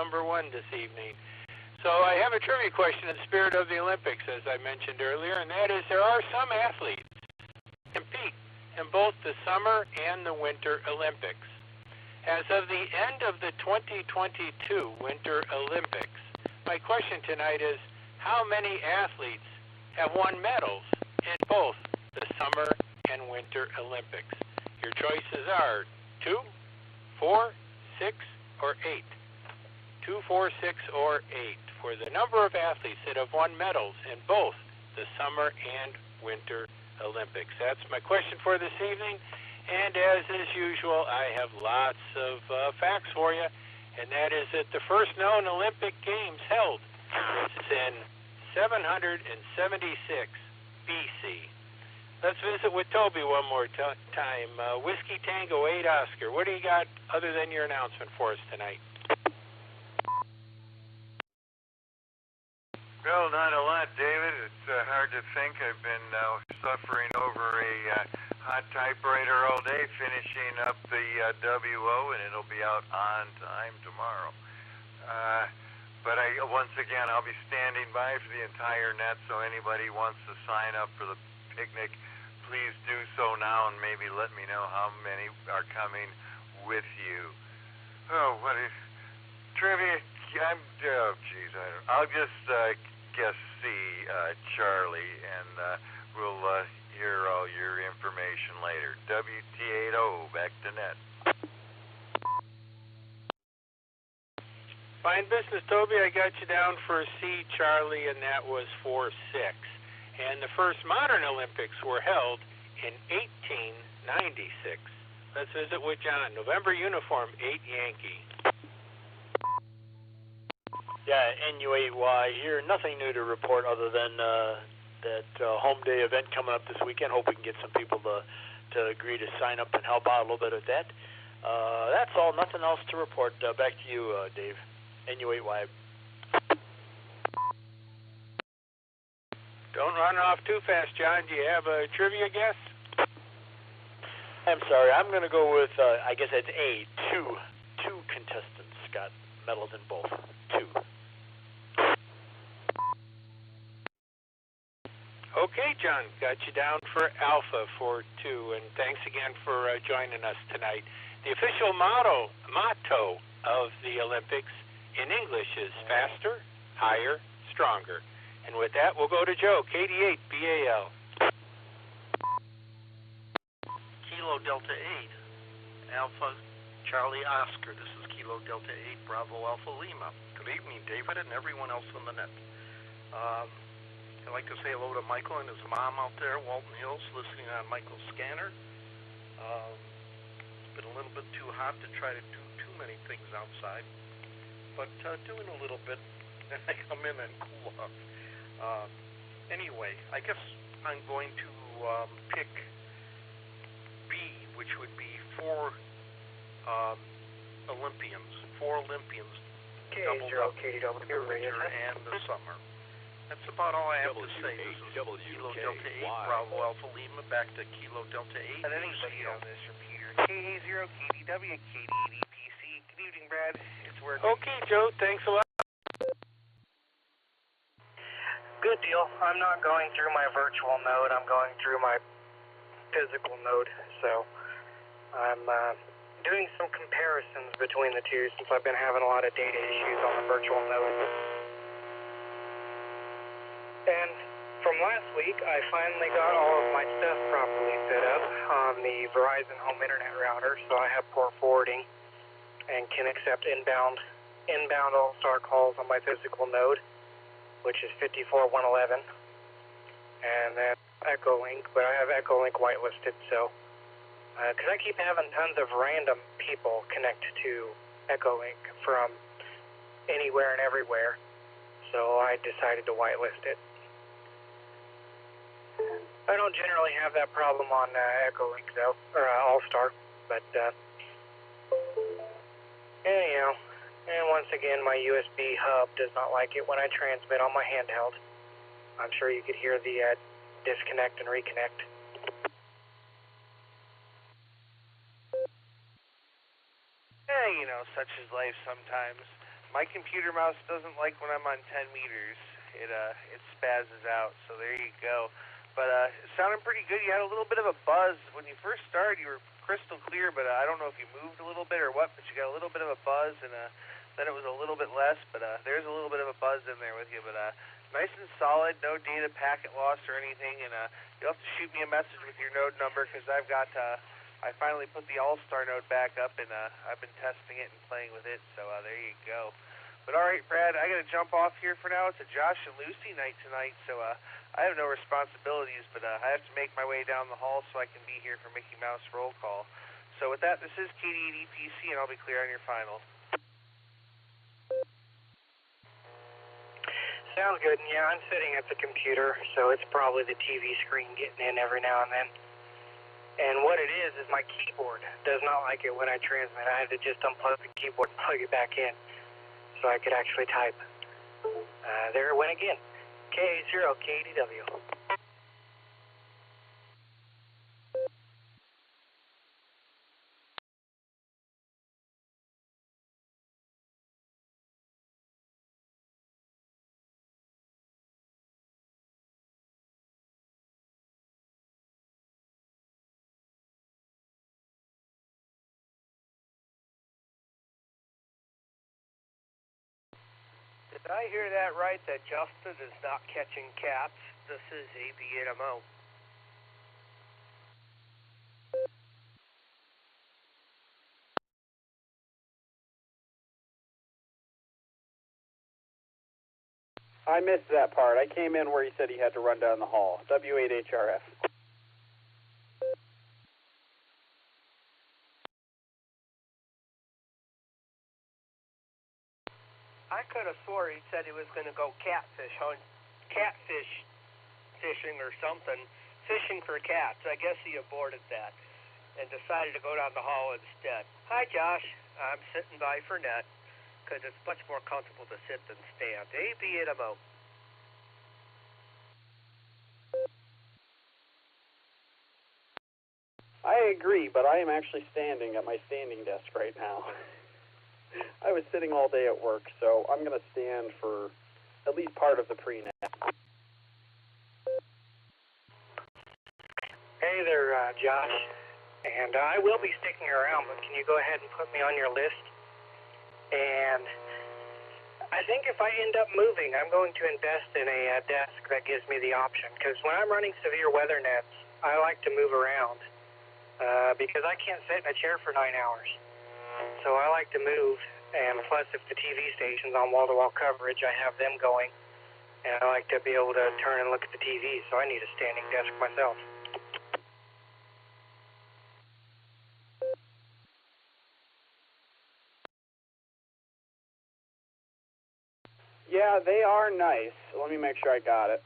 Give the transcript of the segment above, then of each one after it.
number 1 this evening. So I have a trivia question in the spirit of the Olympics, as I mentioned earlier, and that is there are some athletes who compete in both the Summer and the Winter Olympics. As of the end of the 2022 Winter Olympics, my question tonight is, how many athletes have won medals in both the Summer and Winter Olympics? Your choices are 2, 4, 6, or 8. 2, 4, 6, or 8 for the number of athletes that have won medals in both the Summer and Winter Olympics. That's my question for this evening. And as is usual, I have lots of facts for you, and that is that the first known Olympic Games held was in 776 BC. Let's visit with Toby one more time. Whiskey Tango 8 Oscar, what do you got other than your announcement for us tonight? Well, not a lot, David. It's hard to think. I've been suffering over a hot typewriter all day, finishing up the WO, and it'll be out on time tomorrow. But once again, I'll be standing by for the entire net, so anybody wants to sign up for the picnic, please do so now, and maybe let me know how many are coming with you. Oh, what is trivia? I'll just guess see Charlie, and we'll hear all your information later. WT80, back to net. Fine business, Toby. I got you down for C, Charlie, and that was 4-6. And the first modern Olympics were held in 1896. Let's visit with John. November uniform, 8 Yankee. Yeah, NU8Y here. Nothing new to report other than that home day event coming up this weekend. Hope we can get some people to agree to sign up and help out a little bit with that. That's all. Nothing else to report. Back to you, Dave. NU8Y. Don't run off too fast, John. Do you have a trivia guess? I'm sorry. I'm going to go with, I guess it's A. Two contestants got medals in both. 2. Okay, John, got you down for Alpha for 2, and thanks again for joining us tonight. The official motto of the Olympics in English is faster, higher, stronger. And with that, we'll go to Joe, KD8 BAL. Kilo Delta 8, Alpha Charlie Oscar. This is Kilo Delta 8, Bravo Alpha Lima. Good evening, David, and everyone else on the net. I'd like to say hello to Michael and his mom out there, Walton Hills, listening on Michael's scanner. It's been a little bit too hot to try to do too many things outside, but doing a little bit, and I come in and cool off. Anyway, I guess I'm going to pick B, which would be 4 Olympians. 4 Olympians doubled up in the winter and the summer. That's about all I have to say. This is Kilo Delta 8, Bravo Alpha Lima, back to Kilo Delta 8. And anybody on this repeater, KA0, KDW, KDDPC. Good evening, Brad. It's working. Okay, Joe, thanks a lot. Good deal. I'm not going through my virtual node. I'm going through my physical node. So I'm doing some comparisons between the two since I've been having a lot of data issues on the virtual node. And from last week, I finally got all of my stuff properly set up on the Verizon home internet router, so I have port forwarding and can accept inbound Allstar calls on my physical node, which is 54111, and then Echolink, but I have Echolink whitelisted, so because I keep having tons of random people connect to Echolink from anywhere and everywhere, so I decided to whitelist it. I don't generally have that problem on Echolink though, or Allstar, but anyhow, and once again my USB hub does not like it when I transmit on my handheld. I'm sure you could hear the disconnect and reconnect. Yeah, you know, such is life sometimes. My computer mouse doesn't like when I'm on 10 meters. It spazzes out, so there you go. But it sounded pretty good. You had a little bit of a buzz. When you first started, you were crystal clear, but I don't know if you moved a little bit or what, but you got a little bit of a buzz, and then it was a little bit less, but there's a little bit of a buzz in there with you. But nice and solid, no data packet loss or anything, and you'll have to shoot me a message with your node number, because I finally put the Allstar Node back up, and I've been testing it and playing with it, so there you go. But all right, Brad, I got to jump off here for now. It's a Josh and Lucy night tonight, so I have no responsibilities, but I have to make my way down the hall so I can be here for Mickey Mouse roll call. So with that, this is KD8EPC, and I'll be clear on your final. Sounds good. And yeah, I'm sitting at the computer, so it's probably the TV screen getting in every now and then. And what it is my keyboard does not like it when I transmit. I had to just unplug the keyboard and plug it back in so I could actually type. There it went again. K0KDW. Did I hear that right, that Justin is not catching cats? This is AB8MO. I missed that part. I came in where he said he had to run down the hall. W8HRF. I could have swore he said he was going to go fishing or something, fishing for cats. I guess he aborted that and decided to go down the hall instead. Hi, Josh. I'm sitting by for net because it's much more comfortable to sit than stand. AB8MO. I agree, but I am actually standing at my standing desk right now. I was sitting all day at work, so I'm going to stand for at least part of the pre-net. Hey there, Josh. And I will be sticking around, but can you go ahead and put me on your list? And I think if I end up moving, I'm going to invest in a desk that gives me the option. Because when I'm running severe weather nets, I like to move around because I can't sit in a chair for 9 hours. So I like to move, and plus if the TV station's on wall-to-wall coverage, I have them going. And I like to be able to turn and look at the TV, so I need a standing desk myself. Yeah, they are nice. Let me make sure I got it.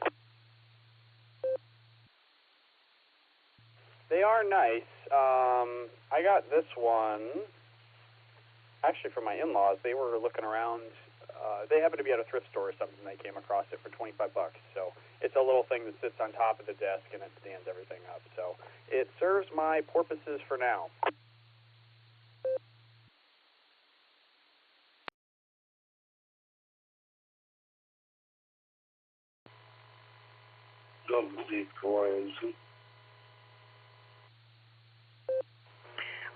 They are nice. I got this one, actually from my in-laws. They were looking around. They happened to be at a thrift store or something. They came across it for $25. So it's a little thing that sits on top of the desk and it stands everything up. So it serves my purposes for now.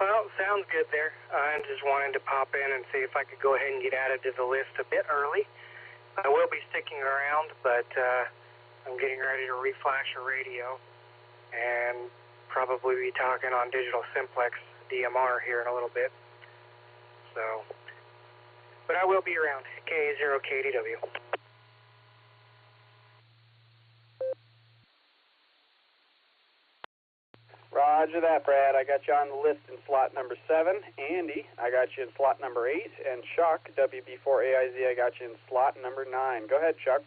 Well, sounds good there. I just wanted to pop in and see if I could go ahead and get added to the list a bit early. I will be sticking around, but I'm getting ready to reflash a radio and probably be talking on digital simplex DMR here in a little bit. So, but I will be around. K0KDW. Roger that, Brad. I got you on the list in slot number 7. Andy, I got you in slot number 8. And Chuck, WB4AIZ, I got you in slot number 9. Go ahead, Chuck.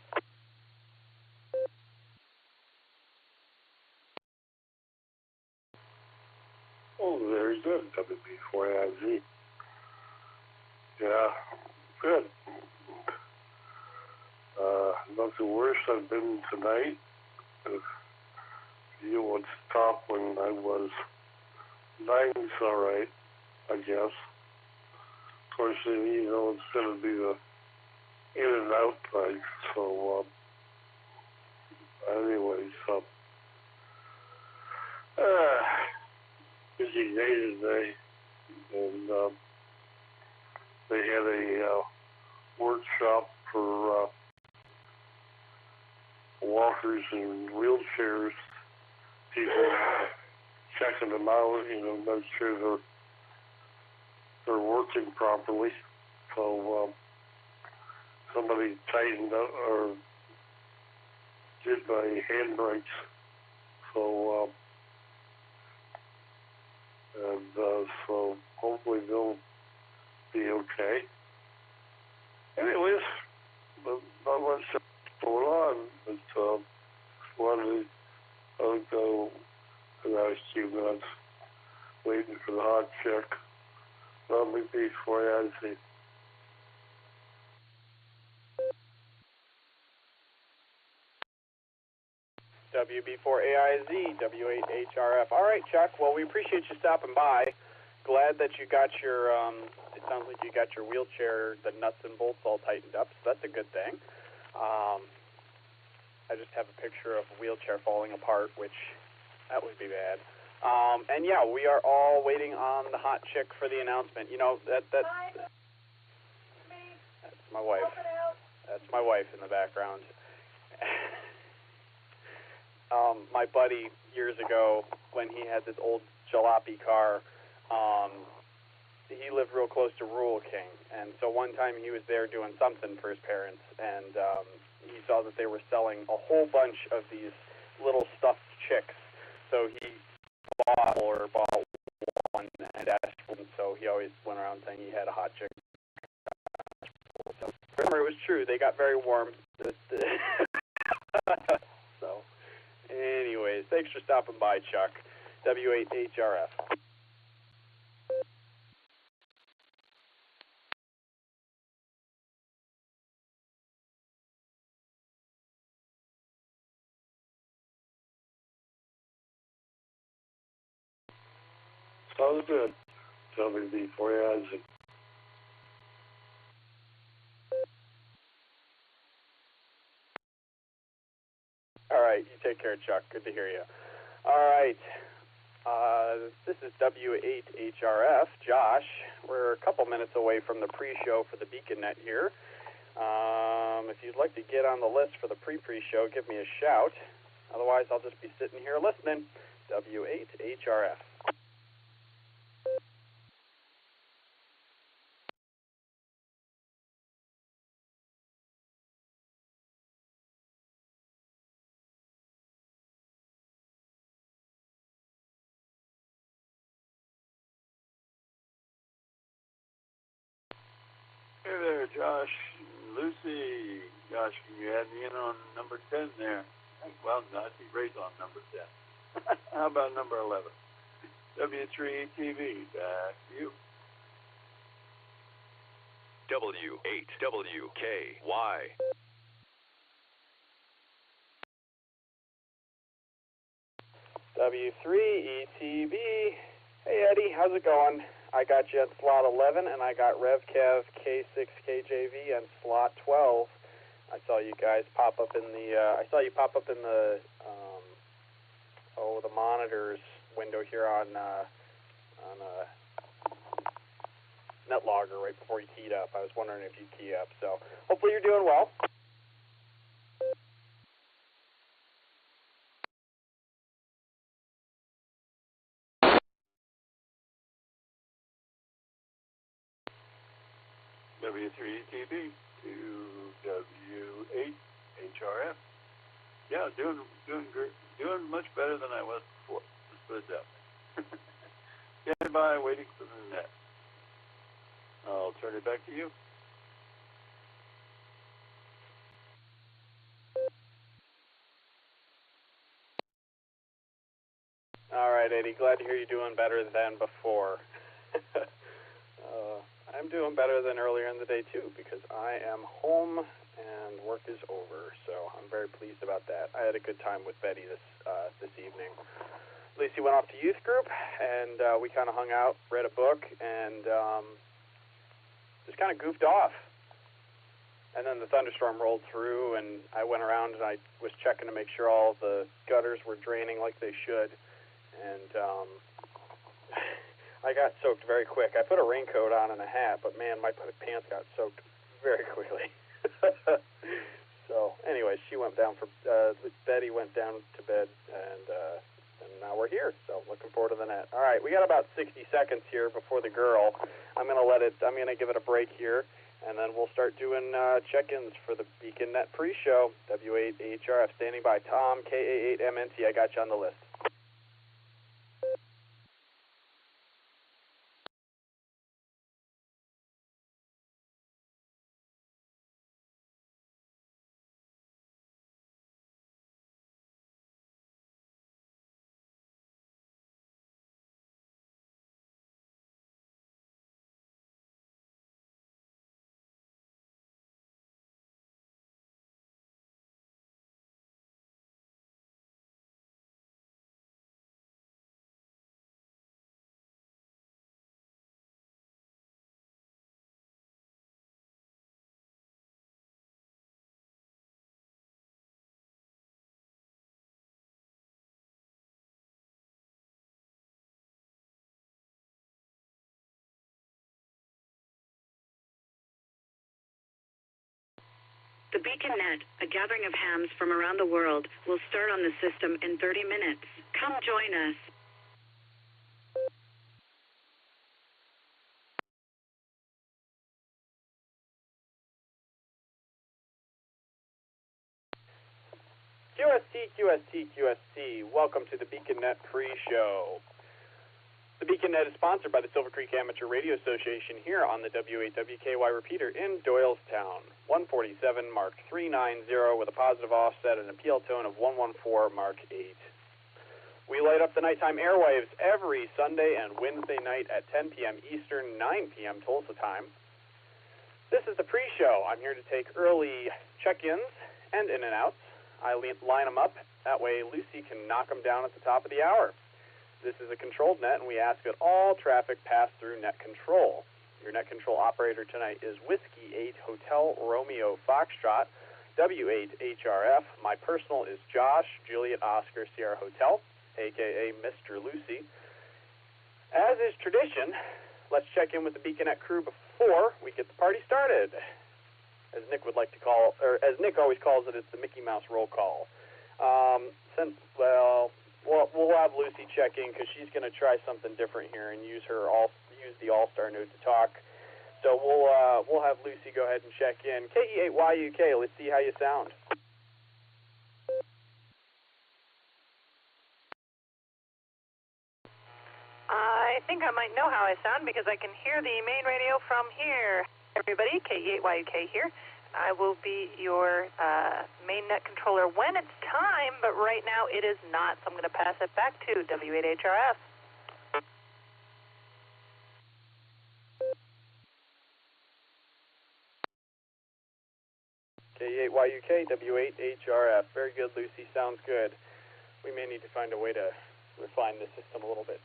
Oh, very good, WB4AIZ. Yeah, good. Nothing worse I've been tonight. You would stop when I was 9's all right, I guess. Of course, it's going to be the an outside. So, anyways, busy day today, and they had a workshop for walkers and wheelchairs. People checking them out, make sure they're working properly. So somebody tightened up or did my handbrakes. So so hopefully they'll be okay. Anyways, not much going on. But wanted to go for the last few minutes waiting for the hot check. Let me be for you, I see. WB4AIZ, W8HRF. All right, Chuck. Well, we appreciate you stopping by. Glad that you got your, it sounds like you got your wheelchair, the nuts and bolts all tightened up, so that's a good thing. I just have a picture of a wheelchair falling apart, which that would be bad. And yeah, we are all waiting on the hot chick for the announcement. That's my wife. That's my wife in the background. My buddy years ago, when he had this old jalopy car, he lived real close to Rural King, and so one time he was there doing something for his parents, and he saw that they were selling a whole bunch of these little stuffed chicks. So he bought one and asked for them, so he always went around saying he had a hot chick. So remember, it was true. They got very warm. So, anyways, thanks for stopping by, Chuck. W8HRF. Sounds good. WB4AIZ. All right, you take care, Chuck. Good to hear you. All right, this is W8HRF, Josh. We're a couple minutes away from the pre-show for the BeaconNet here. If you'd like to get on the list for the pre-show, give me a shout. Otherwise, I'll just be sitting here listening. W8HRF. Hey there, Josh. Lucy. Gosh, can you add me in on number 10 there? Well, no, I think Ray's on number 10. How about number 11? W3TV, back to you. W8WKY. W3ETB. Hey, Eddie, how's it going? I got you at slot 11, and I got RevCav K6KJV on slot 12. I saw you guys pop up in the, the monitors window here on NetLogger right before you teed up. I was wondering if you'd tee up, so hopefully you're doing well. W3ETB to W8HRF. Yeah, doing great, doing much better than I was before. Let's put it that way. Standing by, waiting for the net. I'll turn it back to you. All right, Eddie, glad to hear you doing better than before. I'm doing better than earlier in the day, too, because I am home and work is over, so I'm very pleased about that. I had a good time with Betty this evening. Lucy went off to youth group, and we kind of hung out, read a book, and just kind of goofed off. And then the thunderstorm rolled through, and I went around and I was checking to make sure all the gutters were draining like they should. And I got soaked very quick. I put a raincoat on and a hat, but man, my pants got soaked very quickly. So, anyways, she went down for Betty went down to bed, and now we're here. So, looking forward to the net. All right, we got about 60 seconds here before the girl. I'm gonna give it a break here, and then we'll start doing check-ins for the Beacon Net pre-show. W8HRF standing by. Tom, KA8MNT. I got you on the list. The Beacon Net, a gathering of hams from around the world, will start on the system in 30 minutes. Come join us. QST, welcome to the Beacon Net pre-show. The Beacon Net is sponsored by the Silvercreek Amateur Radio Association here on the W8WKY repeater in Doylestown. 147 marked 390 with a positive offset and a PL tone of 114 mark 8. We light up the nighttime airwaves every Sunday and Wednesday night at 10 p.m. Eastern, 9 p.m. Tulsa time. This is the pre-show. I'm here to take early check-ins and in-and-outs. I line them up. That way Lucy can knock them down at the top of the hour. This is a controlled net, and we ask that all traffic pass through net control. Your net control operator tonight is Whiskey 8 Hotel Romeo Foxtrot, W8HRF. My personal is Josh, Juliet Oscar Sierra Hotel, a.k.a. Mr. Lucy. As is tradition, let's check in with the Beacon Net crew before we get the party started. As Nick would like to call, or as Nick always calls it, it's the Mickey Mouse roll call. We'll have Lucy check in because she's going to try something different here and use the Allstar Node to talk. So we'll have Lucy go ahead and check in. KE8YUK, let's see how you sound. I think I might know how I sound because I can hear the main radio from here. Everybody, KE8YUK here. I will be your main net controller when it's time, but right now it is not, so I'm going to pass it back to W8HRF. KE8YUK, W8HRF. Very good, Lucy. Sounds good. We may need to find a way to refine the system a little bit.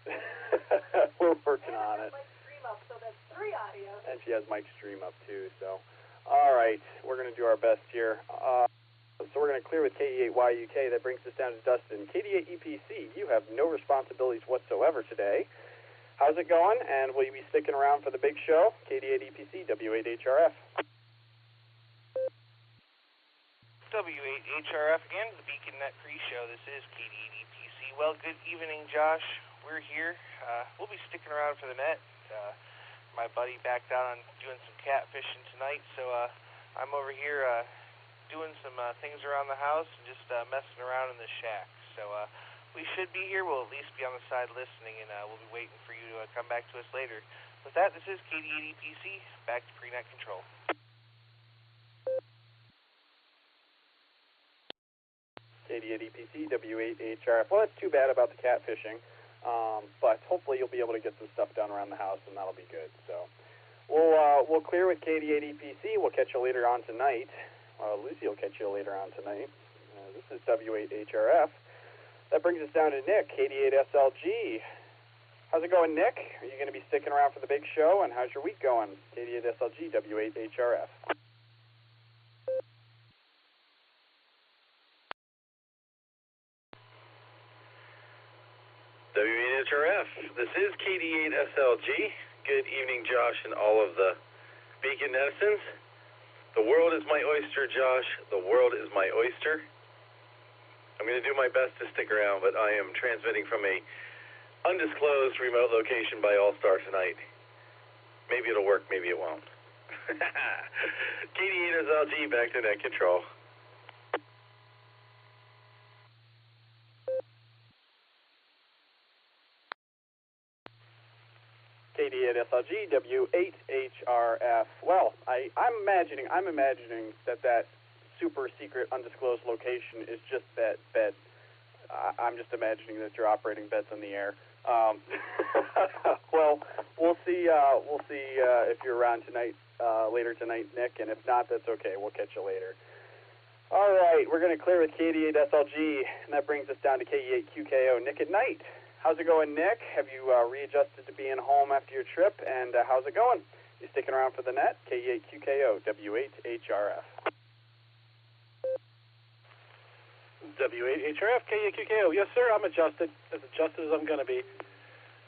We're working on it. Mike Stream up, so that's 3 audio. And she has Mike Stream up too, so. All right, we're going to do our best here. So we're going to clear with KE8YUK. That brings us down to Dustin. KD8EPC, you have no responsibilities whatsoever today. How's it going? And will you be sticking around for the big show? KD8EPC, W8HRF. W8HRF and the Beacon Net pre-show. This is KD8EPC. Well, good evening, Josh. We're here. We'll be sticking around for the net. My buddy backed out on doing some catfishing tonight, so I'm over here doing some things around the house and just messing around in the shack. So we should be here. We'll at least be on the side listening, and we'll be waiting for you to come back to us later. With that, this is KD8EPC. Back to pre-net control. KD8EPC, W8HRF. Well, that's too bad about the catfishing. But hopefully you'll be able to get some stuff done around the house, and that'll be good. So we'll clear with KD8EPC. We'll catch you later on tonight. Lucy will catch you later on tonight. This is W8HRF. That brings us down to Nick, KD8SLG. How's it going, Nick? Are you going to be sticking around for the big show? And how's your week going? KD8SLG, W8HRF. HRF. This is KD8SLG. Good evening, Josh, and all of the Beacon netizens. The world is my oyster, Josh. The world is my oyster. I'm going to do my best to stick around, but I am transmitting from a undisclosed remote location by Allstar tonight. Maybe it'll work, maybe it won't. KD8SLG, back to net control. KD8SLG, W8HRF. Well, I'm imagining that super secret undisclosed location is just that bed. I'm just imagining that you're operating beds in the air. Well, we'll see if you're around tonight, later tonight, Nick, and if not, that's okay. We'll catch you later. All right, we're going to clear with KD8SLG, and that brings us down to KE8QKO. Nick at night. How's it going, Nick? Have you readjusted to being home after your trip, and how's it going? You sticking around for the net? KE8QKO, W8HRF. W8HRF, KE8QKO. Yes, sir, I'm adjusted, as I'm going to be.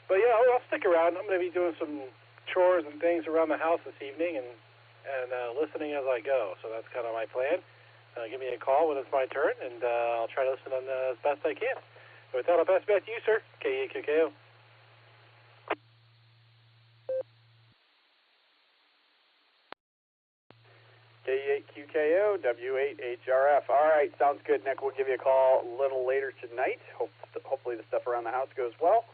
But, yeah, I'll stick around. I'm going to be doing some chores and things around the house this evening and listening as I go. So that's kind of my plan. Give me a call when it's my turn, and I'll try to listen on as best I can. With that, I'll pass it back to you, sir. KE8QKO. KE8QKO, W8HRF. All right, sounds good, Nick. We'll give you a call a little later tonight. Hopefully the stuff around the house goes well.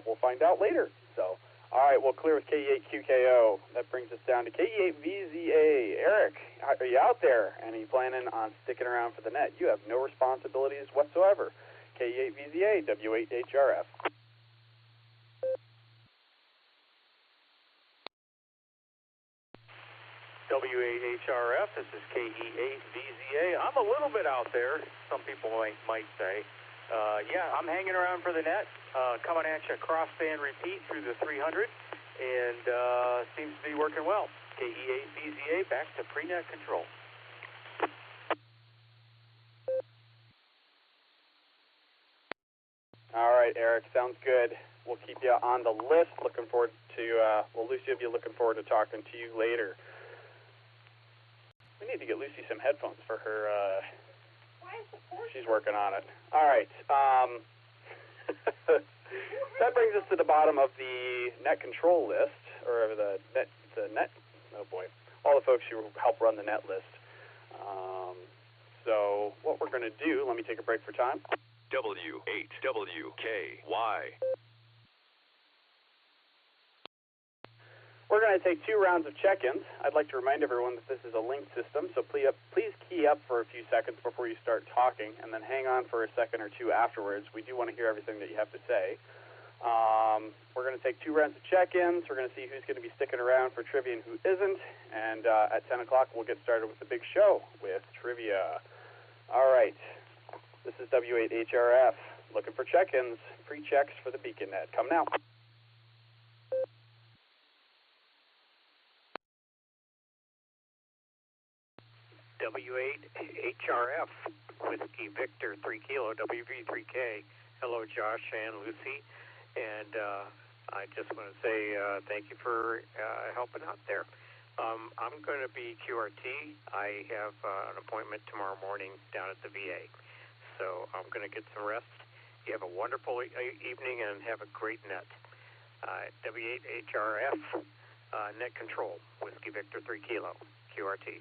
We'll find out later. So, all right, we'll clear with KE8QKO. That brings us down to KE8VZA. Eric, are you out there? And are you planning on sticking around for the net? You have no responsibilities whatsoever. KE8VZA, W8HRF. W8HRF, this is KE8VZA. I'm a little bit out there, some people might say. Yeah, I'm hanging around for the net, coming at you crossband repeat through the 300, and seems to be working well. KE8VZA, back to pre-net control. All right, Eric, sounds good. We'll keep you on the list. Looking forward to, Lucy will be looking forward to talking to you later. We need to get Lucy some headphones for her, she's working on it. All right, that brings us to the bottom of the net control list, or the net, oh boy, all the folks who help run the net list. So what we're going to do, let me take a break for time. W8WKY. We're going to take 2 rounds of check-ins. I'd like to remind everyone that this is a linked system, so please key up for a few seconds before you start talking, and then hang on for a second or two afterwards. We do want to hear everything that you have to say. We're going to take 2 rounds of check-ins. We're going to see who's going to be sticking around for trivia and who isn't, and at 10 o'clock we'll get started with the big show with trivia. All right. This is W8HRF, looking for check-ins, pre-checks for the Beacon Net. Come now. W8HRF, Whiskey Victor 3 Kilo, WV3K. Hello, Josh and Lucy. And I just want to say thank you for helping out there. I'm going to be QRT. I have an appointment tomorrow morning down at the VA. So I'm going to get some rest. You have a wonderful evening and have a great net. W8HRF, net control, Whiskey Victor 3 Kilo, QRT.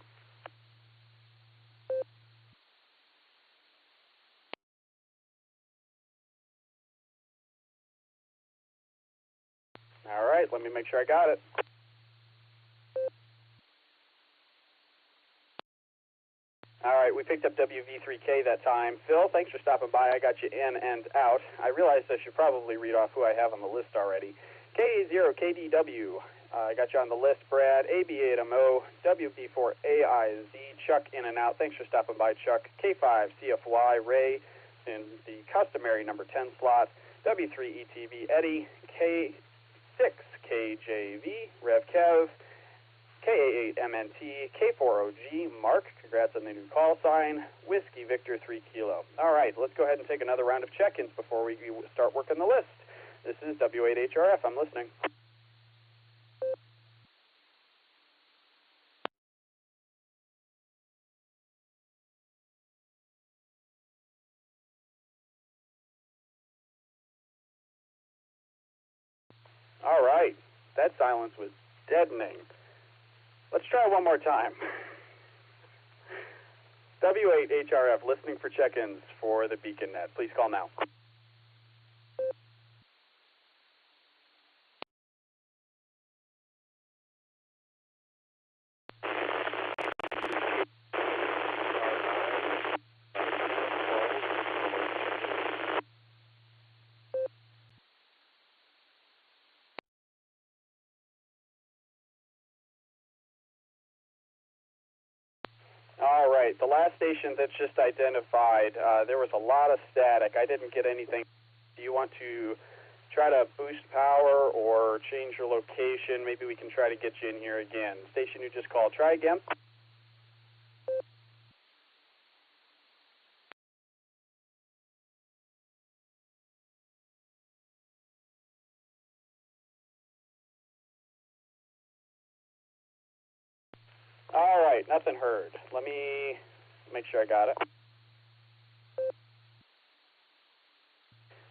All right, let me make sure I got it. All right, we picked up WV3K that time. Phil, thanks for stopping by. I got you in and out. I realized I should probably read off who I have on the list already. KA0KDW, I got you on the list. Brad, AB8MO, WB4AIZ, Chuck in and out. Thanks for stopping by, Chuck. K5CFY, Ray, in the customary number 10 slot. W3ETV, Eddie, K6KJV, Rev Kev, KA8MNT, K4OG, Mark, congrats on the new call sign, Whiskey Victor 3 Kilo. All right, let's go ahead and take another round of check-ins before we start working the list. This is W8HRF. I'm listening. All right. That silence was deadening. Let's try one more time. W8HRF, listening for check-ins for the Beacon Net. Please call now. All right, the last station that's just identified, there was a lot of static. I didn't get anything. Do you want to try to boost power or change your location? Maybe we can try to get you in here again. Station you just called, try again. All right, nothing heard. Let me make sure I got it.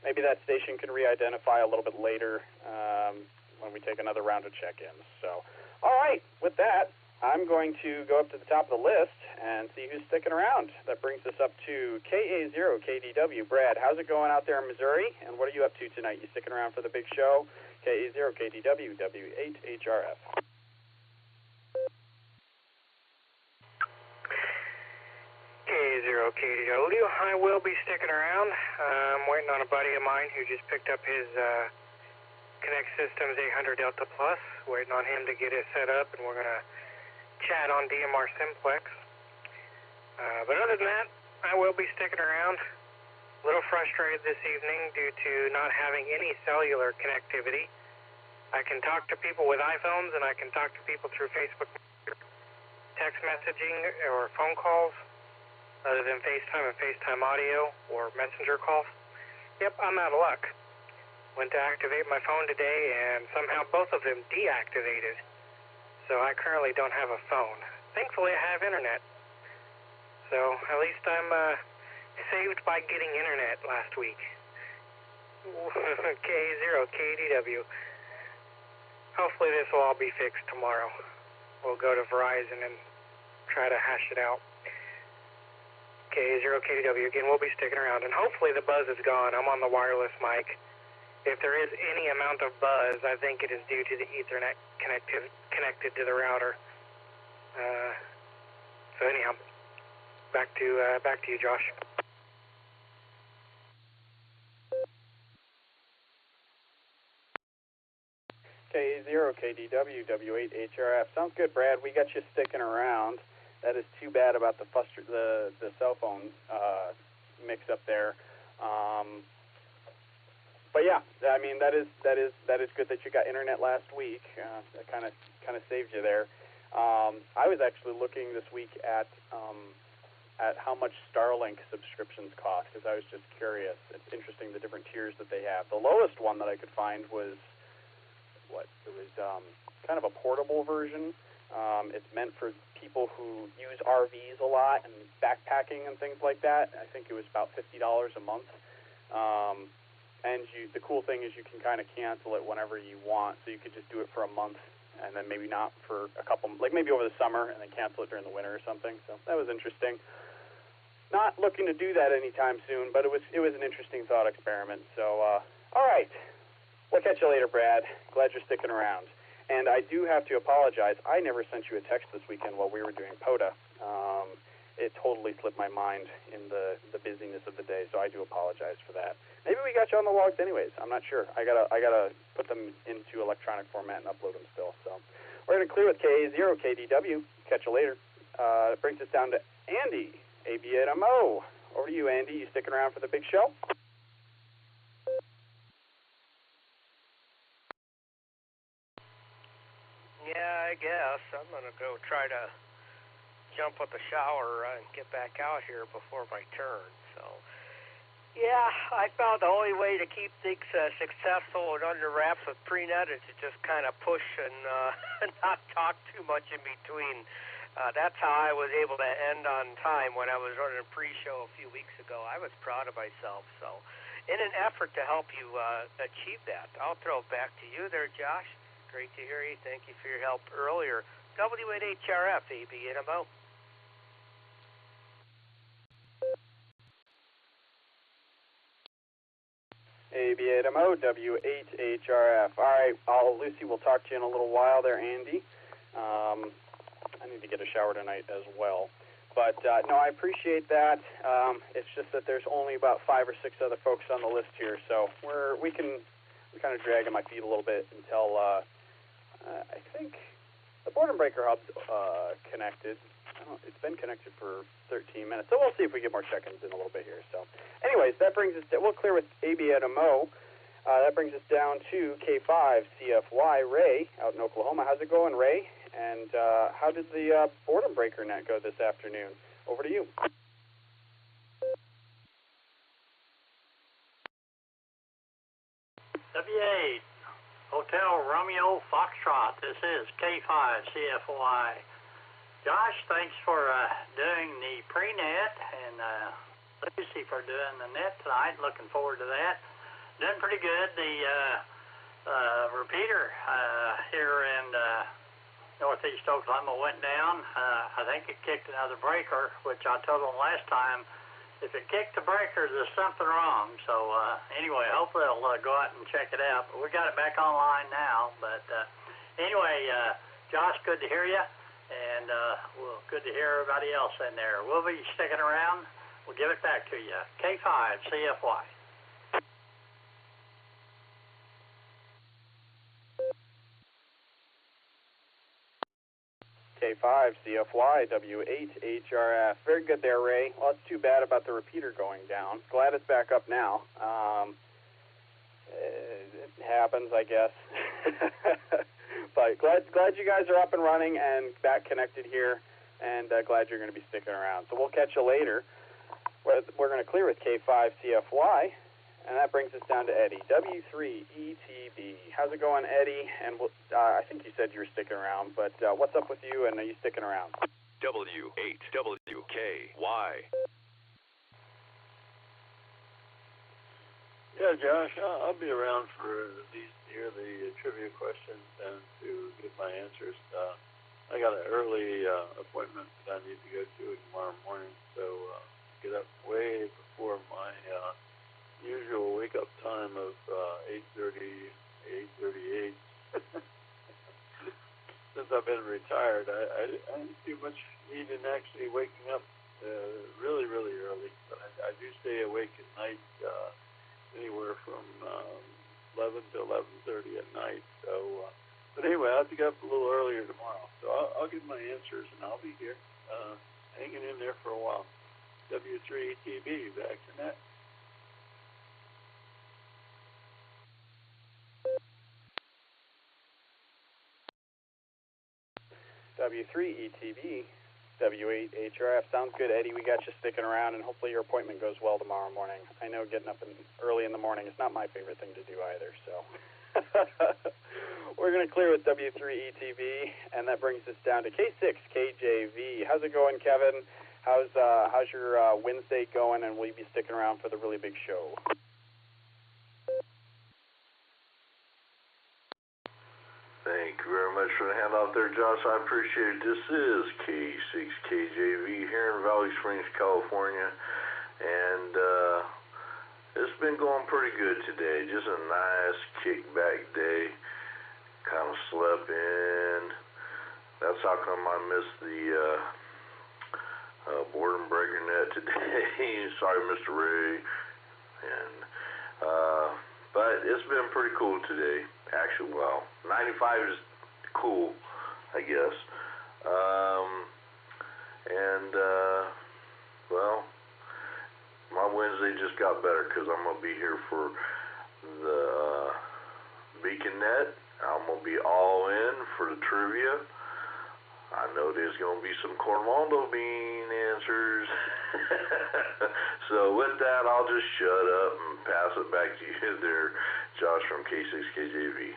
Maybe that station can re-identify a little bit later when we take another round of check-ins. So, all right, with that, I'm going to go up to the top of the list and see who's sticking around. That brings us up to KA0KDW. Brad, how's it going out there in Missouri? And what are you up to tonight? You sticking around for the big show? KA0KDW, W8HRF. K0KDW. I will be sticking around. I'm waiting on a buddy of mine who just picked up his Connect Systems 800 Delta Plus. Waiting on him to get it set up, and we're going to chat on DMR Simplex. But other than that, I will be sticking around. A little frustrated this evening due to not having any cellular connectivity. I can talk to people with iPhones, and I can talk to people through Facebook, text messaging, or phone calls. Other than FaceTime and FaceTime audio or messenger calls. Yep, I'm out of luck. Went to activate my phone today, and somehow both of them deactivated. So I currently don't have a phone. Thankfully, I have internet. So at least I'm saved by getting internet last week. K0KDW. Hopefully this will all be fixed tomorrow. We'll go to Verizon and try to hash it out. K0KDW, again, we'll be sticking around, and hopefully the buzz is gone. I'm on the wireless mic. If there is any amount of buzz, I think it is due to the Ethernet connected to the router. So anyhow, back to you, Josh. K0KDW, W8HRF. Sounds good, Brad. We got you sticking around. That is too bad about the cell phone mix up there. But yeah, I mean that is good that you got internet last week. That kind of saved you there. I was actually looking this week at how much Starlink subscriptions cost because I was just curious. It's interesting the different tiers that they have. The lowest one that I could find was kind of a portable version. It's meant for people who use RVs a lot and backpacking and things like that. I think it was about $50 a month. And the cool thing is you can kind of cancel it whenever you want. So you could just do it for a month and then maybe not for a couple, like maybe over the summer and then cancel it during the winter or something. So that was interesting. Not looking to do that anytime soon, but it was an interesting thought experiment. So, all right. We'll catch you later, Brad. Glad you're sticking around. And I do have to apologize. I never sent you a text this weekend while we were doing POTA. It totally slipped my mind in the busyness of the day, so I do apologize for that. Maybe we got you on the logs anyways. I'm not sure. I gotta put them into electronic format and upload them still. So we're gonna clear with KA0KDW. Catch you later. It brings us down to Andy, AB8MO. Over to you, Andy. You sticking around for the big show? Yeah, I guess. I'm going to go try to jump with the shower and get back out here before my turn. So, Yeah, I found the only way to keep things successful and under wraps with prenet is to just kind of push and not talk too much in between. That's how I was able to end on time when I was running a pre-show a few weeks ago. I was proud of myself. So in an effort to help you achieve that, I'll throw it back to you there, Josh. Great to hear you. Thank you for your help earlier. W8HRF, AB8MO. AB8MO, W8HRF. All right, Lucy, we'll talk to you in a little while there, Andy. I need to get a shower tonight as well. But, no, I appreciate that. It's just that there's only about 5 or 6 other folks on the list here, so we're kind of dragging my feet a little bit until, I think the Board and Breaker Hub's connected. It's been connected for 13 minutes, so we'll see if we get more check-ins in a little bit here. So, anyways, that brings us we'll clear with AB8MO. That brings us down to K5CFY, Ray, out in Oklahoma. How's it going, Ray? And how did the Board and Breaker net go this afternoon? Over to you. W8, Hotel Romeo Foxtrot. This is K5CFY. Josh, thanks for doing the pre-net, and Lucy for doing the net tonight. Looking forward to that. Doing pretty good. The repeater here in northeast Oklahoma went down. I think it kicked another breaker, which I told them last time, if it kicked the breaker, there's something wrong. So anyway, hopefully they'll go out and check it out. But we got it back online now. But anyway, Josh, good to hear you. And good to hear everybody else in there. We'll be sticking around. We'll give it back to you. K5CFY. K5CFY, W8HRF. Very good there, Ray. Well, it's too bad about the repeater going down. Glad it's back up now. It happens, I guess. But glad you guys are up and running and back connected here, and glad you're going to be sticking around. So we'll catch you later. We're going to clear with K5CFY, and that brings us down to Eddie, W3ETB. How's it going, Eddie? And I think you said you were sticking around, but what's up with you, and are you sticking around? W8WKY. Yeah, Josh, I'll be around for at least to hear the trivia questions and to get my answers. I got an early appointment that I need to go to tomorrow morning, so get up way before my usual wake-up time of 8:38. Since I've been retired, I didn't see much need in actually waking up really, really early, but I do stay awake at night. Anywhere from 11 to 11:30 at night. So, but anyway, I'll have to get up a little earlier tomorrow. So I'll get my answers, and I'll be here, hanging in there for a while. W3ETB, back to net. W3ETB, W8HRF. Sounds good, Eddie. We got you sticking around, and hopefully your appointment goes well tomorrow morning. I know getting up early in the morning is not my favorite thing to do either, so. We're going to clear with W3ETB, and that brings us down to K6KJV. How's it going, Kevin? How's your Wednesday going, and will you be sticking around for the really big show? Thank you very much for the handoff there, Josh. I appreciate it. This is K6KJV here in Valley Springs, California, and it's been going pretty good today. Just a nice kickback day. Kind of slept in. That's how come I missed the Board and Breaker net today. Sorry, Mr. Ray. And but it's been pretty cool today. Actually, well, 95 is cool, I guess. Well, my Wednesday just got better because I'm going to be here for the Beacon Net. I'm going to be all in for the trivia. I know there's going to be some Cornwaldo bean answers. So with that, I'll just shut up and pass it back to you there, Josh from K6KJV.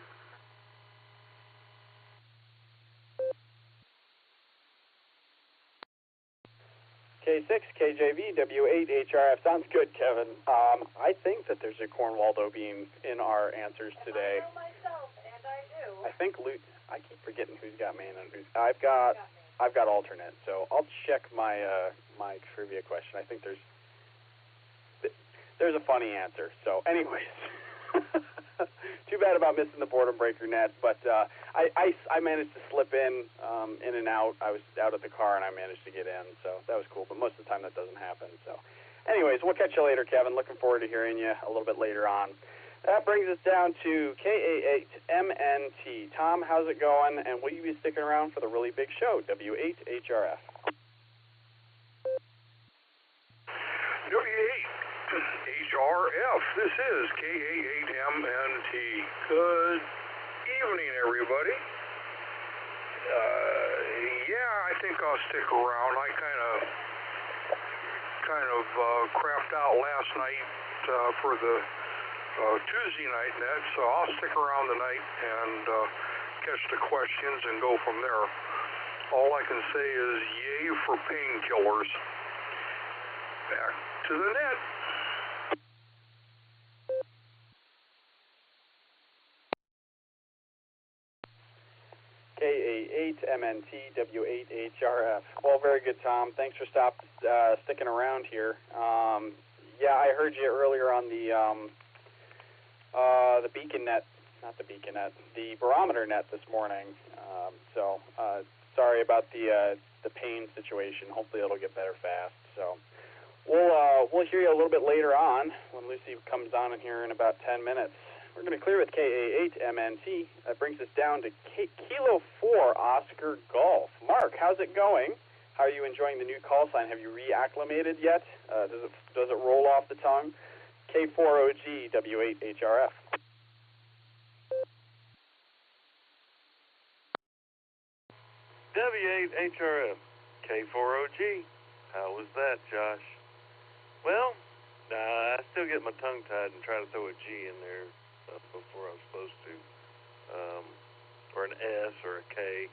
K6KJV W8HRF. Sounds good, Kevin. I think that there's a Cornwaldo beam in our answers today. I know myself, and I do. I think I keep forgetting who's got main and who's. I've got alternate. So I'll check my my trivia question. I think there's a funny answer. So, anyways, too bad about missing the boredom breaker net. But I managed to slip in and out. I was out of the car and I managed to get in. So that was cool. But most of the time that doesn't happen. So, anyways, we'll catch you later, Kevin. Looking forward to hearing you a little bit later on. That brings us down to KA8MNT. Tom, how's it going? And will you be sticking around for the really big show, W8HRF? W8HRF, this is KA8MNT. Good evening, everybody. I think I'll stick around. I kind of crapped out last night for the Tuesday night net, so I'll stick around tonight and catch the questions and go from there. All I can say is yay for painkillers. Back to the net. KA8MNT W8HRF. Well, very good, Tom. Thanks for sticking around here. I heard you earlier on the beacon net, not the beacon net, the barometer net this morning. Sorry about the pain situation. Hopefully it'll get better fast. So we'll hear you a little bit later on when Lucy comes on in here in about 10 minutes. We're going to clear with KA8MNT. That brings us down to Kilo 4 Oscar Golf. Mark, how's it going? How are you enjoying the new call sign? Have you reacclimated yet? Does it roll off the tongue? K4OG W8HRF. W8HRF, K4OG. How was that, Josh? Well, I still get my tongue tied and try to throw a G in there before I'm supposed to, or an S or a K.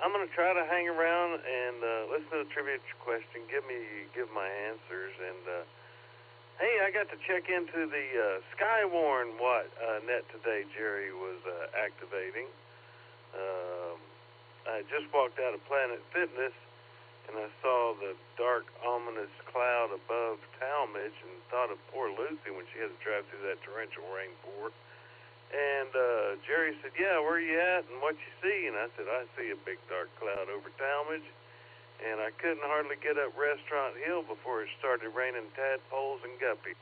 I'm going to try to hang around and listen to the trivia question, give my answers, and hey, I got to check into the Skywarn net today. Jerry was activating. I just walked out of Planet Fitness, and I saw the dark, ominous cloud above Talmadge and thought of poor Lucy when she had to drive through that torrential rainpour. And Jerry said, yeah, where are you at and what you see? And I said, I see a big dark cloud over Talmadge. And I couldn't hardly get up Restaurant Hill before it started raining tadpoles and guppies.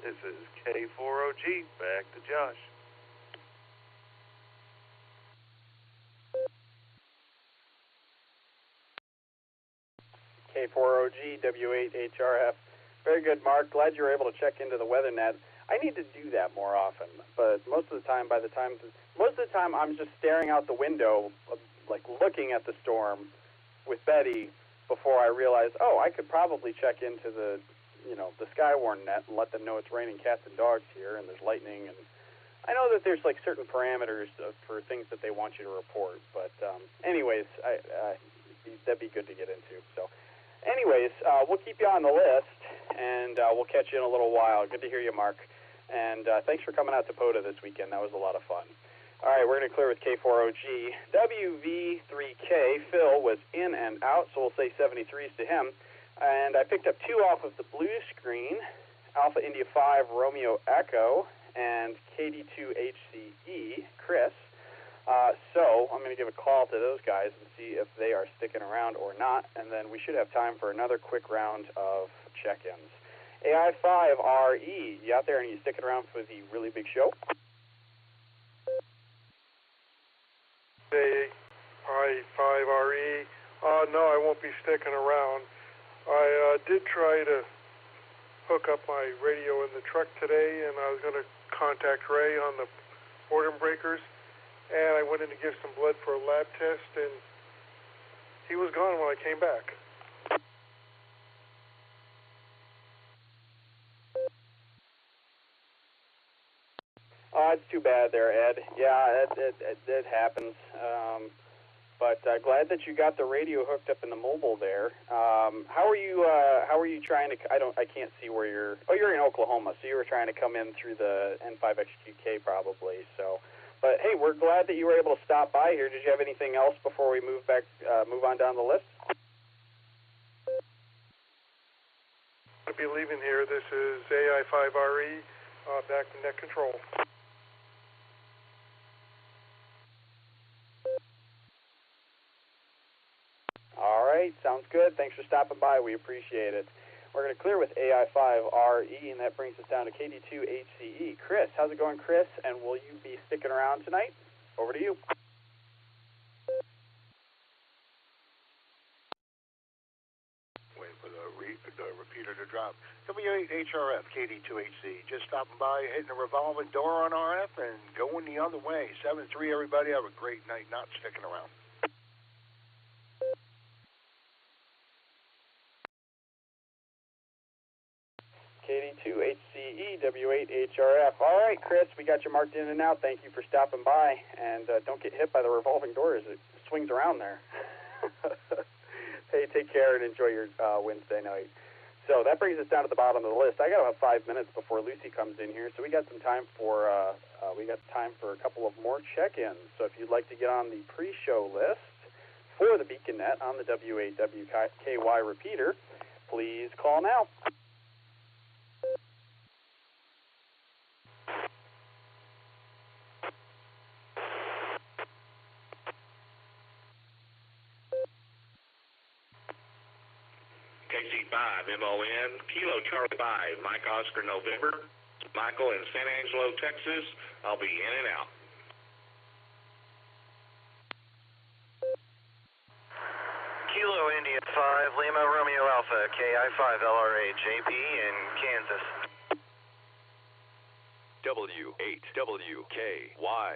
This is K4OG. Back to Josh. K4OG W8HRF. Very good, Mark. Glad you were able to check into the weather net. I need to do that more often, but most of the time I'm just staring out the window, like looking at the storm with Betty before I realize, I could probably check into the Skywarn net and let them know it's raining cats and dogs here and there's lightning, and I know that there's like certain parameters for things that they want you to report, but anyways, that'd be good to get into. So anyways, we'll keep you on the list, and we'll catch you in a little while. Good to hear you, Mark. And thanks for coming out to POTA this weekend. That was a lot of fun. All right, we're going to clear with K4OG. WV3K, Phil, was in and out, so we'll say 73s to him. And I picked up 2 off of the blue screen, Alpha India 5 Romeo Echo, and KD2HCE, Chris. So I'm going to give a call to those guys and see if they are sticking around or not, and then we should have time for another quick round of check-ins. AI5RE, you out there and you sticking around for the really big show? AI5RE, no, I won't be sticking around. I did try to hook up my radio in the truck today, and I was going to contact Ray on the boredom breakers, and I went in to give some blood for a lab test, and he was gone when I came back. Oh, it's too bad there, Ed. Yeah, it happens. But glad that you got the radio hooked up in the mobile there. How are you trying to? I can't see where you're. Oh, you're in Oklahoma, so you were trying to come in through the N5XQK probably. So, but hey, we're glad that you were able to stop by here. Did you have anything else before we move on down the list? I'll be leaving here. This is AI5RE, back to net control. All right, sounds good. Thanks for stopping by. We appreciate it. We're going to clear with AI5RE, and that brings us down to KD2HCE. Chris, how's it going, Chris? And will you be sticking around tonight? Over to you. Wait for the repeater to drop. W8HRF, KD2HC. Just stopping by, hitting a revolving door on RF, and going the other way. 7-3, everybody. Have a great night. Not sticking around. KD2HCE, W8HRF. All right, Chris, we got you marked in and out. Thank you for stopping by. And don't get hit by the revolving door as it swings around there. Hey, take care and enjoy your Wednesday night. So that brings us down to the bottom of the list. I got about 5 minutes before Lucy comes in here, so we got some time for a couple of more check-ins. So if you'd like to get on the pre-show list for the BeaconNet on the W8WKY repeater, please call now. KC5, MON, Kilo Charlie 5, Mike Oscar November, Michael in San Angelo, Texas. I'll be in and out. Kilo India 5, Lima Romeo Alpha, KI5 LRA, JP in Kansas. W8WKY.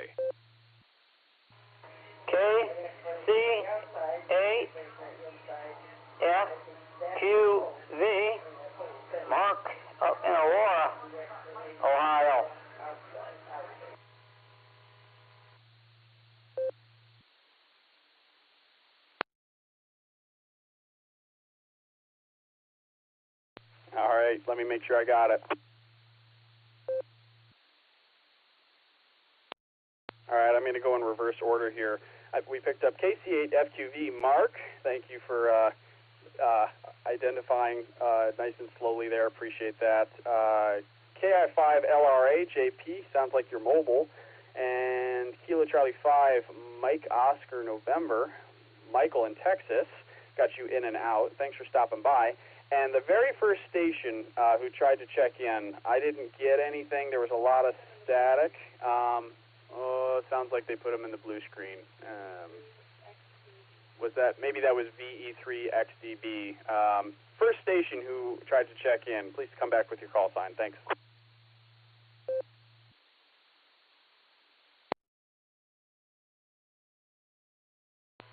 KC8FQV, Mark up in Aurora, Ohio. All right, let me make sure I got it. All right, I'm going to go in reverse order here. We picked up KC8FQV. Mark, thank you for identifying nice and slowly there. Appreciate that. KI5LRA, JP, sounds like you're mobile. And Kilo Charlie 5, Mike Oscar November. Michael in Texas, got you in and out. Thanks for stopping by. And the very first station who tried to check in, I didn't get anything. There was a lot of static. It sounds like they put them in the blue screen. Maybe that was VE3XDB. First station who tried to check in, please come back with your call sign. Thanks.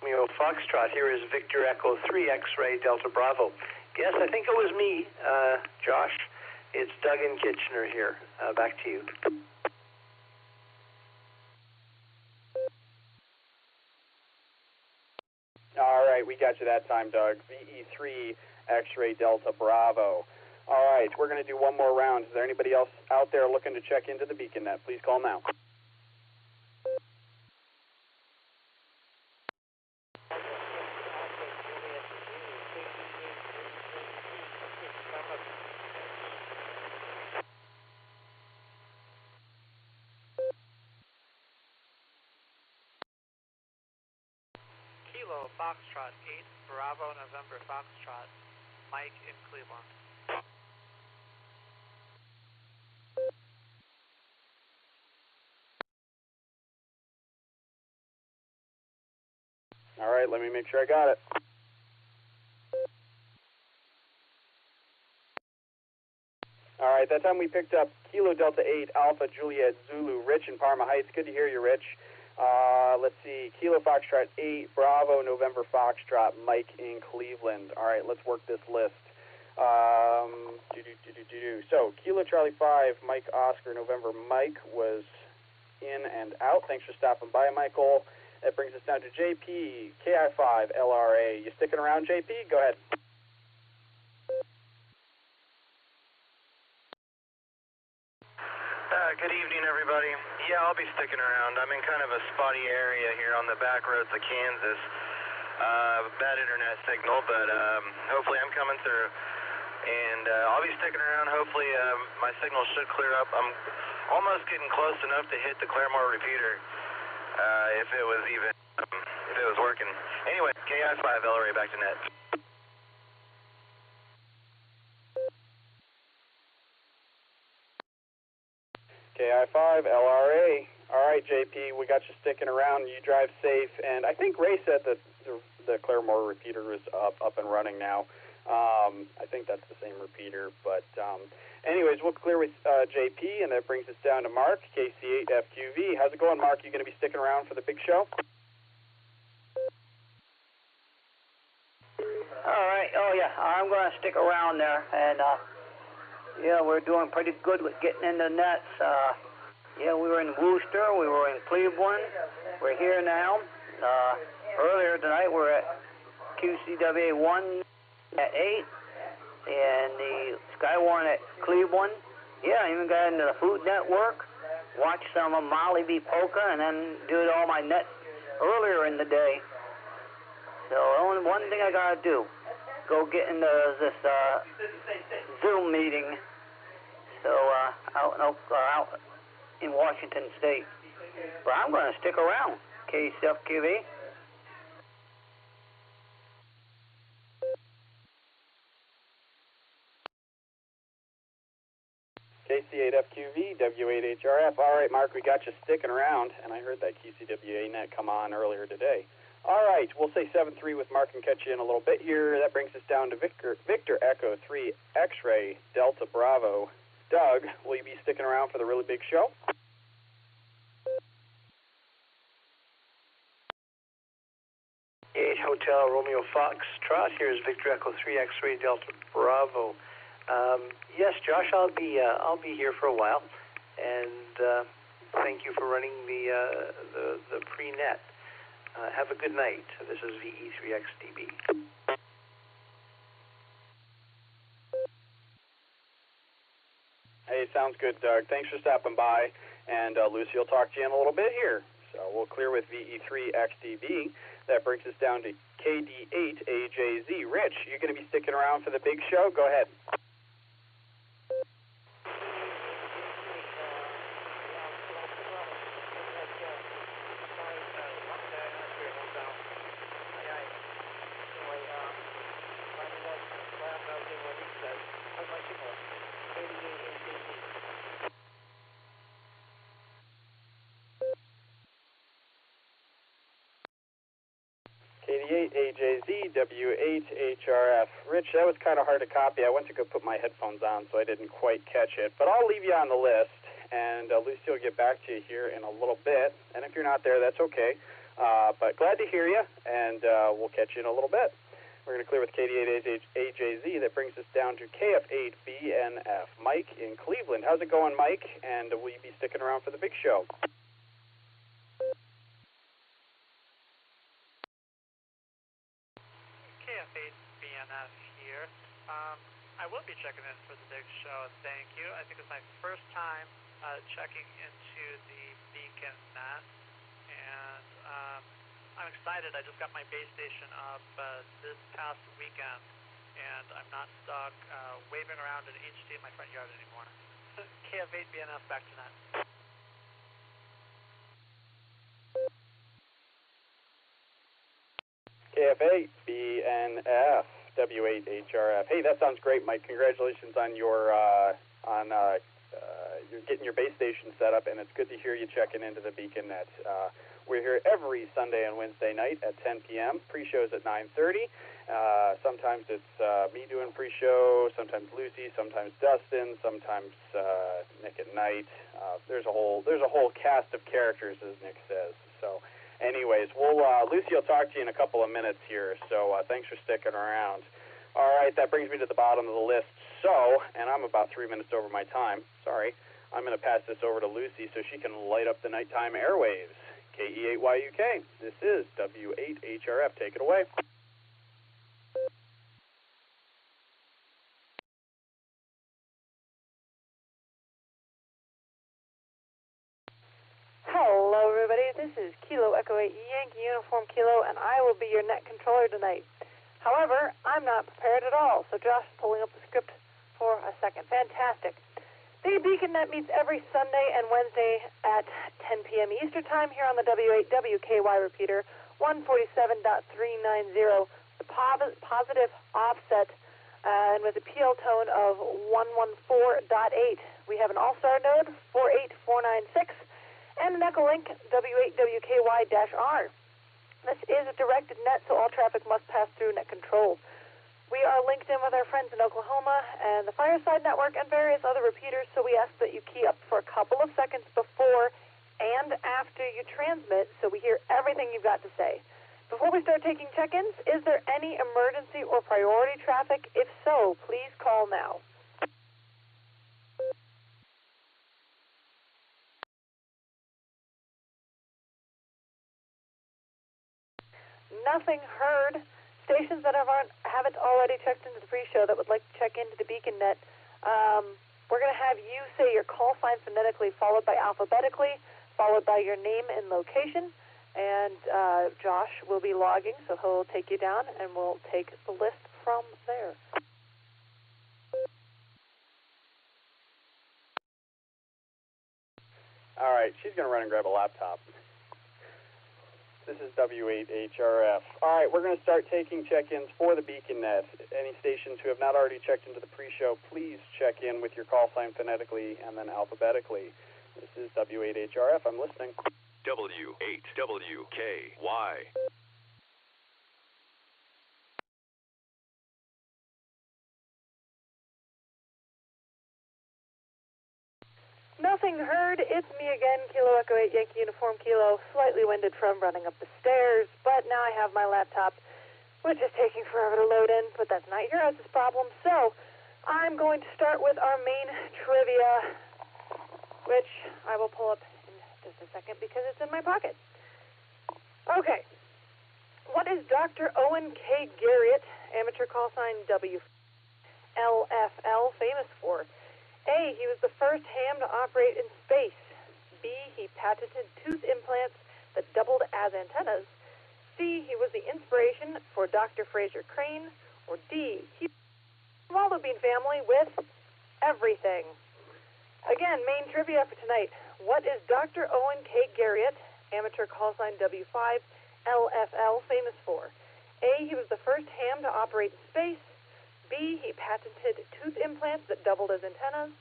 Romeo Foxtrot, here is Victor Echo 3 X-Ray Delta Bravo. Yes, I think it was me, Josh. It's Doug in Kitchener here. Back to you. All right, we got you that time, Doug. VE3 X-Ray Delta Bravo. All right, we're going to do one more round. Is there anybody else out there looking to check into the BeaconNet? Please call now. Kilo Foxtrot 8, Bravo November Foxtrot, Mike in Cleveland. All right, let me make sure I got it. All right, that time we picked up Kilo Delta 8, Alpha Juliet Zulu, Rich in Parma Heights. Good to hear you, Rich. Let's see, Kilo Foxtrot 8, Bravo, November Foxtrot, Mike in Cleveland. All right, let's work this list. So, Kilo Charlie 5, Mike Oscar, November Mike was in and out. Thanks for stopping by, Michael. That brings us down to JP, KI5, LRA. You sticking around, JP? Go ahead. Good evening, everybody. Yeah, I'll be sticking around. I'm in kind of a spotty area here on the back roads of Kansas. Bad internet signal, but hopefully I'm coming through. And I'll be sticking around. Hopefully my signal should clear up. I'm almost getting close enough to hit the Claremore repeater if it was even, if it was working. Anyway, KI5, LRA, back to net. KI5, LRA. All right, JP, we got you sticking around. You drive safe. And I think Ray said that the Claremore repeater is up and running now. I think that's the same repeater. But anyways, we'll clear with JP, and that brings us down to Mark, KC8FQV. How's it going, Mark? You going to be sticking around for the big show? All right. Oh, yeah. I'm going to stick around there. And, yeah, we're doing pretty good with getting in the nets. Yeah, we were in Worcester. We were in Cleveland. We're here now. Earlier tonight, we're at QCWA 1 at 8. And the Skywarn at Cleveland. Yeah, I even got into the Food Network. Watched some of Molly B. Polka, and then did all my net earlier in the day. So only one thing I got to do, go get into this Zoom meeting. So out in Washington State. But I'm going to stick around, KCFQV. KC8FQV, W8HRF. All right, Mark, we got you sticking around, and I heard that QCWA net come on earlier today. All right, we'll say 7-3 with Mark and catch you in a little bit here. That brings us down to Victor Echo 3, X-Ray, Delta Bravo. Doug, will you be sticking around for the really big show? Hotel Romeo Foxtrot. Here is Victor Echo 3 X-Ray Delta Bravo. Yes, Josh, I'll be here for a while, and thank you for running the pre-net. Have a good night. This is VE3XDB. Hey, sounds good, Doug. Thanks for stopping by, and Lucy will talk to you in a little bit here. So we'll clear with VE3XDB. That brings us down to KD8AJZ. Rich, you going to be sticking around for the big show? Go ahead. KD8AJZ, W8HRF. Rich, that was kind of hard to copy. I went to go put my headphones on, so I didn't quite catch it. But I'll leave you on the list, and Lucy will get back to you here in a little bit. And if you're not there, that's okay. But glad to hear you, and we'll catch you in a little bit. We're going to clear with KD8AJZ. That brings us down to KF8BNF. Mike in Cleveland. How's it going, Mike? And will you be sticking around for the big show? KF8BNF here. I will be checking in for the big show, thank you. I think it's my first time checking into the Beacon net, and I'm excited. I just got my base station up this past weekend, and I'm not stuck waving around an HD in my front yard anymore. KF8BNF, back to net. KF8BNF, W8HRF. Hey, that sounds great, Mike. Congratulations on your you're getting your base station set up, and it's good to hear you checking into the Beacon net. We're here every Sunday and Wednesday night at 10 p.m. Pre-shows at 9:30. Sometimes it's me doing pre-show, sometimes Lucy, sometimes Dustin, sometimes Nick at night. There's a whole cast of characters, as Nick says. So, anyways, Lucy will talk to you in a couple of minutes here, so thanks for sticking around. All right, that brings me to the bottom of the list. So, and I'm about 3 minutes over my time, sorry, I'm going to pass this over to Lucy so she can light up the nighttime airwaves. KE8YUK, this is W8HRF. Take it away. Hello, everybody. This is Kilo Echo 8 Yankee Uniform Kilo, and I will be your net controller tonight. However, I'm not prepared at all, so Josh is pulling up the script for a second. Fantastic. The Beacon Net meets every Sunday and Wednesday at 10 p.m. Eastern Time here on the W8WKY repeater, 147.390, the positive offset, and with a PL tone of 114.8. We have an Allstar Node, 48496, and an Echolink, W8WKY-R. This is a directed net, so all traffic must pass through net control. We are linked in with our friends in Oklahoma and the Fireside Network and various other repeaters, so we ask that you key up for a couple of seconds before and after you transmit so we hear everything you've got to say. Before we start taking check-ins, is there any emergency or priority traffic? If so, please call now. Nothing heard. Stations that haven't already checked into the pre-show that would like to check into the Beacon Net, we're going to have you say your call sign phonetically, followed by alphabetically, followed by your name and location, and Josh will be logging, so he'll take you down, and we'll take the list from there. All right, she's going to run and grab a laptop. This is W8HRF. All right, we're going to start taking check-ins for the Beacon Net. Any stations who have not already checked into the pre-show, please check in with your call sign phonetically and then alphabetically. This is W8HRF. I'm listening. W8WKY. Nothing heard. It's me again, Kilo Echo 8 Yankee Uniform Kilo, slightly winded from running up the stairs, but now I have my laptop, which is taking forever to load in, but that's not your guys' problem. So I'm going to start with our main trivia, which I will pull up in just a second because it's in my pocket. Okay. What is Dr. Owen K. Garriott, amateur call sign WLFL, famous for? A, he was the first ham to operate in space. B, he patented tooth implants that doubled as antennas. C, he was the inspiration for Dr. Fraser Crane. Or D, he was the Waldo Bean family with everything. Again, main trivia for tonight. What is Dr. Owen K. Garriott, amateur call sign W5LFL, famous for? A, he was the first ham to operate in space. B, he patented tooth implants that doubled as antennas.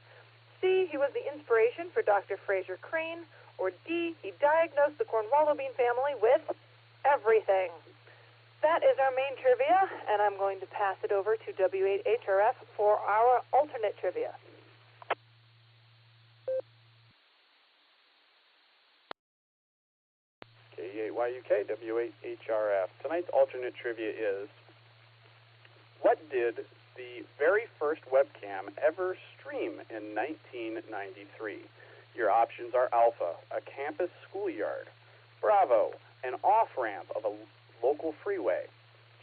C, he was the inspiration for Dr. Fraser Crane. Or D, he diagnosed the Cornwallo Bean family with everything. That is our main trivia, and I'm going to pass it over to W8HRF for our alternate trivia. KE8YUK, W8HRF. Tonight's alternate trivia is, what did the very first webcam ever stream in 1993? Your options are Alpha, a campus schoolyard; Bravo, an off-ramp of a local freeway;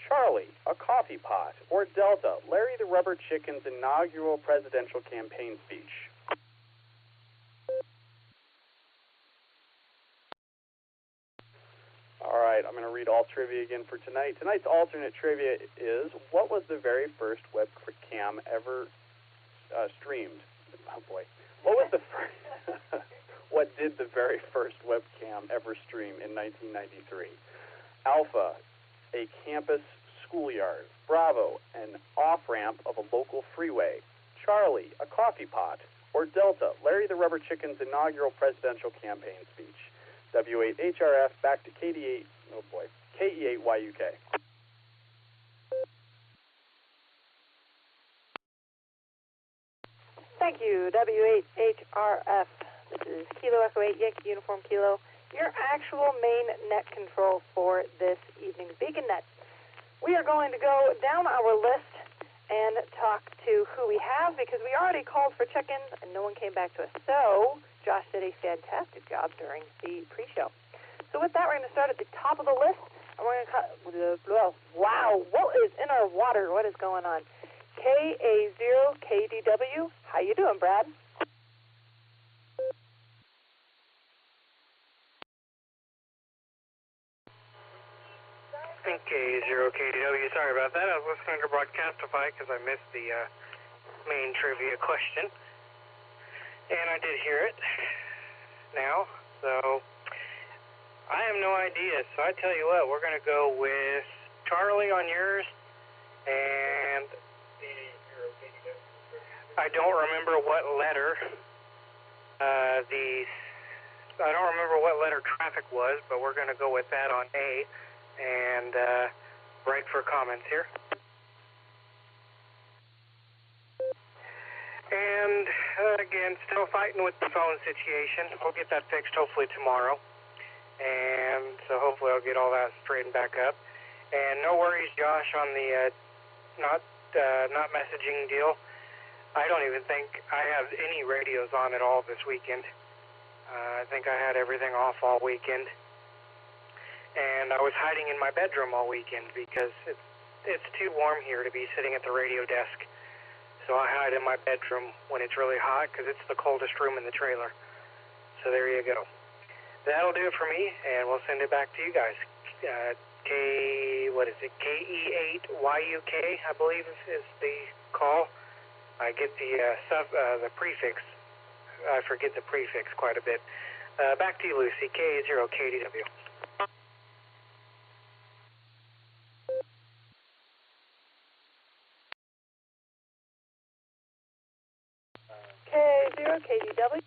Charlie, a coffee pot; or Delta, Larry the Rubber Chicken's inaugural presidential campaign speech. All right, I'm going to read all trivia again for tonight. Tonight's alternate trivia is, what was the very first webcam ever streamed? Oh, boy. What was the first... What did the very first webcam ever stream in 1993? Alpha, a campus schoolyard; Bravo, an off-ramp of a local freeway; Charlie, a coffee pot; or Delta, Larry the Rubber Chicken's inaugural presidential campaign speech. W8HRF, back to KE8YUK. Thank you, W8HRF. This is Kilo Echo 8 Yankee Uniform Kilo, your actual main net control for this evening's Beacon Net. We are going to go down our list and talk to who we have because we already called for check-ins and no one came back to us. So Josh did a fantastic job during the pre-show. So with that, we're going to start at the top of the list. And we're going to wow, what is in our water? What is going on? KA0KDW. How you doing, Brad? KA0KDW. Sorry about that. I was listening to Broadcastify because I missed the main trivia question. And I did hear it now. So I have no idea. So I tell you what, we're going to go with Charlie on yours. And I don't remember what letter I don't remember what letter traffic was, but we're going to go with that on A. And break for comments here. And again, still fighting with the phone situation. We'll get that fixed hopefully tomorrow. And so hopefully I'll get all that straightened back up. And no worries, Josh, on the not messaging deal. I don't even think I have any radios on at all this weekend. I think I had everything off all weekend. And I was hiding in my bedroom all weekend because it's too warm here to be sitting at the radio desk. So I hide in my bedroom when it's really hot because it's the coldest room in the trailer. So there you go. That'll do it for me, and we'll send it back to you guys. KE8YUK, I believe is the call. I get the prefix. I forget the prefix quite a bit. Back to you, Lucy. KA0KDW. K0KDW,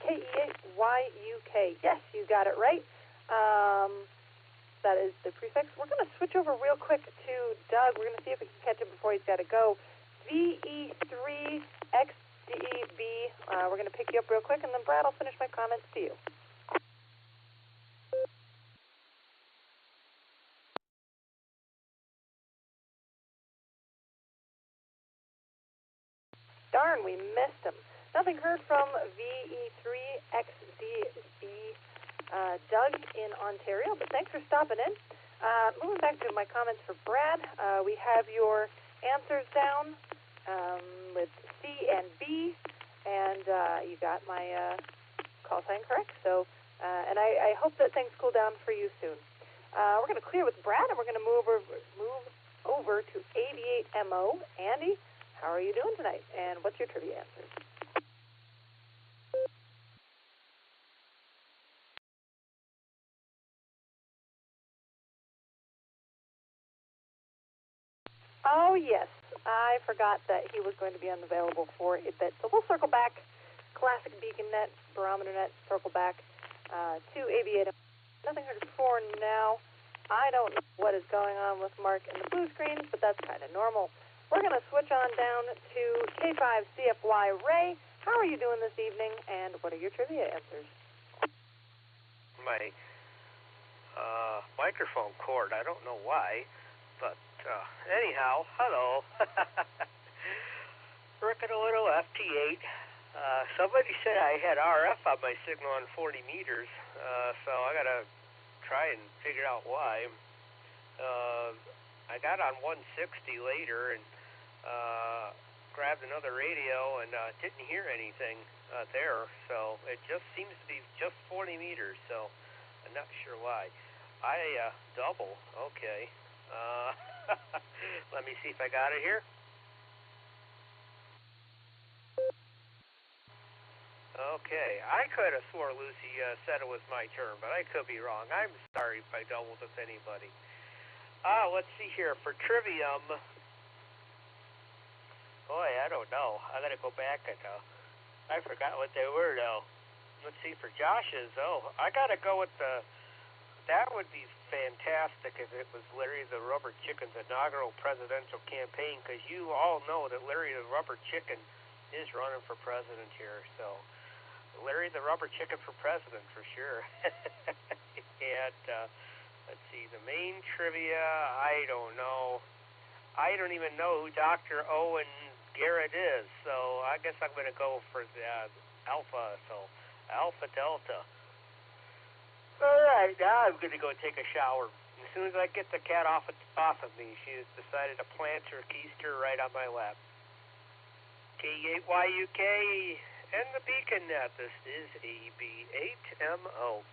KE8YUK. Yes, you got it right. That is the prefix. We're going to switch over real quick to Doug. We're going to see if we can catch him before he's got to go. VE3XDB. We're going to pick you up real quick, and then Brad will finish my comments to you. Darn, we missed him. Nothing heard from VE3XDB Doug in Ontario, but thanks for stopping in. Moving back to my comments for Brad, we have your answers down with C and B, and you got my call sign correct. So, and I hope that things cool down for you soon. We're going to clear with Brad, and we're going to move over to 88MO. Andy, how are you doing tonight? And what's your trivia answers? Oh, yes. I forgot that he was going to be unavailable for a bit. So we'll circle back. Classic Beacon Net, Barometer Net, circle back to AB8. Nothing heard for now. I don't know what is going on with Mark and the blue screens, but that's kind of normal. We're going to switch on down to K5CFY. Ray, how are you doing this evening, and what are your trivia answers? My microphone cord, I don't know why, but anyhow, hello. Working a little FT8. Somebody said I had RF on my signal on 40 meters, so I got to try and figure out why. I got on 160 later and grabbed another radio and didn't hear anything there, so it just seems to be just 40 meters, so I'm not sure why. I double, okay. Let me see if I got it here. Okay, I could have swore Lucy said it was my turn, but I could be wrong. I'm sorry if I doubled with anybody. Let's see here. For Trivium, boy, I don't know. I gotta go back and I forgot what they were though. Let's see, for Josh's, I gotta go with that would be fantastic if it was Larry the Rubber Chicken's inaugural presidential campaign, because you all know that Larry the Rubber Chicken is running for president here, so Larry the Rubber Chicken for president, for sure. And, let's see, the main trivia, I don't know. I don't even know who Dr. Owen Garrett is, so I guess I'm going to go for the Alpha, so Alpha Delta. All right, now I'm going to go take a shower. As soon as I get the cat off of me, she has decided to plant her keister right on my lap. K8YUK and the Beacon Net. This is AB8MO.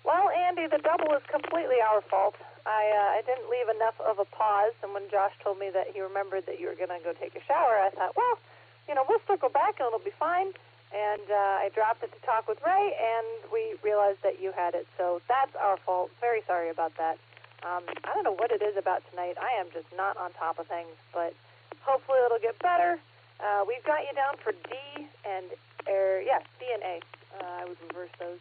Well, Andy, the double is completely our fault. I didn't leave enough of a pause, and when Josh told me that he remembered that you were going to go take a shower, I thought, well, we'll circle back and it'll be fine. And I dropped it to talk with Ray, and we realized that you had it. So that's our fault. Very sorry about that. I don't know what it is about tonight. I am just not on top of things, but hopefully it'll get better. We've got you down for D and A. I would reverse those.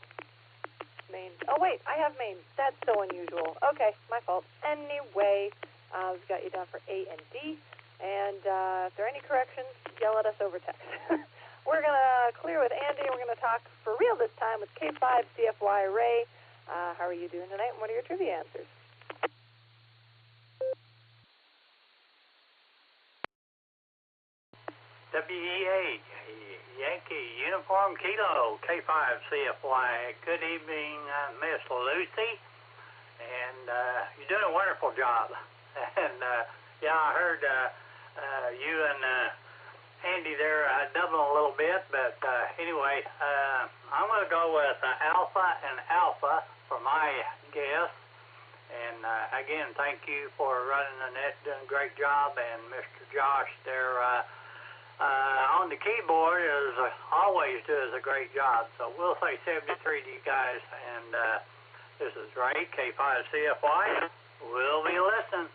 Main. Oh, wait, I have main. That's so unusual. Okay, my fault. Anyway, we've got you down for A and D. And if there are any corrections, yell at us over text. We're going to clear with Andy. We're going to talk for real this time with K5 CFY Ray. How are you doing tonight, and what are your trivia answers? WEA, Yankee Uniform Kilo, K5 CFY. Good evening, Miss Lucy. And you're doing a wonderful job. And I heard you and Andy there doubling a little bit, but anyway, I'm going to go with Alpha and Alpha for my guess. And again, thank you for running the net, doing a great job. And Mr. Josh there on the keyboard, as always, does a great job. So we'll say 73 to you guys. And this is Ray, K5 CFY. We'll be listening.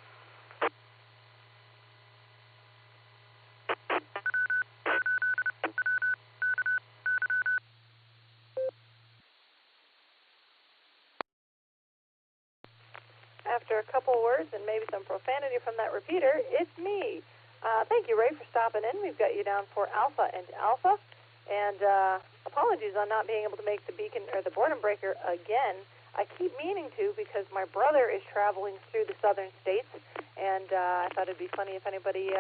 After a couple words and maybe some profanity from that repeater, it's me. Thank you, Ray, for stopping in. We've got you down for Alpha and Alpha. And apologies on not being able to make the beacon or the boredom breaker again. I keep meaning to because my brother is traveling through the southern states, and I thought it'd be funny if anybody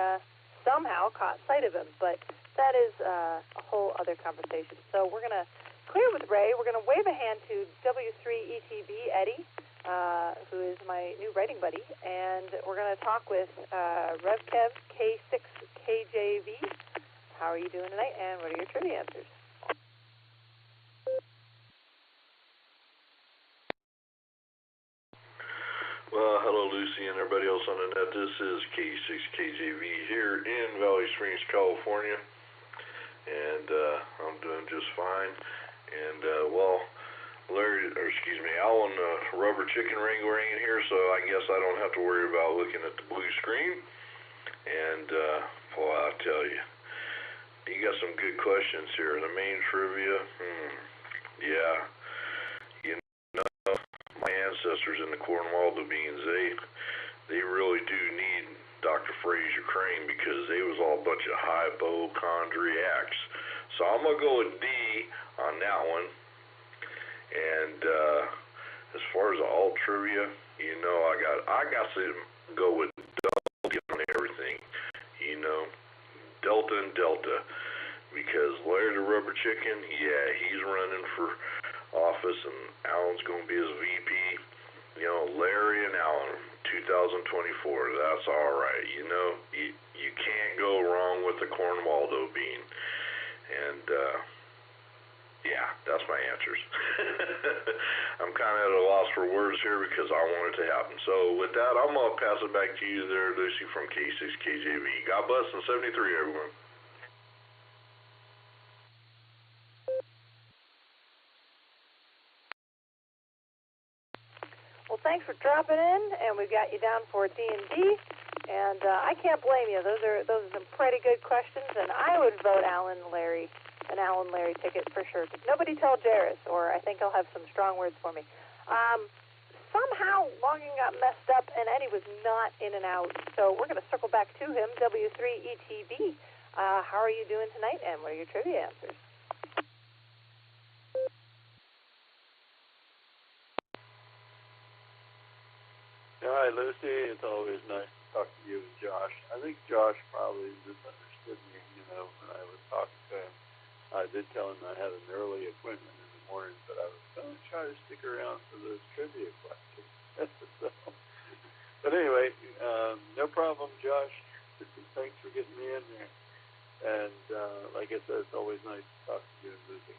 somehow caught sight of him. But that is a whole other conversation. So we're going to clear with Ray. We're going to wave a hand to W3ETB Eddie, who is my new writing buddy, and we're going to talk with RevKev K6KJV. How are you doing tonight, and what are your trivia answers? Well, hello, Lucy, and everybody else on the net. This is K6KJV here in Valley Springs, California, and I'm doing just fine. And, Alan, Rubber Chicken ring in here, so I guess I don't have to worry about looking at the blue screen. And, boy, I tell you, you got some good questions here. The main trivia, yeah. You know, my ancestors in the Cornwaldo beans, they really do need Dr. Fraser Crane because they was all a bunch of hypochondriacs. So I'm going to go with D on that one. And as far as all trivia, you know, I got to go with Delta on everything. You know, Delta and Delta, because Larry the Rubber Chicken, yeah, he's running for office, and Alan's going to be his VP. You know, Larry and Alan, 2024, that's all right. You know, you can't go wrong with the Cornwaldo bean. And yeah, that's my answers. I'm kind of at a loss for words here because I want it to happen. So with that, I'm going to pass it back to you there, Lucy, from K6KJV. God bless, and 73, everyone. Well, thanks for dropping in, and we've got you down for D&D. And I can't blame you. Those are some pretty good questions, and I would vote an Alan Larry ticket for sure. Nobody tell Jairus, or I think he'll have some strong words for me. somehow logging got messed up, and Eddie was not in and out. So we're going to circle back to him. W3ETB, how are you doing tonight, and what are your trivia answers? Hi, Lucy. It's always nice to talk to you and Josh. I think Josh probably misunderstood me, when I was talking to him. I did tell him I had an early appointment in the morning, but I was going to try to stick around for those trivia questions. But anyway, no problem, Josh. Thanks for getting me in there. And like I said, it's always nice to talk to you and Lucy.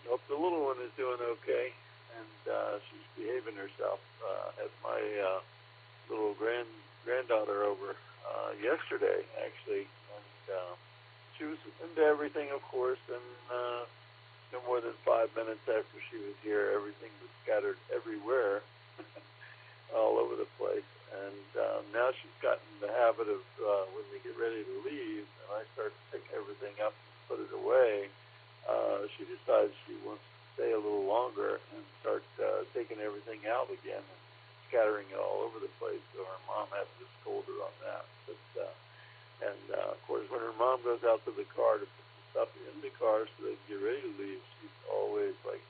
Hope the little one is doing okay. And she's behaving herself. Had my little granddaughter over yesterday, actually, and she was into everything, of course. And no more than 5 minutes after she was here, everything was scattered everywhere, all over the place. And now she's gotten the habit of when we get ready to leave, and I start to pick everything up and put it away. She decides she wants stay a little longer and start taking everything out again and scattering it all over the place. So her mom had to scold her on that. But, of course, when her mom goes out to the car to put the stuff in the car so they can get ready to leave, she's always like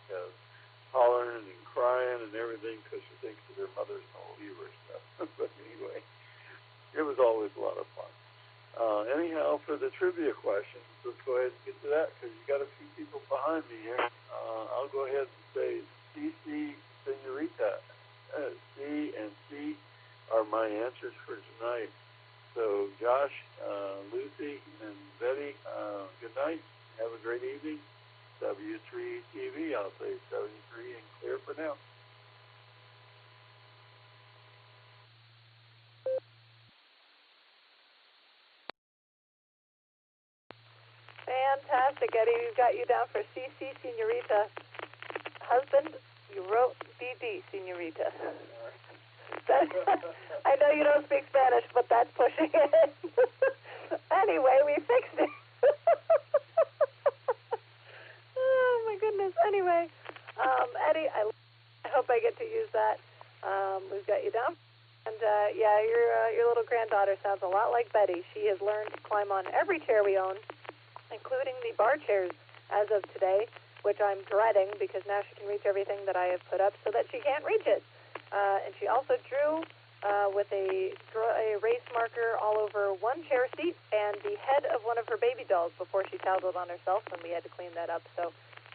hollering and crying and everything because she thinks that her mother's going to leave her stuff. But anyway, it was always a lot of fun. Anyhow, for the trivia questions, let's go ahead and get to that because you got a few people behind me here. I'll go ahead and say CC Senorita. C and C are my answers for tonight. So Josh, Lucy, and Betty, good night. Have a great evening. W3 TV, I'll say 73 and clear for now. Fantastic, Eddie. We've got you down for CC Senorita. Husband, you wrote DD Senorita. I know you don't speak Spanish, but that's pushing it. Anyway, we fixed it. Oh, my goodness. Anyway, Eddie, I hope I get to use that. We've got you down. And, yeah, your little granddaughter sounds a lot like Betty. She has learned to climb on every chair we own, including the bar chairs as of today, which I'm dreading because now she can reach everything that I have put up so that she can't reach it. And she also drew with a erase marker all over one chair seat and the head of one of her baby dolls before she toweled on herself, and we had to clean that up. So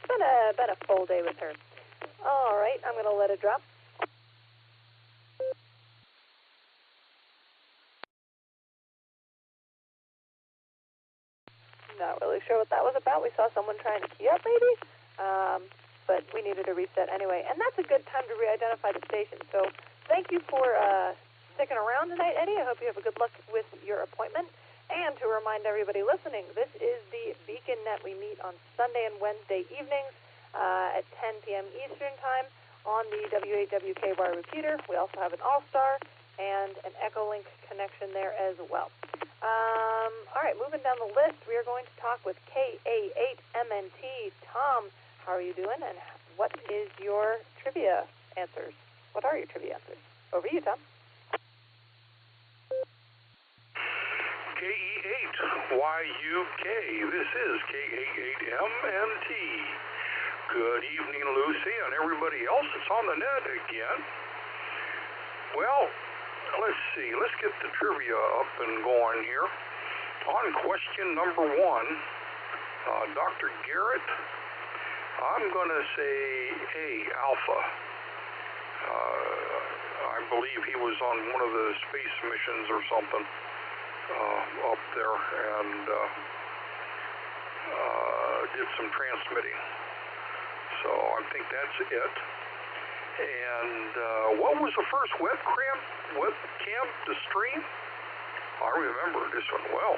it's been a full day with her. All right, I'm going to let it drop. Not really sure what that was about. We saw someone trying to key up, maybe, but we needed a reset anyway. And that's a good time to re-identify the station. So thank you for sticking around tonight, Eddie. I hope you have a good luck with your appointment. And to remind everybody listening, this is the Beacon Net. We meet on Sunday and Wednesday evenings at 10 p.m. Eastern Time on the W8WK wire repeater. We also have an Allstar and an Echolink connection there as well. All right, moving down the list, we are going to talk with KA8MNT. Tom, how are you doing, and what is your trivia answers? What are your trivia answers? Over to you, Tom. KE8YUK, this is KA8MNT. Good evening, Lucy, and everybody else that's on the net again. Well, let's see. Let's get the trivia up and going here. On question number 1, Dr. Garrett, I'm going to say A, Alpha. I believe he was on one of the space missions or something up there and did some transmitting. So I think that's it. And what was the first webcam to stream? I remember this one well.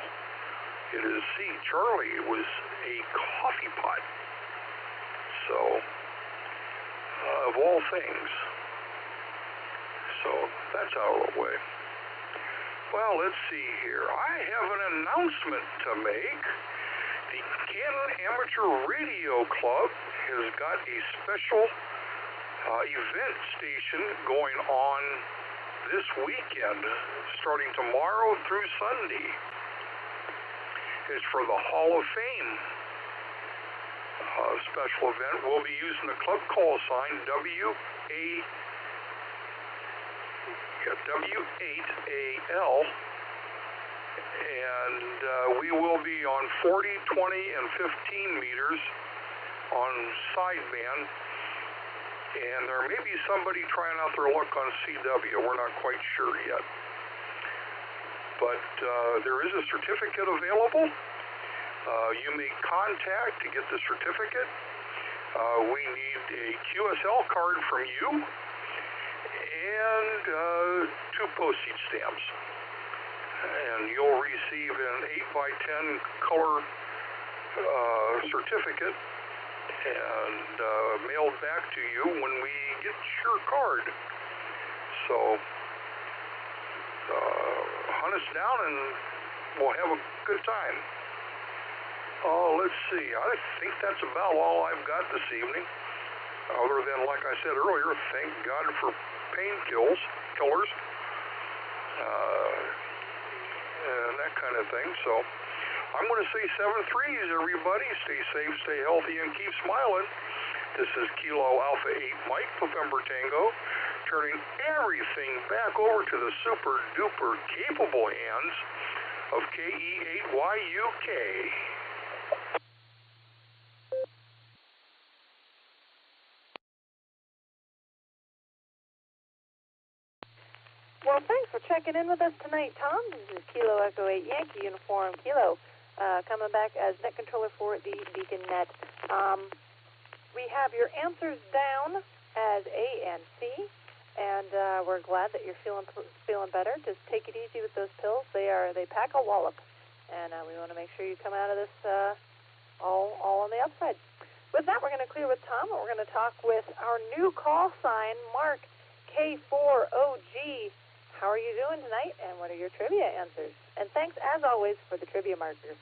It is C. Charlie. It was a coffee pot. So, of all things. So that's out of the way. Well, let's see here. I have an announcement to make. The Canton Amateur Radio Club has got a special event station going on this weekend, starting tomorrow through Sunday. It's for the Hall of Fame. Special event. We'll be using the club call sign W8AL, and we will be on 40, 20, and 15 meters on sideband, and there may be somebody trying out their luck on CW. We're not quite sure yet, but there is a certificate available. You make contact to get the certificate. We need a QSL card from you and 2 postage stamps. And you'll receive an 8x10 color certificate and mailed back to you when we get your card. So hunt us down and we'll have a good time. Oh, let's see. I think that's about all I've got this evening. Other than, like I said earlier, thank God for killers, and that kind of thing. So I'm going to say 7 threes, everybody. Stay safe, stay healthy, and keep smiling. This is Kilo Alpha 8 Mike, November Tango, turning everything back over to the super duper capable hands of KE8YUK. Well, thanks for checking in with us tonight, Tom. This is Kilo Echo 8 Yankee Uniform Kilo, coming back as net controller for the Beacon Net. We have your answers down as A and C, and we're glad that you're feeling better. Just take it easy with those pills. They pack a wallop, and we want to make sure you come out of this all on the upside. With that, we're going to clear with Tom, and we're going to talk with our new call sign, Mark K4OG. How are you doing tonight, and what are your trivia answers? And thanks, as always, for the trivia markers.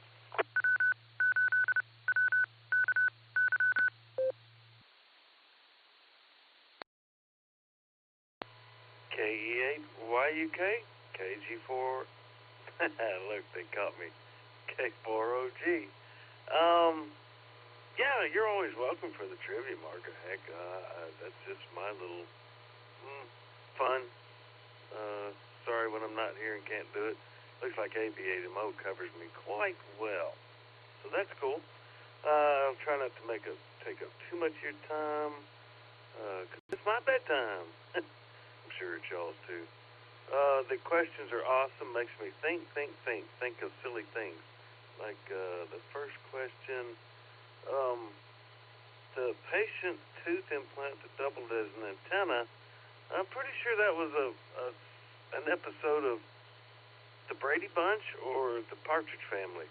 KE8YUK, KG4. Look, they caught me. K4OG. Yeah, you're always welcome for the trivia marker. Heck, that's just my little fun. Sorry when I'm not here and can't do it. Looks like AB8MO covers me quite well, so that's cool. I'll try not to take up too much of your time, 'cause it's my bedtime. I'm sure it's y'all's too. The questions are awesome. Makes me think of silly things. Like the first question, the patient tooth implant that doubled as an antenna. I'm pretty sure that was an episode of the Brady Bunch or the Partridge Family.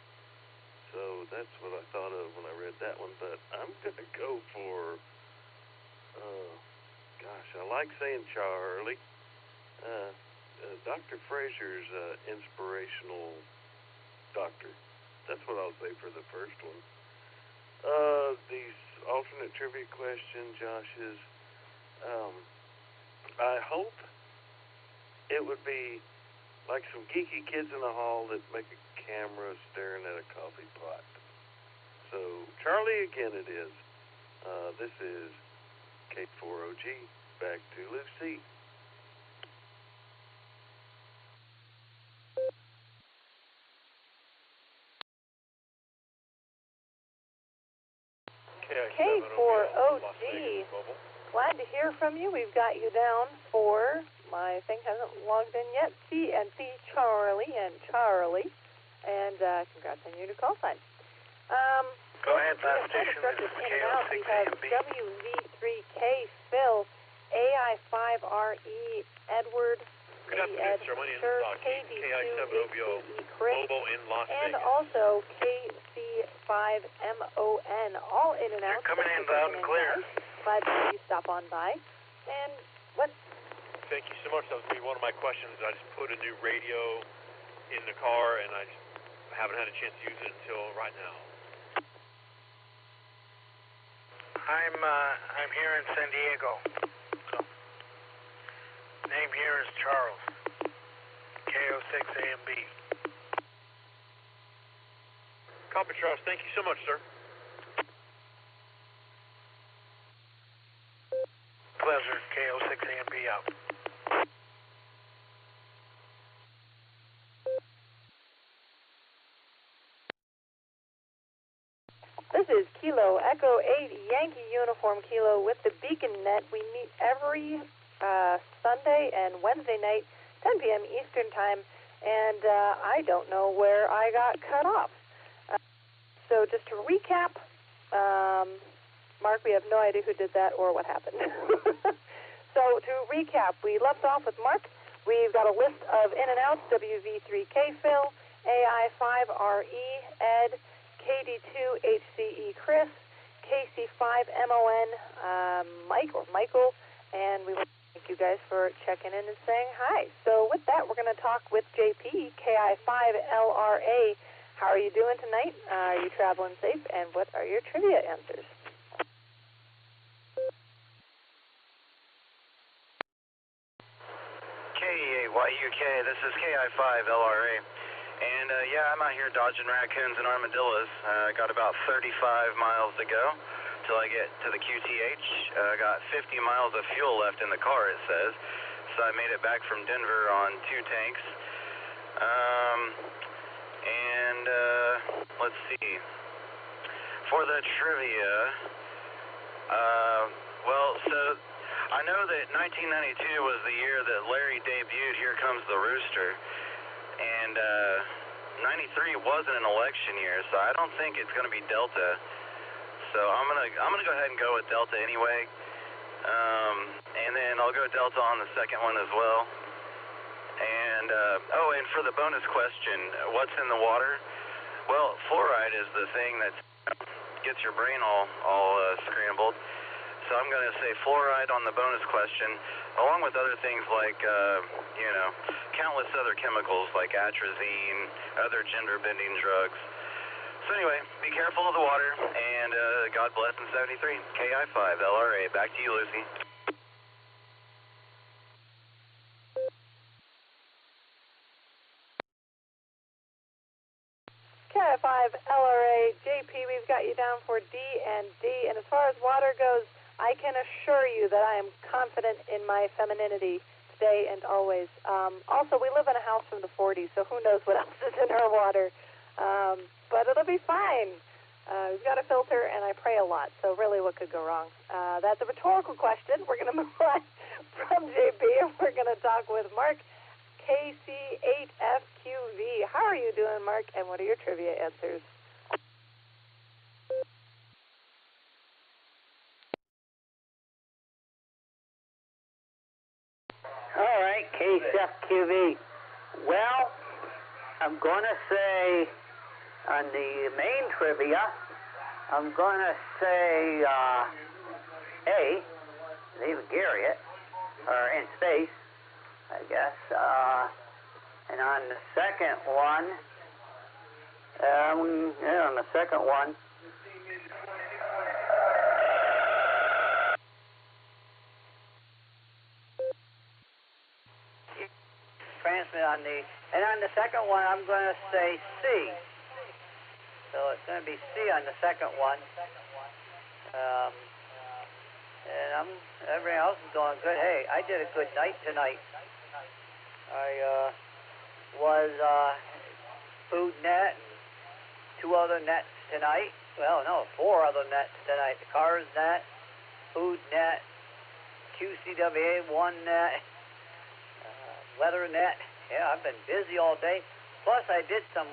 So that's what I thought of when I read that one. But I'm going to go for, I like saying Charlie. Dr. Fraser's inspirational doctor. That's what I'll say for the first one. These alternate trivia question, Josh, is, I hope it would be like some geeky kids in the hall that make a camera staring at a coffee pot. So, Charlie again it is. This is K4OG. Back to Lucy. K4OG. Glad to hear from you. We've got you down for, my thing hasn't logged in yet, C and C Charlie and Charlie. And congrats on your new call sign. Go ahead, last station. This is We have WV3K Phil, AI5RE Edward, Good afternoon, sir. My name is KI7OBO, Mobile in Las and Vegas. also KC5MON, all in and out. You're coming in loud and clear. Glad to see you stop on by. And what? Thank you so much. That was one of my questions. I just put a new radio in the car, and I just haven't had a chance to use it until right now. I'm here in San Diego. Name here is Charles. KO6AMB. Copy, Charles. Thank you so much, sir. Pleasure. KO6AMB out. This is Kilo Echo 8 Yankee Uniform Kilo with the Beacon Net. We meet every Sunday and Wednesday night, 10 p.m. Eastern Time, and I don't know where I got cut off. So just to recap, Mark, we have no idea who did that or what happened. So to recap, we left off with Mark. We've got a list of in and outs: WV3K Phil, AI5RE Ed, KD2HCE Chris, KC5MON Mike or Michael, and we want to thank you guys for checking in and saying hi. So with that, we're going to talk with JP, KI5LRA. How are you doing tonight? Are you traveling safe? And what are your trivia answers? KEAYUK, this is KI5LRA. And yeah, I'm out here dodging raccoons and armadillos. Got about 35 miles to go till I get to the QTH. Got 50 miles of fuel left in the car, it says. So I made it back from Denver on 2 tanks. Let's see. For the trivia, so I know that 1992 was the year that Larry debuted Here Comes the Rooster. And 93 wasn't an election year, so I don't think it's going to be Delta. So I'm gonna go ahead and go with Delta anyway. And then I'll go Delta on the second one as well. And and for the bonus question, what's in the water? Well, fluoride is the thing that gets your brain all scrambled. So I'm going to say fluoride on the bonus question, along with other things like, countless other chemicals like atrazine, other gender-bending drugs. So anyway, be careful of the water, and God bless in 73. KI5LRA. Back to you, Lucy. KI5LRA, JP, we've got you down for D and D. And as far as water goes, I can assure you that I am confident in my femininity today and always. Also, we live in a house from the 40s, so who knows what else is in our water. But it'll be fine. We've got a filter, and I pray a lot, so really what could go wrong? That's a rhetorical question. We're going to move on from JP, and we're going to talk with Mark, KC8FQV. How are you doing, Mark, and what are your trivia answers? All right, KCFQV. Well, I'm going to say on the main trivia, I'm going to say A, leave Garriott, or in space, I guess. And on the second one, transmit on the, and on the second one, I'm going to say C. So it's going to be C on the second one. And everything else is going good. Hey, I did a good night tonight. I was food net and 2 other nets tonight. Well, no, 4 other nets tonight. The cars net, food net, QCWA 1 net, weather net. Yeah, I've been busy all day. Plus, I did some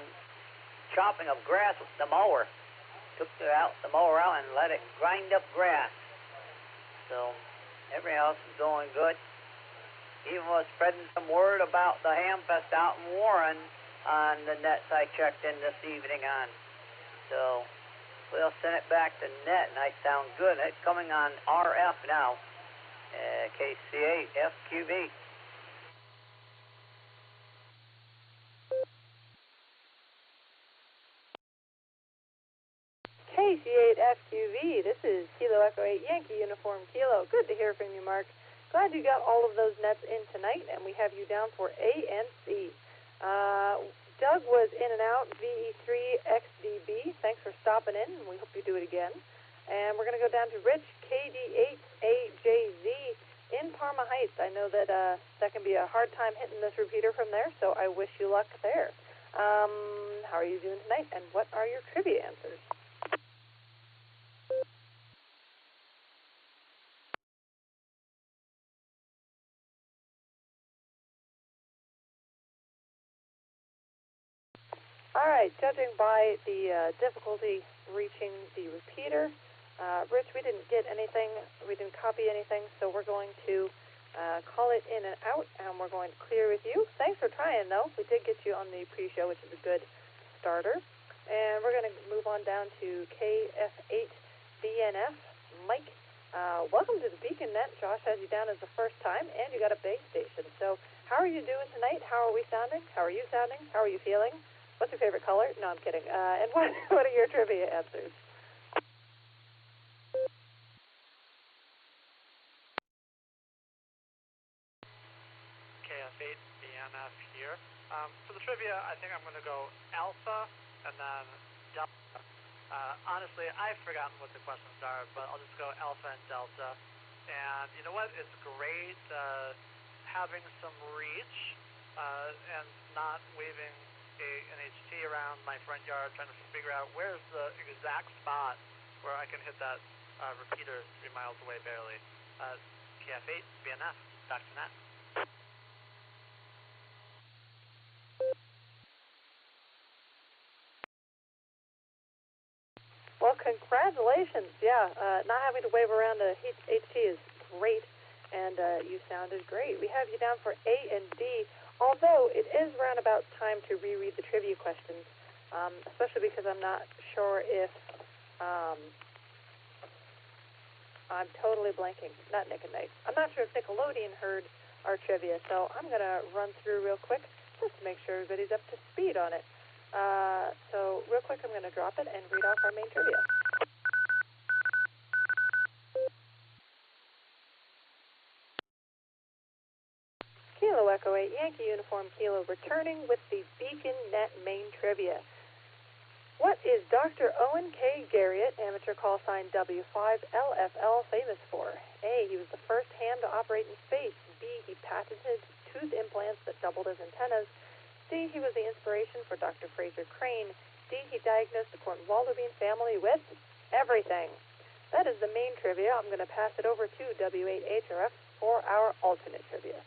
chopping of grass with the mower. Took the mower out and let it grind up grass. So everything else is going good. Even was spreading some word about the Hamfest out in Warren on the nets I checked in this evening on. So we'll send it back to net, and I sound good. It's coming on RF now. KC8FQV. KC8FQV, this is Kilo Echo 8 Yankee Uniform Kilo. Good to hear from you, Mark. glad you got all of those nets in tonight, and we have you down for A and C. Doug was in and out, VE3XDB. Thanks for stopping in, and we hope you do it again. And we're going to go down to Rich, KD8AJZ in Parma Heights. I know that that can be a hard time hitting this repeater from there, so I wish you luck there. How are you doing tonight, and what are your trivia answers? All right, judging by the difficulty reaching the repeater, Rich, we didn't get anything, we didn't copy anything, so we're going to call it in and out, and we're going to clear with you. Thanks for trying, though. We did get you on the pre-show, which is a good starter. And we're going to move on down to KF8BNF. Mike, welcome to the Beacon Net. Josh has you down as the first time, and you got a base station. So how are you doing tonight? How are we sounding? How are you sounding? How are you feeling? What's your favorite color? No, I'm kidding. And what are your trivia answers? KF8BNF here. For the trivia, I think I'm going to go alpha and then delta. Honestly, I've forgotten what the questions are, but I'll just go alpha and delta. And you know what? It's great having some reach and not waving an HT around my front yard trying to figure out where's the exact spot where I can hit that repeater 3 miles away barely. KF8BNF, back to net. Well, congratulations. Yeah, not having to wave around a HT is great, and you sounded great. We have you down for A and D, although it is round about time to reread the trivia questions, especially because I'm not sure if I'm totally blanking. Not Nick and Night. I'm not sure if Nickelodeon heard our trivia, so I'm going to run through real quick just to make sure everybody's up to speed on it. So real quick, I'm going to drop it and read off our main trivia. Kilo Echo 8, Yankee Uniform Kilo, returning with the Beacon Net main trivia. What is Dr. Owen K. Garriott, amateur call sign W5LFL, famous for? A, he was the first ham to operate in space. B, he patented tooth implants that doubled as antennas. C, he was the inspiration for Dr. Fraser Crane. D, he diagnosed the Cornwalder-Bean family with everything. That is the main trivia. I'm going to pass it over to W8HRF for our alternate trivia.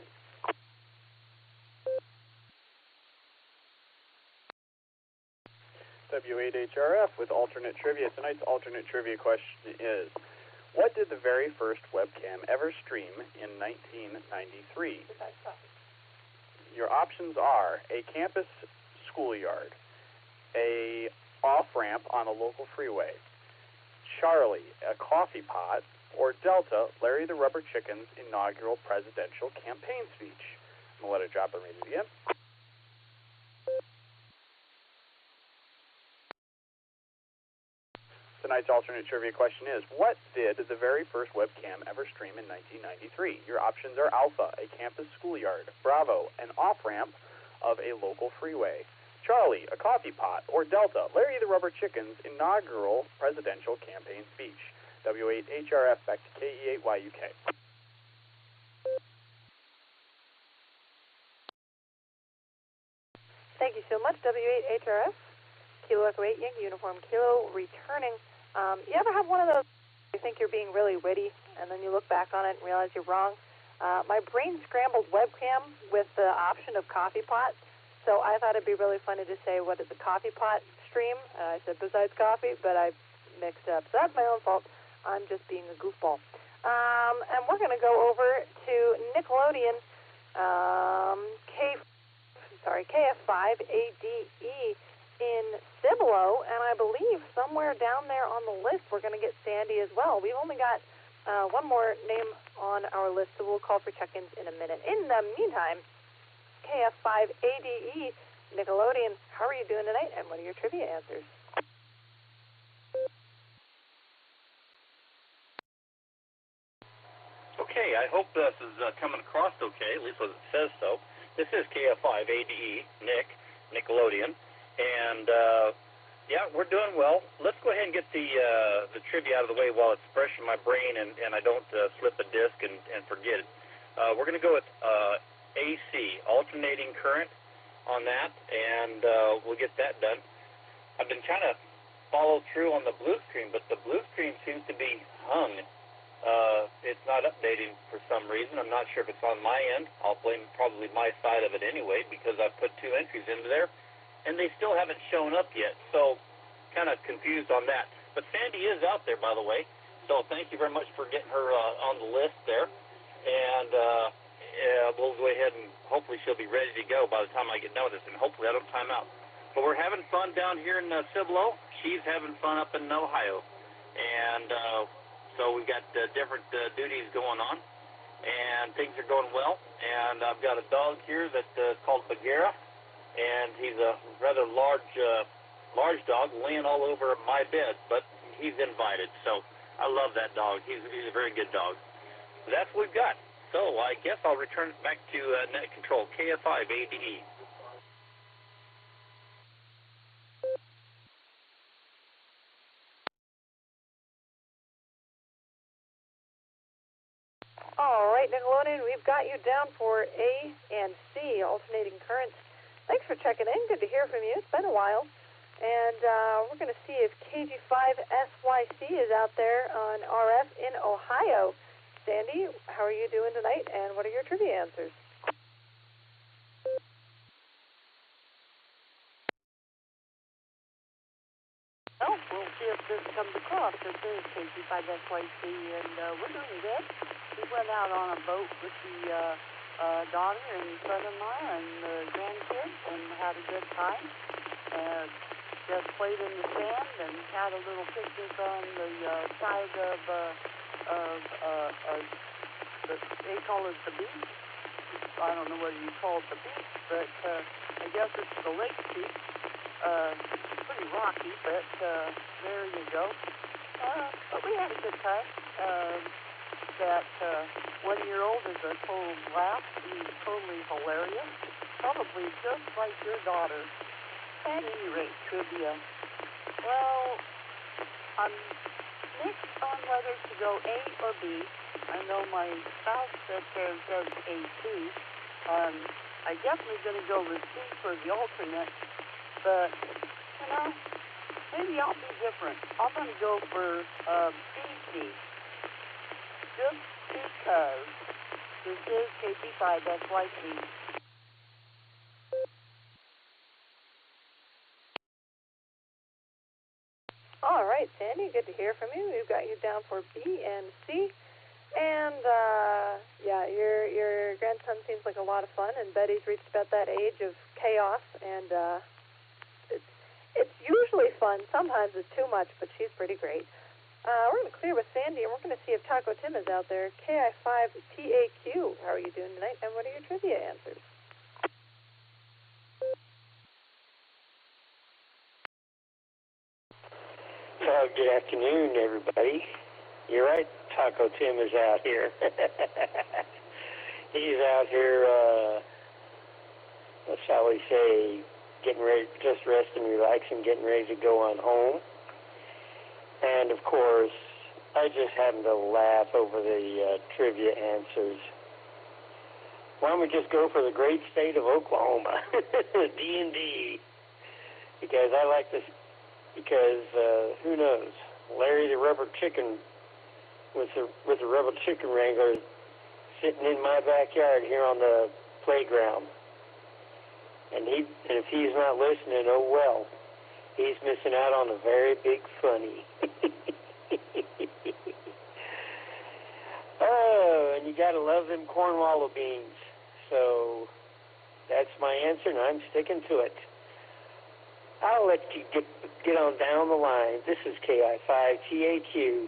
W8HRF with alternate trivia. Tonight's alternate trivia question is, what did the very first webcam ever stream in 1993? Your options are a campus schoolyard, a off-ramp on a local freeway, Charlie, a coffee pot, or Delta, Larry the Rubber Chicken's inaugural presidential campaign speech. I'm going to let it drop and read it again. Tonight's alternate trivia question is, what did the very first webcam ever stream in 1993? Your options are Alpha, a campus schoolyard, Bravo, an off-ramp of a local freeway, Charlie, a coffee pot, or Delta, Larry the Rubber Chicken's inaugural presidential campaign speech. W8HRF, back to KE8YUK. Thank you so much, W8HRF. Kilo Echo 8, Yankee Uniform Kilo, returning. You ever have one of those, you think you're being really witty, and then you look back on it and realize you're wrong? My brain scrambled webcam with the option of coffee pot, so I thought it'd be really funny to say, what did the coffee pot stream? I said, besides coffee, but I mixed up. So that's my own fault. I'm just being a goofball. And we're going to go over to Nickelodeon, KF5ADE in Cibolo, and I believe somewhere down there on the list we're going to get Sandy as well. We've only got one more name on our list, so we'll call for check-ins in a minute. In the meantime, KF5ADE, Nickelodeon, how are you doing tonight, and what are your trivia answers? Okay, Okay, I hope this is coming across okay, at least as it says so. This is KF5ADE, Nick, Nickelodeon, and yeah, we're doing well. Let's go ahead and get the trivia out of the way while it's fresh in my brain and I don't slip a disc and forget it. We're going to go with AC, alternating current, on that, and we'll get that done. I've been trying to follow through on the blue screen, but the blue screen seems to be hung. It's not updating for some reason. I'm not sure if it's on my end. I'll blame probably my side of it anyway, because I've put 2 entries into there, and they still haven't shown up yet, so kind of confused on that. But Sandy is out there, by the way, so thank you very much for getting her on the list there, and we'll go ahead and hopefully she'll be ready to go by the time I get done with this, and hopefully I don't time out. But we're having fun down here in Cibolo. She's having fun up in Ohio, and so we've got different duties going on, and things are going well. And I've got a dog here that's called Bagheera, and he's a rather large dog laying all over my bed, but he's invited, so I love that dog. He's a very good dog. So that's what we've got. So I guess I'll return it back to net control, KF5ADE. All right, Nickelodeon, we've got you down for A and C, alternating currents. Thanks for checking in. Good to hear from you. It's been a while. And we're going to see if KG5SYC is out there on RF in Ohio. Sandy, how are you doing tonight, and what are your trivia answers? Well, we'll see if this comes across. This is KG5SYC, and we're doing good. We went out on a boat with the daughter and son-in-law and the grandkids and had a good time. And just played in the sand and had a little picnic on the side of they call it the beach. I don't know whether you call it the beach, but I guess it's the lake beach. Pretty rocky, but there you go. But we had a good time. That 1-year-old is a total laugh. He's totally hilarious. Probably just like your daughter. At any rate, trivia. Well, I'm mixed on whether to go A or B. I know my spouse says A2. I'm definitely going to go with C for the alternate, but, you know, maybe I'll be different. I'm going to go for BC, just because this is KG5SYC. All right, Sandy, good to hear from you. We've got you down for B and C. And, yeah, your grandson seems like a lot of fun, and Betty's reached about that age of chaos, and it's usually fun. Sometimes it's too much, but she's pretty great. We're going to clear with Sandy, and we're going to see if Taco Tim is out there. KI5TAQ, how are you doing tonight, and what are your trivia answers? Good afternoon, everybody. You're right, Taco Tim is out here. He's out here, what shall we say, getting ready, just resting, relaxing, getting ready to go on home. And, of course, I just happened to laugh over the trivia answers. Why don't we just go for the great state of Oklahoma, D&D, because I like this. Because who knows? Larry the rubber chicken with the rubber chicken wrangler sitting in my backyard here on the playground. And if he's not listening, oh well. He's missing out on a very big funny. Oh, and you gotta love them Cornwallow beans. So that's my answer, and I'm sticking to it. I'll let you get on down the line. This is KI5TAQ.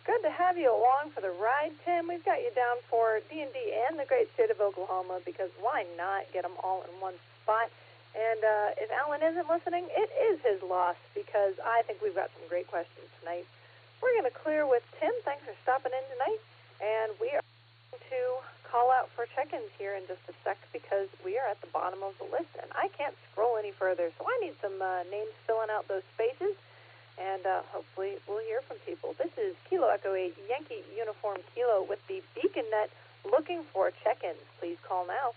Good to have you along for the ride, Tim. We've got you down for D&D and the great state of Oklahoma, because why not get them all in one spot? And if Alan isn't listening, it is his loss because I think we've got some great questions tonight. We're going to clear with Tim. Thanks for stopping in tonight. And we are going to call out for check-ins here in just a sec because we are at the bottom of the list, and I can't scroll any further, so I need some names filling out those spaces, and hopefully we'll hear from people. This is Kilo Echo 8 Yankee Uniform Kilo with the Beacon Net looking for check-ins. Please call now.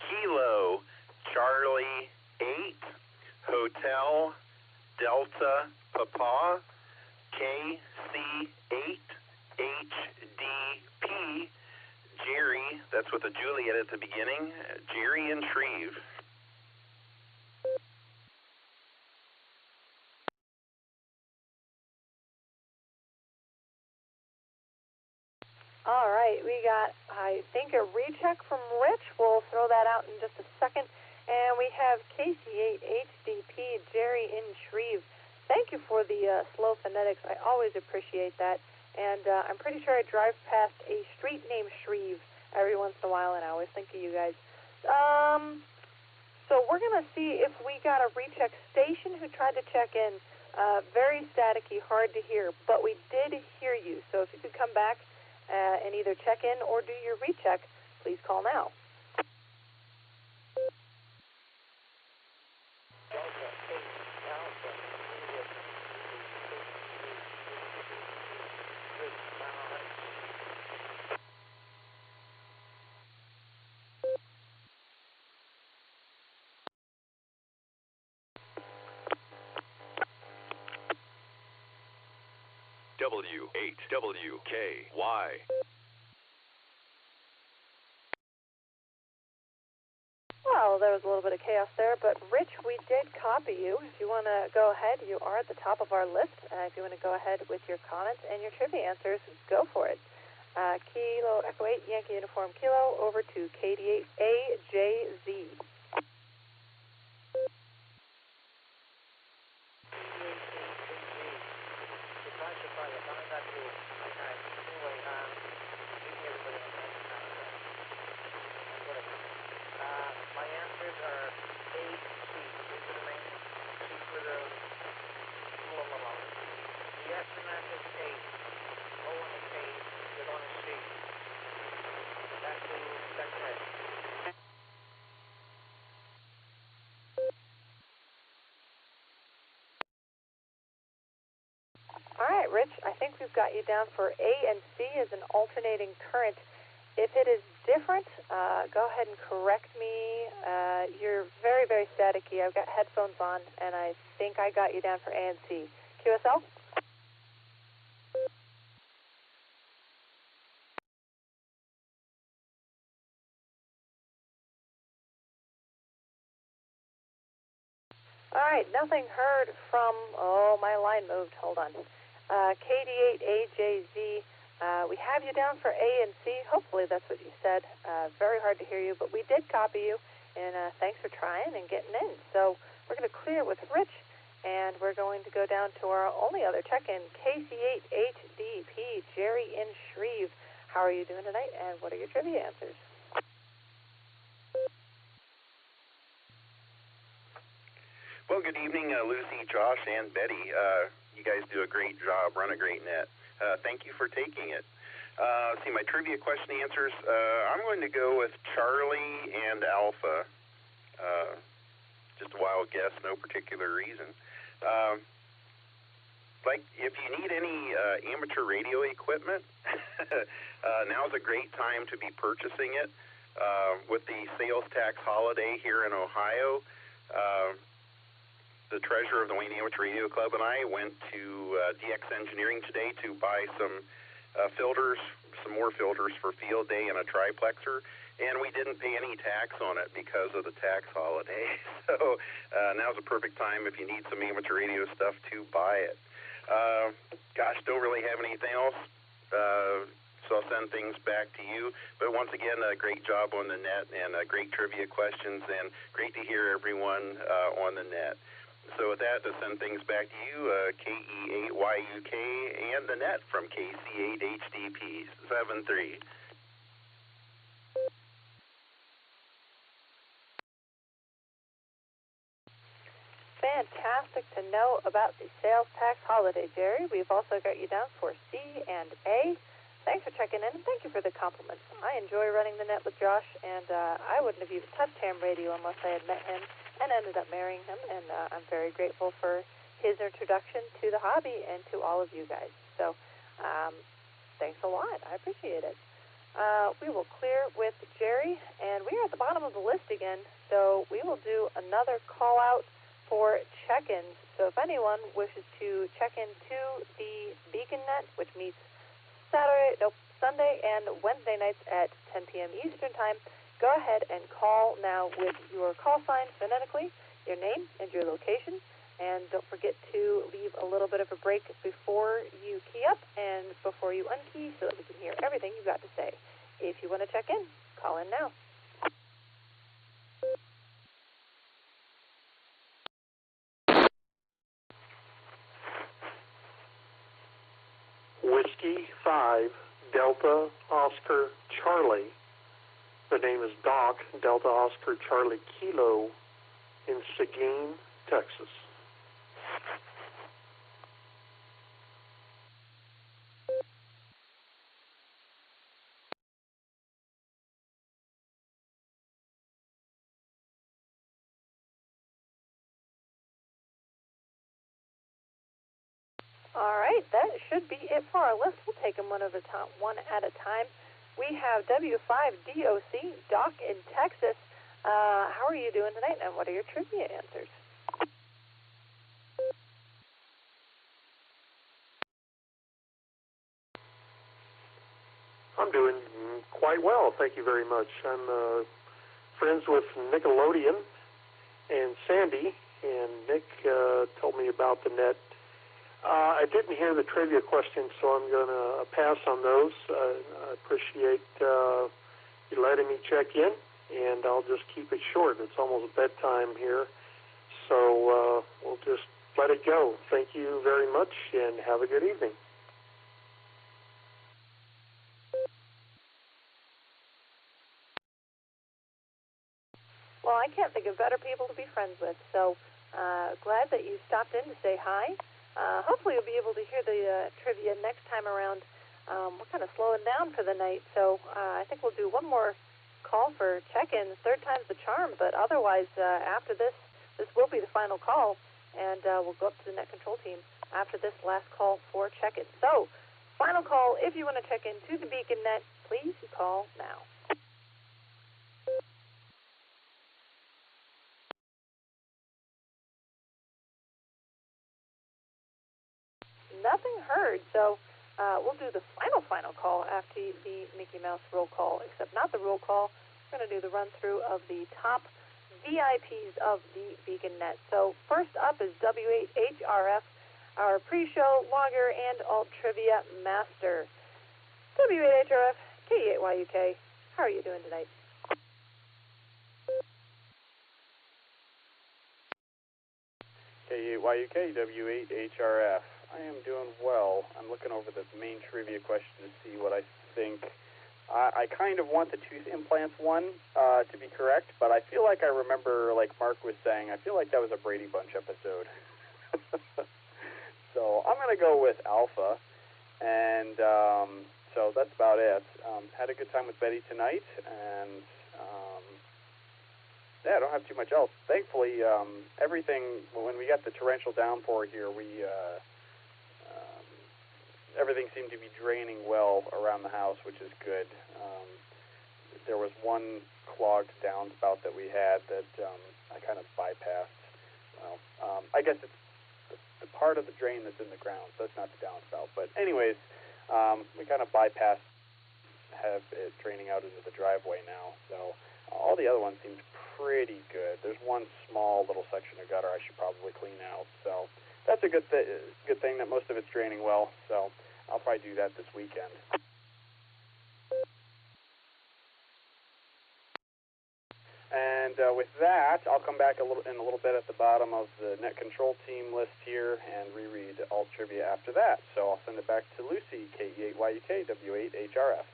Kilo Charlie 8 Hotel Delta Papa KC8 HDP Jerry, that's with a Juliet at the beginning, Jerry and Shreve. All right, we got, I think, a recheck from Rich. We'll throw that out in just a second. And we have KC8HDP, Jerry in Shreve. Thank you for the slow phonetics. I always appreciate that. And I'm pretty sure I drive past a street named Shreve every once in a while, and I always think of you guys. So we're going to see if we got a recheck station who tried to check in. Very staticky, hard to hear, but we did hear you. So if you could come back and either check in or do your recheck, please call now. W8WKY. Well, there was a little bit of chaos there, but Rich, we did copy you. If you want to go ahead, you are at the top of our list. If you want to go ahead with your comments and your trivia answers, go for it. Kilo Echo 8 Yankee Uniform Kilo over to KD8AJZ. My answers are A, C. These are the main C for the blah, blah, blah. The S in that is A. O and a K. The other one is C. Back to Ed. All right, Rich, I think we've got you down for A and C as an alternating current. If it is different, go ahead and correct me. You're very, very staticky. I've got headphones on, and I think I got you down for A and C. QSL? All right, nothing heard from, my line moved. Hold on. KD8AJZ. We have you down for A and C. Hopefully that's what you said. Very hard to hear you, but we did copy you, and thanks for trying and getting in. So we're going to clear with Rich, and we're going to go down to our only other check-in, KC8HDP, Jerry in Shreve. How are you doing tonight, and what are your trivia answers? Well, good evening, Lucy, Josh, and Betty. You guys do a great job, run a great net. Thank you for taking it. See, my trivia question answers, I'm going to go with Charlie and Alpha. Just a wild guess, no particular reason. Like, if you need any amateur radio equipment, now's a great time to be purchasing it. With the sales tax holiday here in Ohio, the treasurer of the Wayne Amateur Radio Club and I went to DX Engineering today to buy some filters, some more filters for field day and a triplexer, and we didn't pay any tax on it because of the tax holiday. So now's a perfect time if you need some amateur radio stuff to buy it. Gosh, don't really have anything else. So I'll send things back to you. But once again, a great job on the net and great trivia questions, and great to hear everyone on the net. So with that, to send things back to you, KE8YUK and the net from KC8HDP 73. Fantastic to know about the sales tax holiday, Jerry. We've also got you down for C and A. Thanks for checking in, and thank you for the compliments. I enjoy running the net with Josh, and I wouldn't have even touched ham radio unless I had met him and ended up marrying him, and I'm very grateful for his introduction to the hobby and to all of you guys. So thanks a lot. I appreciate it. We will clear with Jerry, and we are at the bottom of the list again, so we will do another call-out for check-ins. So if anyone wishes to check into the BeaconNet, which meets Sunday and Wednesday nights at 10 p.m. Eastern Time, go ahead and call now with your call sign phonetically, your name and your location, and don't forget to leave a little bit of a break before you key up and before you unkey so that we can hear everything you've got to say. If you want to check in, call in now. Whiskey 5, Delta Oscar Charlie. The name is Doc, Delta Oscar Charlie Kilo, in Seguin, Texas. All right, that should be it for our list. We'll take them one at a time. We have W5DOC, Doc in Texas. How are you doing tonight, and what are your trivia answers? I'm doing quite well, thank you very much. I'm friends with Nickelodeon and Sandy, and Nick told me about the net. I didn't hear the trivia questions, so I'm going to pass on those. I appreciate you letting me check in, and I'll just keep it short. It's almost bedtime here, so we'll just let it go. Thank you very much, and have a good evening. Well, I can't think of better people to be friends with, so glad that you stopped in to say hi. Hopefully you'll be able to hear the trivia next time around. We're kind of slowing down for the night, so I think we'll do one more call for check-ins. Third time's the charm, but otherwise, after this will be the final call, and we'll go up to the net control team after this last call for check-in. So, final call, if you want to check in to the BeaconNet, please call now. Nothing heard, so we'll do the final call after the Mickey Mouse roll call, except not the roll call. We're going to do the run-through of the top VIPs of the BeaconNet. So first up is W8HRF, our pre-show logger and alt trivia master. W8HRF, K8YUK, how are you doing tonight? K8YUK, W8HRF. I am doing well. I'm looking over the main trivia question to see what I think. I kind of want the tooth implants one to be correct, but I feel like I remember, like Mark was saying, I feel like that was a Brady Bunch episode. So I'm going to go with Alpha, and so that's about it. Had a good time with Betty tonight, and yeah, I don't have too much else. Thankfully, everything, when we got the torrential downpour here, everything seemed to be draining well around the house, which is good. There was one clogged downspout that we had that I kind of bypassed. Well, I guess it's the part of the drain that's in the ground, so that's not the downspout. But anyways, we kind of bypassed, have it draining out into the driveway now. So all the other ones seemed pretty good. There's one small little section of gutter I should probably clean out. So that's a good thing that most of it's draining well. So I'll probably do that this weekend. And with that, I'll come back in a little bit at the bottom of the net control team list here and reread all trivia after that. So I'll send it back to Lucy, KE8YUK, W8HRF.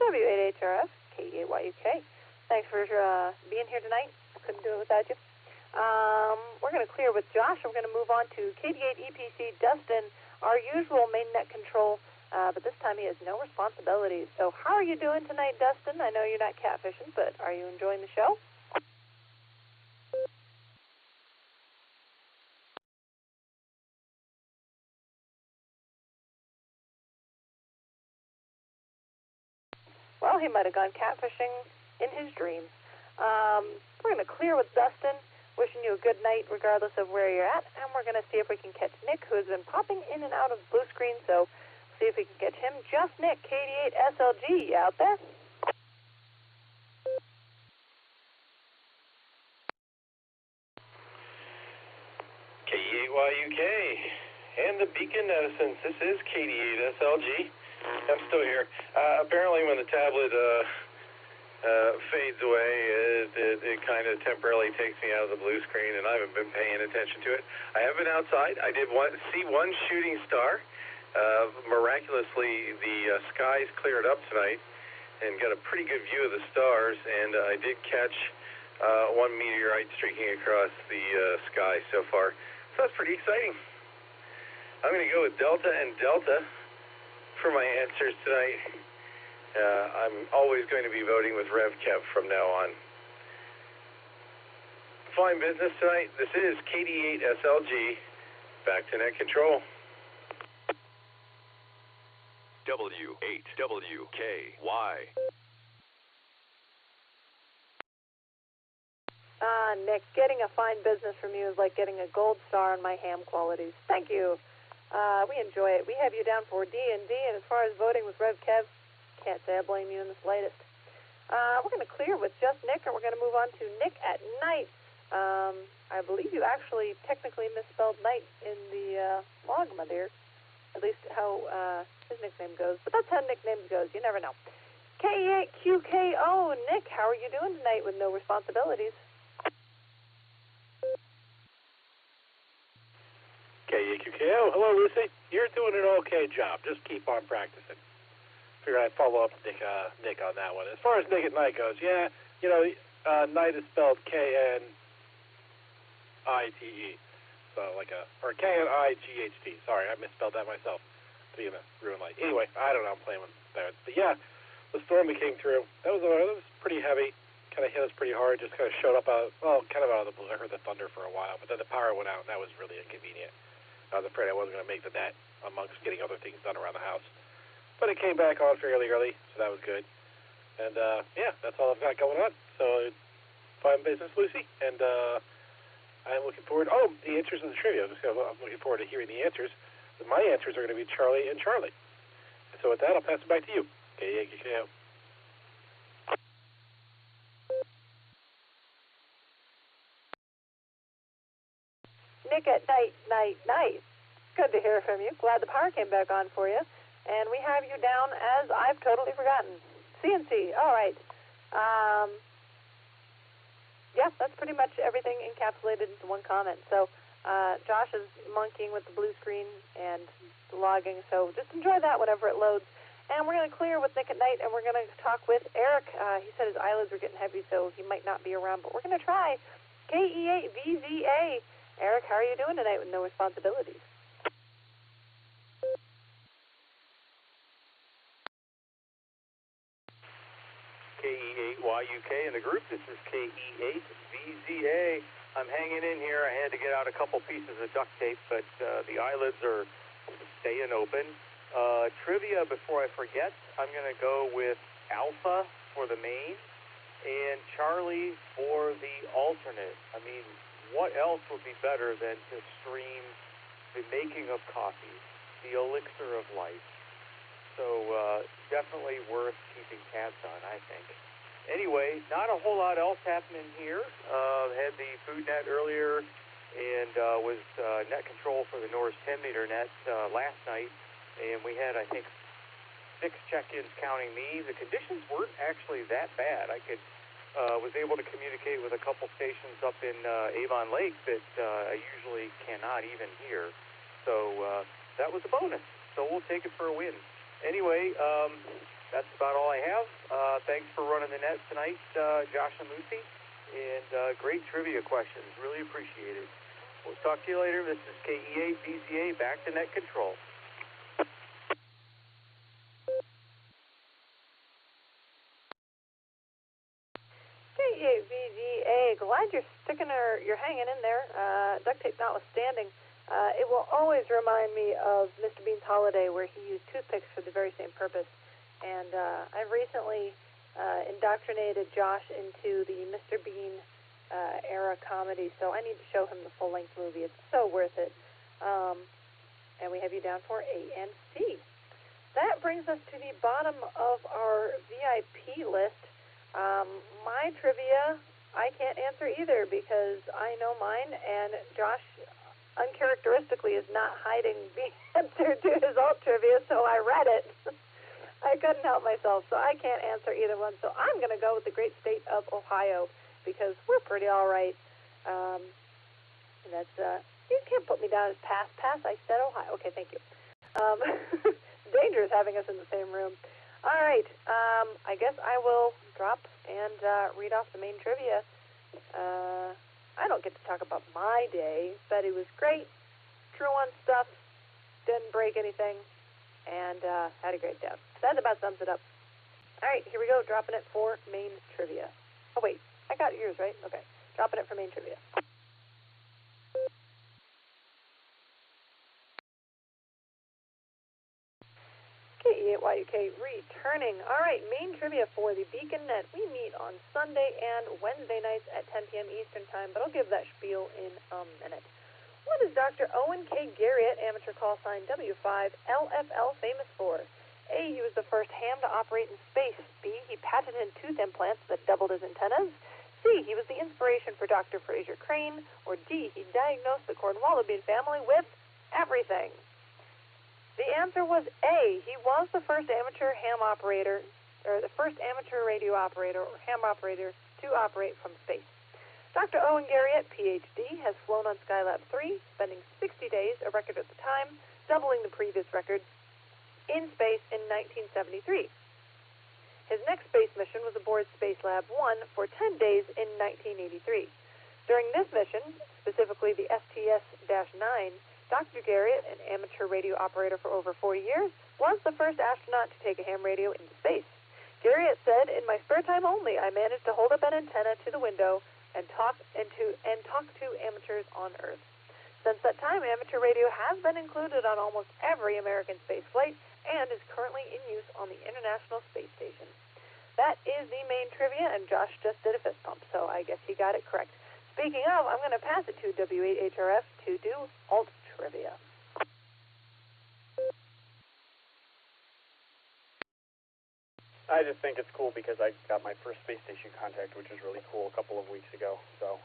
W8HRF, KE8YUK. Thanks for being here tonight. I couldn't do it without you. We're going to clear with Josh. We're going to move on to KD8EPC Dustin, our usual main net control, but this time he has no responsibilities. So how are you doing tonight, Dustin? I know you're not catfishing, but are you enjoying the show? Well, he might have gone catfishing in his dreams. We're going to clear with Dustin. Wishing you a good night regardless of where you're at, and we're going to see if we can catch Nick, who has been popping in and out of blue screen, so see if we can catch him. Just Nick, KD8SLG, you out there? KE8YUK and the Beacon Edisons. This is KD8SLG. I'm still here. Apparently when the tablet fades away, it kind of temporarily takes me out of the blue screen, and I haven't been paying attention to it. I have been outside. I did see one shooting star. Miraculously, the skies cleared up tonight and got a pretty good view of the stars, and I did catch one meteorite streaking across the sky so far. So that's pretty exciting. I'm going to go with Delta and Delta for my answers tonight. I'm always going to be voting with RevKev from now on. Fine business tonight. This is KD8SLG. Back to net control. W8WKY. Nick, getting a fine business from you is like getting a gold star on my ham qualities. Thank you. We enjoy it. We have you down for D&D, and as far as voting with RevKev, can't say I blame you in the slightest. We're going to clear with just Nick, and we're going to move on to Nick at night. I believe you actually technically misspelled night in the logma there, at least how his nickname goes. But that's how nicknames goes. You never know. K8QKO, Nick, how are you doing tonight with no responsibilities? K8QKO, hello, Lucy. You're doing an okay job. Just keep on practicing. Figure I'd follow up Nick on that one. As far as Nick at night goes, yeah, night is spelled Knite, so or Knight. Sorry, I misspelled that myself. To be in a ruin light. Anyway, I don't know. I'm playing with that. But yeah, the storm that came through, that was pretty heavy. Kind of hit us pretty hard. Just kind of showed up kind of out of the blue. I heard the thunder for a while, but then the power went out, and that was really inconvenient. I was afraid I wasn't going to make the net amongst getting other things done around the house. But it came back on fairly early, so that was good. And, yeah, that's all I've got going on. So, fine business, Lucy. And I'm looking forward. Oh, the answers of the trivia. I'm looking forward to hearing the answers. My answers are going to be Charlie and Charlie. And so with that, I'll pass it back to you. KAKKO. Nick at night. Good to hear from you. Glad the power came back on for you. And we have you down as I've totally forgotten. CNC. All right. Yeah, that's pretty much everything encapsulated into one comment. So Josh is monkeying with the blue screen and the logging. So just enjoy that whenever it loads. And we're going to clear with Nick at night, and we're going to talk with Eric. He said his eyelids were getting heavy, so he might not be around. But we're going to try KE8VZA. Eric, how are you doing tonight with no responsibilities? KE8YUK in the group. This is KE8VZA. I'm hanging in here. I had to get out a couple pieces of duct tape, but the eyelids are staying open. Trivia, before I forget, I'm going to go with Alpha for the main and Charlie for the alternate. I mean, what else would be better than to stream the making of coffee, the elixir of life? So definitely worth keeping tabs on, I think. Anyway, not a whole lot else happening here. Had the food net earlier and was net control for the Norris 10-meter net last night. And we had, I think, 6 check-ins counting me. The conditions weren't actually that bad. I was able to communicate with a couple stations up in Avon Lake that I usually cannot even hear. So that was a bonus. So we'll take it for a win. Anyway, that's about all I have. Thanks for running the net tonight, Josh and Lucy. And great trivia questions. Really appreciate it. We'll talk to you later. This is KEA VZA, back to net control. KEA VZA, glad you're hanging in there. Duct tape notwithstanding. It will always remind me of Mr. Bean's Holiday, where he used toothpicks for the very same purpose. And I've recently indoctrinated Josh into the Mr. Bean era comedy, so I need to show him the full-length movie. It's so worth it. And we have you down for A and C. That brings us to the bottom of our VIP list. My trivia, I can't answer either because I know mine, and Josh uncharacteristically is not hiding the answer to his alt trivia, so I read it. I couldn't help myself, so I can't answer either one. So I'm going to go with the great state of Ohio, because we're pretty all right. And that's, you can't put me down as pass. I said Ohio. Okay, thank you. Dangerous having us in the same room. All right, I guess I will drop and read off the main trivia. I don't get to talk about my day, but it was great. Drew on stuff, didn't break anything, and had a great day. That about sums it up. All right, here we go, dropping it for main trivia. Oh, wait. I got yours, right? Okay. Dropping it for main trivia. KE8YUK returning. All right, main trivia for the Beacon Net. We meet on Sunday and Wednesday nights at 10 p.m. Eastern Time, but I'll give that spiel in a minute. What is Dr. Owen K. Garriott, amateur call sign W5LFL, famous for? A, he was the first ham to operate in space. B, he patented tooth implants that doubled his antennas. C, he was the inspiration for Dr. Fraser Crane. Or D, he diagnosed the Cornwallian family with everything. The answer was A. He was the first amateur ham operator, or the first amateur radio operator or ham operator to operate from space. Dr. Owen Garriott, Ph.D., has flown on Skylab 3, spending 60 days, a record at the time, doubling the previous record, in space in 1973. His next space mission was aboard Spacelab 1 for 10 days in 1983. During this mission, specifically the STS-9, Dr. Garriott, an amateur radio operator for over 40 years, was the first astronaut to take a ham radio into space. Garriott said, "In my spare time only, I managed to hold up an antenna to the window and talk to amateurs on Earth." Since that time, amateur radio has been included on almost every American space flight and is currently in use on the International Space Station. That is the main trivia, and Josh just did a fist pump, so I guess he got it correct. Speaking of, I'm going to pass it to W8HRF to do alt trivia. I just think it's cool because I got my first space station contact, which was really cool a couple of weeks ago. So,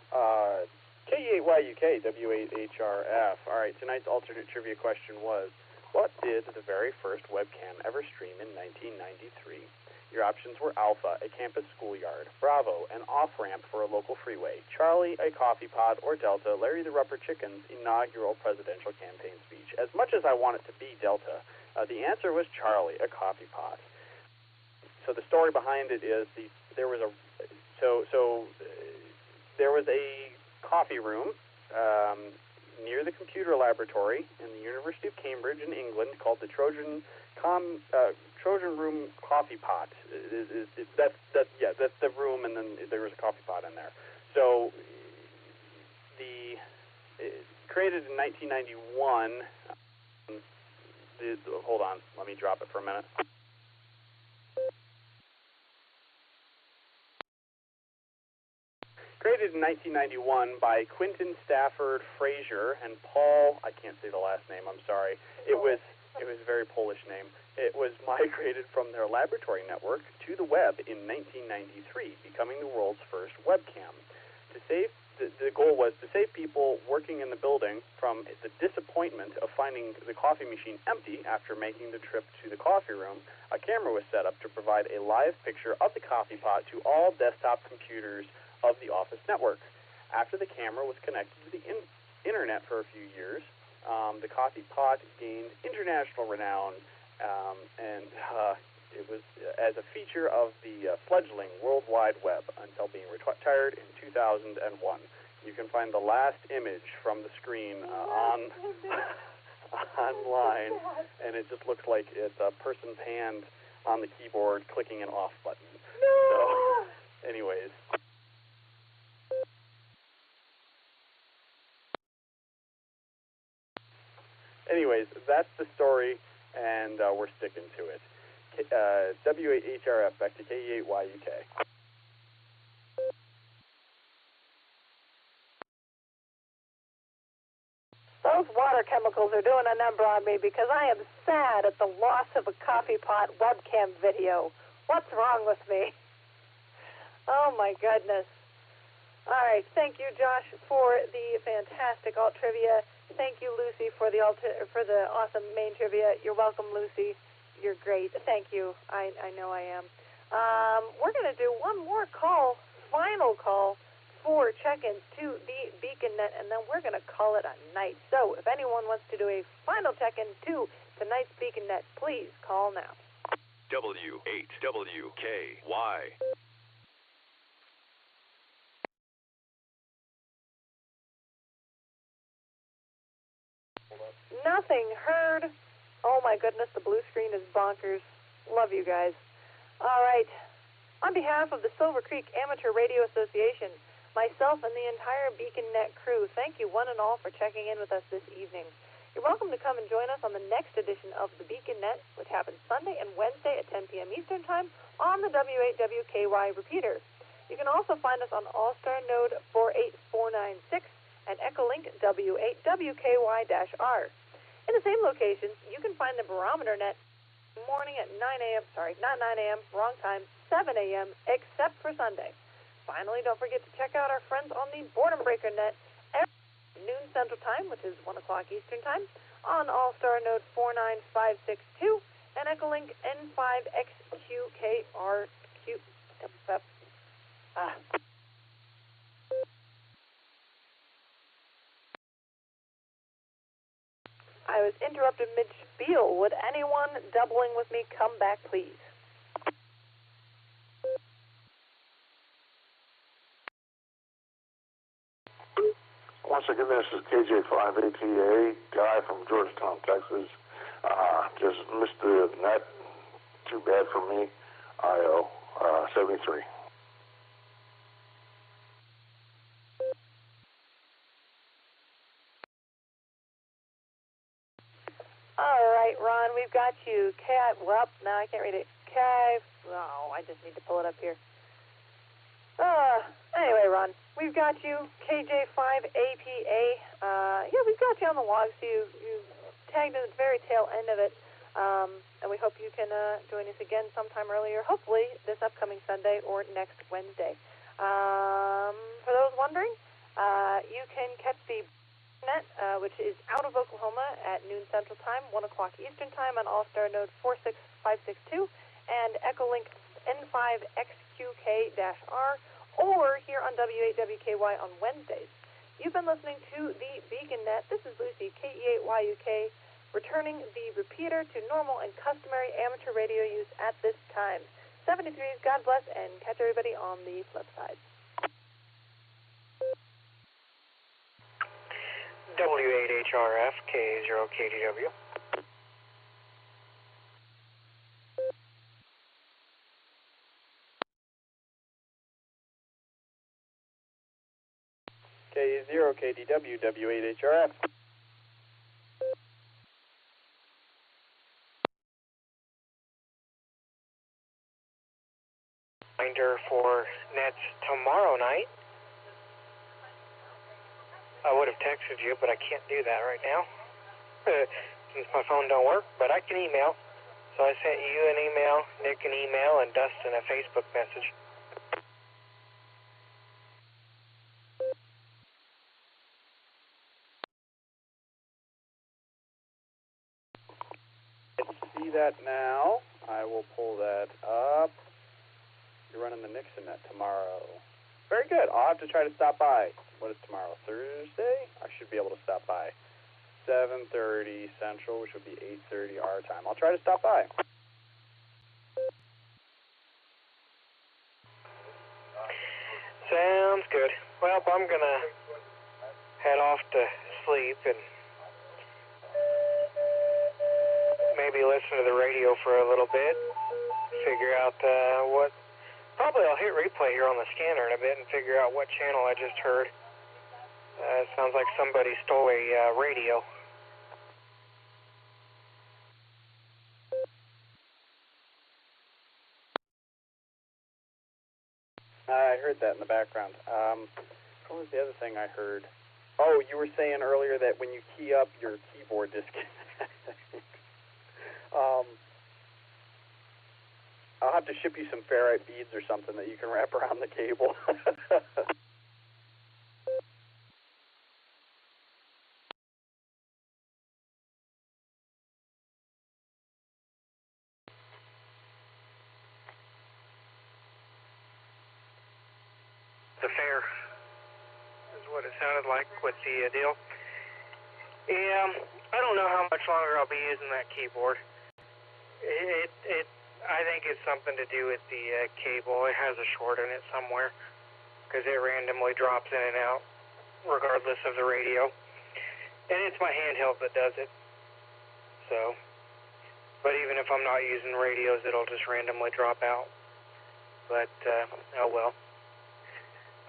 KE8YUK, W8HRF. All right, tonight's alternate trivia question was, what did the very first webcam ever stream in 1993? Your options were Alpha, a campus schoolyard; Bravo, an off-ramp for a local freeway; Charlie, a coffee pot; or Delta, Larry the Rubber Chicken's inaugural presidential campaign speech. As much as I want it to be Delta, the answer was Charlie, a coffee pot. So the story behind it is there was a coffee room near the computer laboratory in the University of Cambridge in England called the Trojan Room Coffee Pot. That's the room, and then there was a coffee pot in there. So created in 1991. Hold on, let me drop it for a minute. Created in 1991 by Quentin Stafford Fraser and Paul, I can't say the last name, I'm sorry. It was a very Polish name. It was migrated from their laboratory network to the web in 1993, becoming the world's first webcam. the goal was to save people working in the building from the disappointment of finding the coffee machine empty after making the trip to the coffee room. A camera was set up to provide a live picture of the coffee pot to all desktop computers of the office network. After the camera was connected to the internet for a few years, the coffee pot gained international renown, and it was as a feature of the fledgling World Wide Web until being retired in 2001. You can find the last image from the screen online, and it just looks like it's a person's hand on the keyboard clicking an off button. So, anyways. Anyways, that's the story, and we're sticking to it. W8HRF, back to K8YUK. Those water chemicals are doing a number on me because I am sad at the loss of a coffee pot webcam video. What's wrong with me? Oh, my goodness. All right, thank you, Josh, for the fantastic alt trivia. Thank you, Lucy, for the awesome main trivia. You're welcome, Lucy. You're great. Thank you. I know I am. We're going to do one more call, final call, for check-ins to the BeaconNet, and then we're going to call it a night. So if anyone wants to do a final check-in to tonight's BeaconNet, please call now. W8WKY. Nothing heard. Oh my goodness, the blue screen is bonkers. Love you guys. All right. On behalf of the Silvercreek Amateur Radio Association, myself and the entire BeaconNet crew, thank you one and all for checking in with us this evening. You're welcome to come and join us on the next edition of the BeaconNet, which happens Sunday and Wednesday at 10 p.m. Eastern Time on the W8WKY repeater. You can also find us on Allstar Node 48496 and Echolink W8WKY-R. In the same locations, you can find the Barometer Net morning at 9 a.m., not 9 a.m., wrong time, 7 a.m., except for Sunday. Finally, don't forget to check out our friends on the Boredom Breaker Net every noon Central Time, which is 1 o'clock Eastern Time, on Allstar Node 49562 and Echolink N5XQKRQ. I was interrupted mid-spiel. Would anyone doubling with me come back, please? Once again, this is KJ5ATA, guy from Georgetown, Texas. Just missed the net. Too bad for me. IO 73. All right, Ron, we've got you. Well, now I can't read it. Oh, I just need to pull it up here. Anyway, Ron, we've got you. KJ5APA. Yeah, we've got you on the log, so you tagged at the very tail end of it. And we hope you can join us again sometime earlier, hopefully this upcoming Sunday or next Wednesday. For those wondering, you can catch the Net, which is out of Oklahoma at noon Central Time, 1 o'clock Eastern Time on Allstar Node 46562 and Echolink N5XQK-R, or here on W8WKY on Wednesdays. You've been listening to the BeaconNet. This is Lucy, KE8YUK, returning the repeater to normal and customary amateur radio use at this time. 73s, God bless, and catch everybody on the flip side. W8HRF, K0KDW. K0KDW, W8HRF. Reminder for nets tomorrow night. I would have texted you, but I can't do that right now since my phone don't work, but I can email. So I sent you an email, Nick an email, and Dustin a Facebook message. that now. I will pull that up. You're running the Nixon net tomorrow. Very good. I'll have to try to stop by. What is tomorrow? Thursday? I should be able to stop by. 7:30 Central, which would be 8:30 our time. I'll try to stop by. Sounds good. Well, I'm going to head off to sleep and maybe listen to the radio for a little bit, figure out what... Probably I'll hit replay here on the scanner in a bit and figure out what channel I just heard. It sounds like somebody stole a radio. I heard that in the background. What was the other thing I heard? Oh, you were saying earlier that when you key up, your keyboard disconnects. I'll have to ship you some ferrite beads or something that you can wrap around the cable. The fair is what it sounded like with the deal. Yeah, I don't know how much longer I'll be using that keyboard. I think it's something to do with the cable. It has a short in it somewhere because it randomly drops in and out regardless of the radio. And it's my handheld that does it. So, but even if I'm not using radios, it'll just randomly drop out. But, oh well.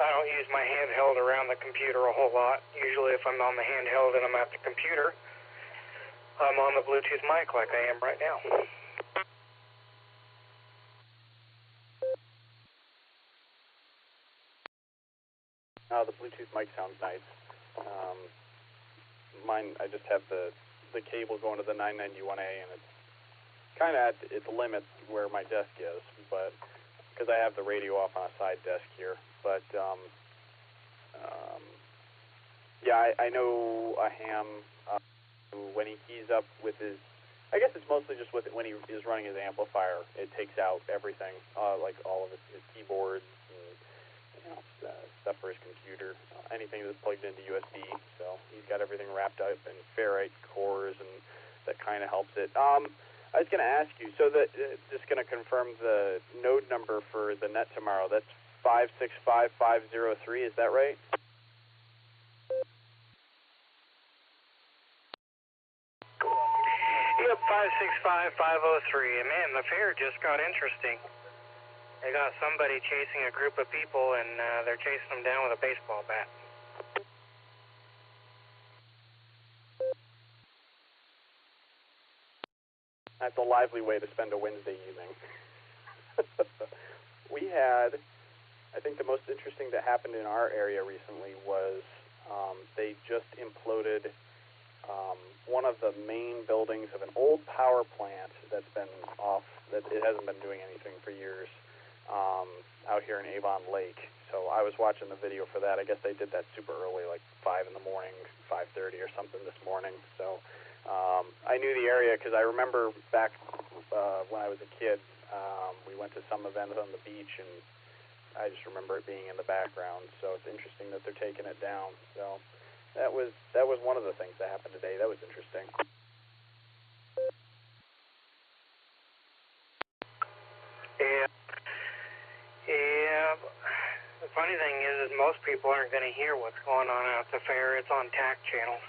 I don't use my handheld around the computer a whole lot. Usually if I'm on the handheld and I'm at the computer, I'm on the Bluetooth mic like I am right now. Oh, the Bluetooth mic sounds nice. Mine, I just have the cable going to the 991A, and it's kind of at its limit where my desk is, but because I have the radio off on a side desk here. But yeah, I know a ham when he keys up with his. I guess it's mostly just with it when he is running his amplifier. It takes out everything, like all of his keyboards and stuff for his computer, anything that's plugged into USB. So he's got everything wrapped up in ferrite cores, and that kind of helps it. I was going to ask you, so that just going to confirm the node number for the net tomorrow. That's 565503. Is that right? Yep, 565503. And man, the fair just got interesting. They got somebody chasing a group of people, and they're chasing them down with a baseball bat. That's a lively way to spend a Wednesday evening. We had, I think the most interesting that happened in our area recently was they just imploded one of the main buildings of an old power plant that's been off, that it hasn't been doing anything for years, out here in Avon Lake. So I was watching the video for that. I guess they did that super early, like 5 in the morning, 5:30 or something this morning. So I knew the area because I remember back when I was a kid, we went to some event on the beach, and I just remember it being in the background. So it's interesting that they're taking it down. So that was one of the things that happened today. That was interesting. Yeah. The funny thing is most people aren't going to hear what's going on out at the fair. It's on TAC channels.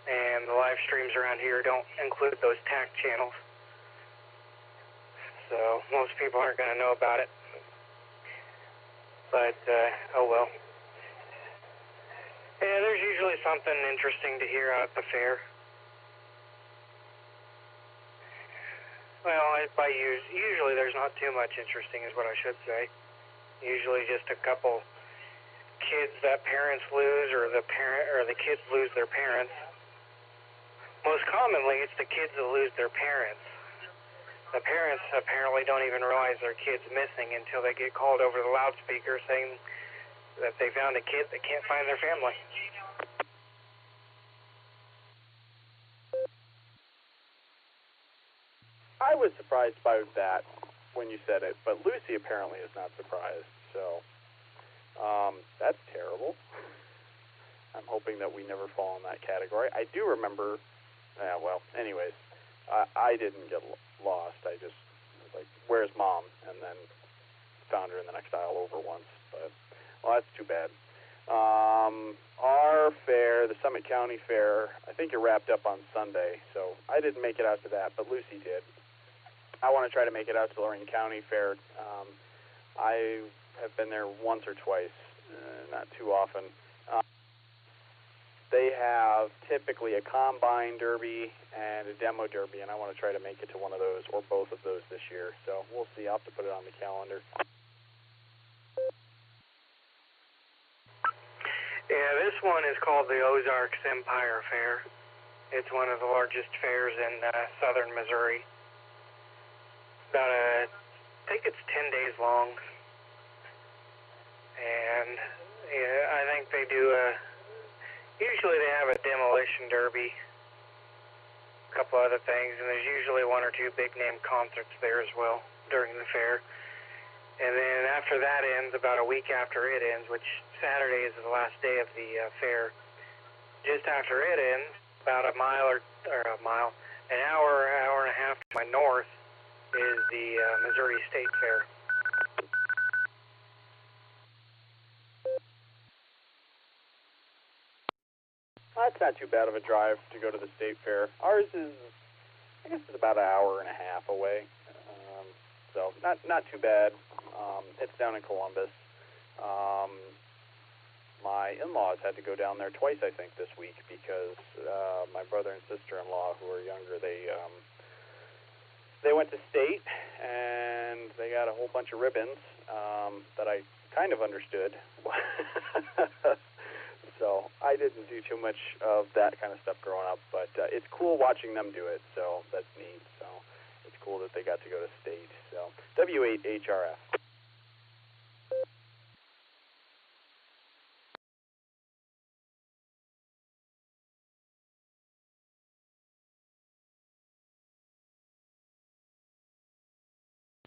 And the live streams around here don't include those TAC channels. So most people aren't going to know about it. But, oh well. Yeah, there's usually something interesting to hear out at the fair. Well, usually there's not too much interesting is what I should say. Usually just a couple kids that parents lose, or the kids lose their parents. Most commonly, it's the kids that lose their parents. The parents apparently don't even realize their kid's missing until they get called over the loudspeaker saying that they found a kid that can't find their family. was surprised by that when you said it, but Lucy apparently is not surprised. So that's terrible. I'm hoping that we never fall in that category. I do remember. Well, anyways, I didn't get lost. I just was like, "Where's Mom?" and then found her in the next aisle over once. But well, that's too bad. Our fair, the Summit County Fair, I think it wrapped up on Sunday, so I didn't make it out to that, but Lucy did. I want to try to make it out to the Lorraine County Fair. I have been there once or twice, not too often. They have typically a combine derby and a demo derby, and I want to try to make it to one of those or both of those this year, so we'll see. I'll have to put it on the calendar. Yeah, this one is called the Ozarks Empire Fair. It's one of the largest fairs in southern Missouri. I think it's 10 days long. And yeah, I think they do usually they have a demolition derby, a couple other things, and there's usually one or two big name concerts there as well during the fair. And then after that ends, about a week after it ends, which Saturday is the last day of the fair, just after it ends, about an hour and a half to my north is the Missouri State Fair. That's not too bad of a drive to go to the state fair. Ours is, I guess, it's about an hour and a half away, so not too bad. It's down in Columbus. My in-laws had to go down there twice, I think, this week because my brother and sister-in-law, who are younger, they went to state and they got a whole bunch of ribbons that I kind of understood. So I didn't do too much of that kind of stuff growing up, but it's cool watching them do it, so that's neat. So it's cool that they got to go to state. So W8HRF.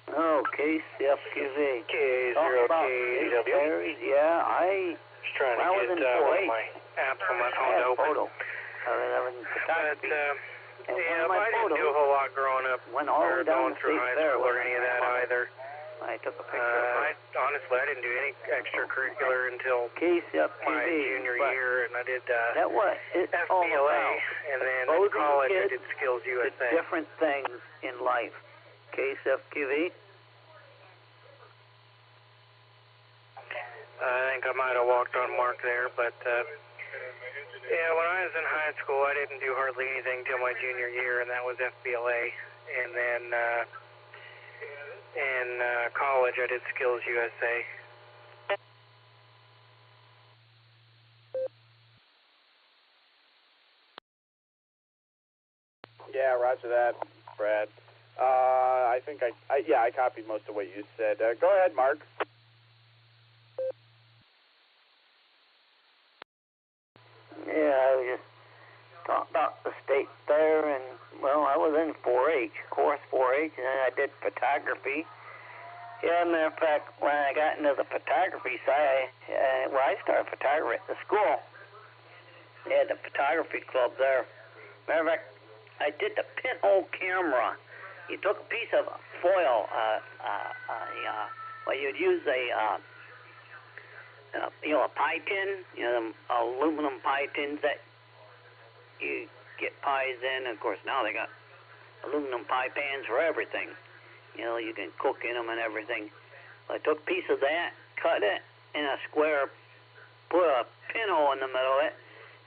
Okay, CFQV. K0KW. Yeah, I trying to was get in one of my apps on my phone to open. I didn't do a whole lot growing up or going through high school or any of that either. I took a picture. Honestly, I didn't do any extracurricular until my junior year, and I did FBLA, and then in college I did Skills USA. Different things in life. KSFQV. I think I might have walked on Mark there, but yeah, when I was in high school, I didn't do hardly anything till my junior year, and that was FBLA. And then in college, I did Skills USA. Yeah, roger that, Brad. I think I copied most of what you said. Go ahead, Mark. Yeah, I was just talking about the state fair, and well, I was in 4-H, course 4-H, and then I did photography. Yeah, matter of fact, when I got into the photography side, I started photography at the school. They had the photography club there. Matter of fact, I did the pinhole camera. You took a piece of foil, you'd use a pie tin, them aluminum pie tins that you get pies in. Of course, now they got aluminum pie pans for everything. You can cook in them and everything. I took a piece of that, cut it in a square, put a pinhole in the middle of it,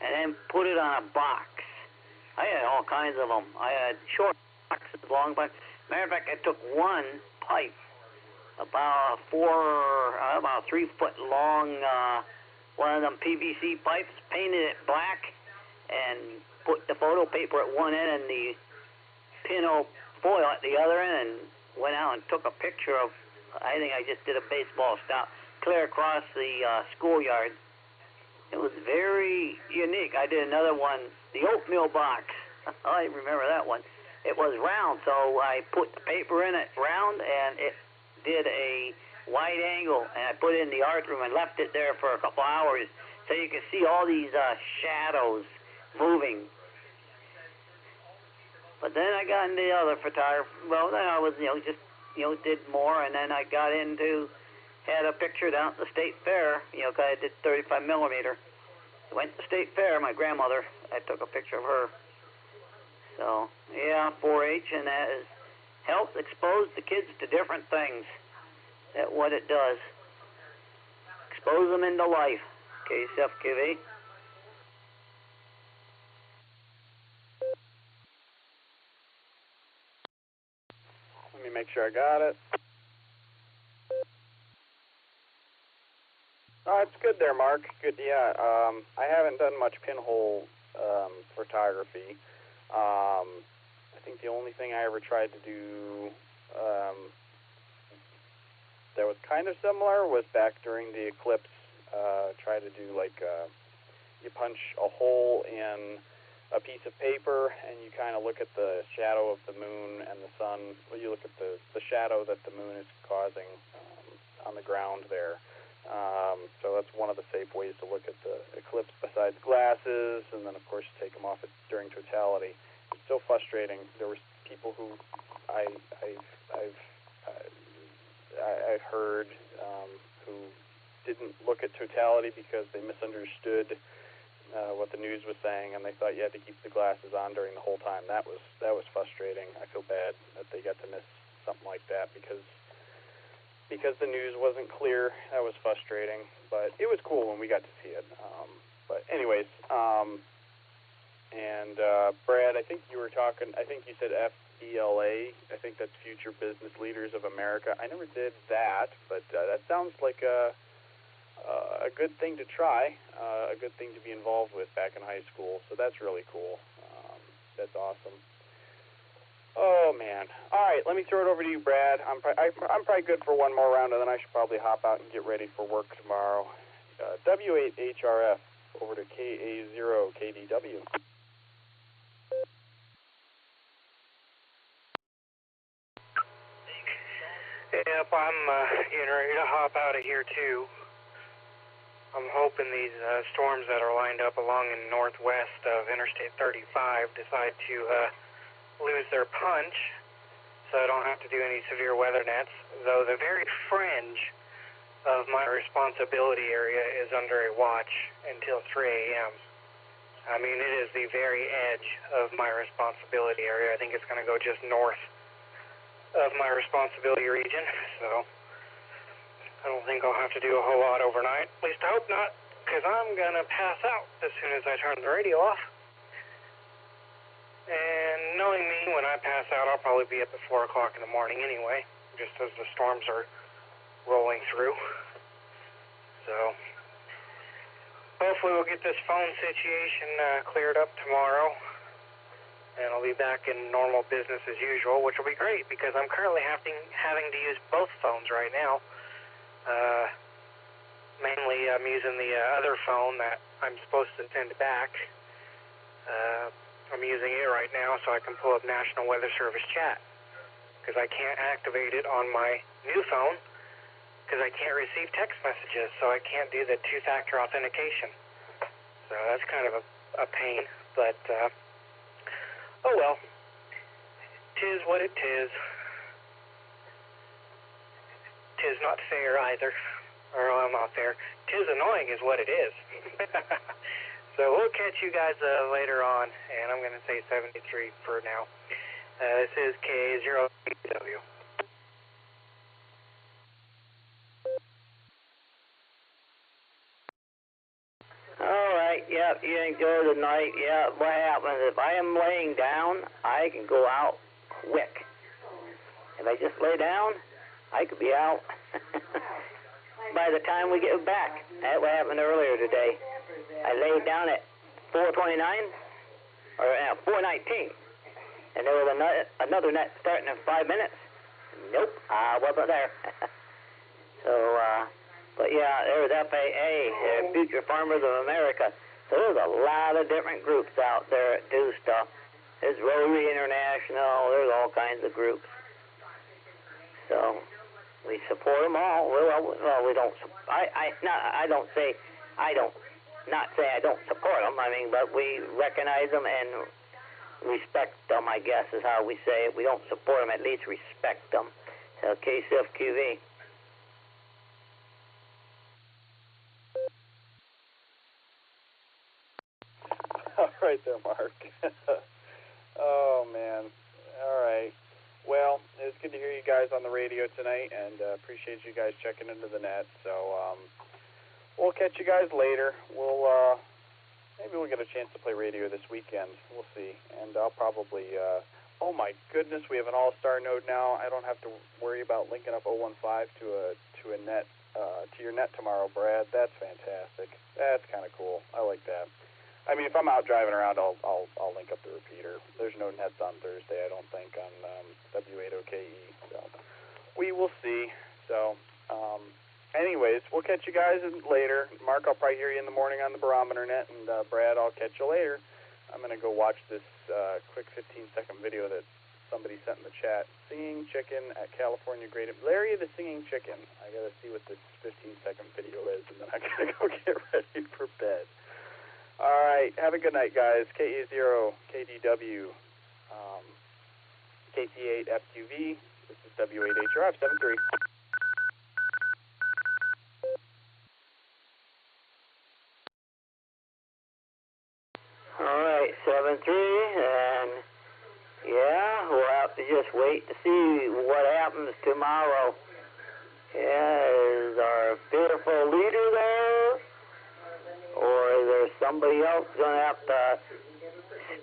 and then put it on a box. I had all kinds of them. I had short boxes, long boxes. Matter of fact, I took one pipe, about 3 foot long, one of them PVC pipes, painted it black, and put the photo paper at one end and the pinhole foil at the other end, and went out and took a picture of, I think I just did a baseball stop, clear across the schoolyard. It was very unique. I did another one, the oatmeal box. I remember that one. it was round, so I put the paper in it round, and it did a wide angle, and I put it in the art room and left it there for a couple hours, so you can see all these shadows moving. But then I got into the other photography. Well, then I was, just, did more, and then I got into, had a picture down at the State Fair, because I did 35 millimeter. Went to the State Fair, my grandmother, I took a picture of her. So, yeah, 4-H, and that has helped expose the kids to different things. That's what it does. Expose them into life. KCFQV. Let me make sure I got it. Oh, it's good there, Mark. Good, yeah. I haven't done much pinhole photography. I think the only thing I ever tried to do that was kind of similar was back during the eclipse. Try to do you punch a hole in a piece of paper and you kind of look at the shadow of the moon and the sun. Well, you look at the shadow that the moon is causing on the ground there. So that's one of the safe ways to look at the eclipse besides glasses, and then of course take them off during totality. It's so frustrating. There were people who I've heard who didn't look at totality because they misunderstood what the news was saying, and they thought you had to keep the glasses on during the whole time. That was frustrating. I feel bad that they got to miss something like that because the news wasn't clear. That was frustrating, but it was cool when we got to see it. But anyways, and Brad, I think you were talking, I think you said FBLA. I think that's Future Business Leaders of America. I never did that, but that sounds like a good thing to try, a good thing to be involved with back in high school. So that's really cool. That's awesome. Oh, man. All right, let me throw it over to you, Brad. I'm probably good for one more round, and then I should probably hop out and get ready for work tomorrow. W8HRF over to KA0KDW. Yep, I'm getting ready to hop out of here, too. I'm hoping these storms that are lined up along in northwest of Interstate 35 decide to lose their punch, so I don't have to do any severe weather nets, though the very fringe of my responsibility area is under a watch until 3 a.m. I mean, it is the very edge of my responsibility area. I think it's going to go just north of my responsibility region, so I don't think I'll have to do a whole lot overnight. At least I hope not, because I'm going to pass out as soon as I turn the radio off. And knowing me, when I pass out, I'll probably be up at 4 o'clock in the morning anyway, just as the storms are rolling through. So hopefully we'll get this phone situation cleared up tomorrow, and I'll be back in normal business as usual, which will be great because I'm currently having to use both phones right now. Mainly I'm using the other phone that I'm supposed to send back. I'm using it right now so I can pull up National Weather Service chat because I can't activate it on my new phone because I can't receive text messages, so I can't do the two-factor authentication. So that's kind of a pain, but oh well. 'Tis what it is. 'Tis not fair either. Or, well, not fair. 'Tis annoying is what it is. So we'll catch you guys later on, and I'm going to say 73 for now. This is K0KW. All right, yep, you can go tonight. Yeah, what happens if I am laying down, I can go out quick. If I just lay down, I could be out by the time we get back. That's what happened earlier today. I laid down at 4:29 or 4:19, and there was another net starting in 5 minutes. Nope, I wasn't there. So, but yeah, there was FAA, Future Farmers of America. So there's a lot of different groups out there that do stuff. There's Rotary International. There's all kinds of groups. So we support them all. Well, we don't. I don't say I don't support them. I mean, but we recognize them and respect them, I guess is how we say it. We don't support them, at least respect them. So KCFQV. All right there, Mark. Oh, man. All right. Well, it was good to hear you guys on the radio tonight, and appreciate you guys checking into the net. So we'll catch you guys later. Maybe we'll get a chance to play radio this weekend. We'll see. And I'll probably, oh my goodness, we have an Allstar Node now. I don't have to worry about linking up 015 to a net, to your net tomorrow, Brad. That's fantastic. That's kind of cool. I like that. I mean, if I'm out driving around, I'll link up the repeater. There's no nets on Thursday, I don't think, on W80KE. So we will see. So, anyways, we'll catch you guys later. Mark, I'll probably hear you in the morning on the barometer net, and Brad, I'll catch you later. I'm going to go watch this quick 15-second video that somebody sent in the chat. Singing chicken at California Great... Larry the Singing Chicken. I got to see what this 15-second video is, and then I got to go get ready for bed. All right, have a good night, guys. KE0, KDW, KT8FQV. This is W8HRF73. All right, 7-3, and yeah, we'll have to just wait to see what happens tomorrow. Yeah, is our fearful leader there? Or is there somebody else going to have to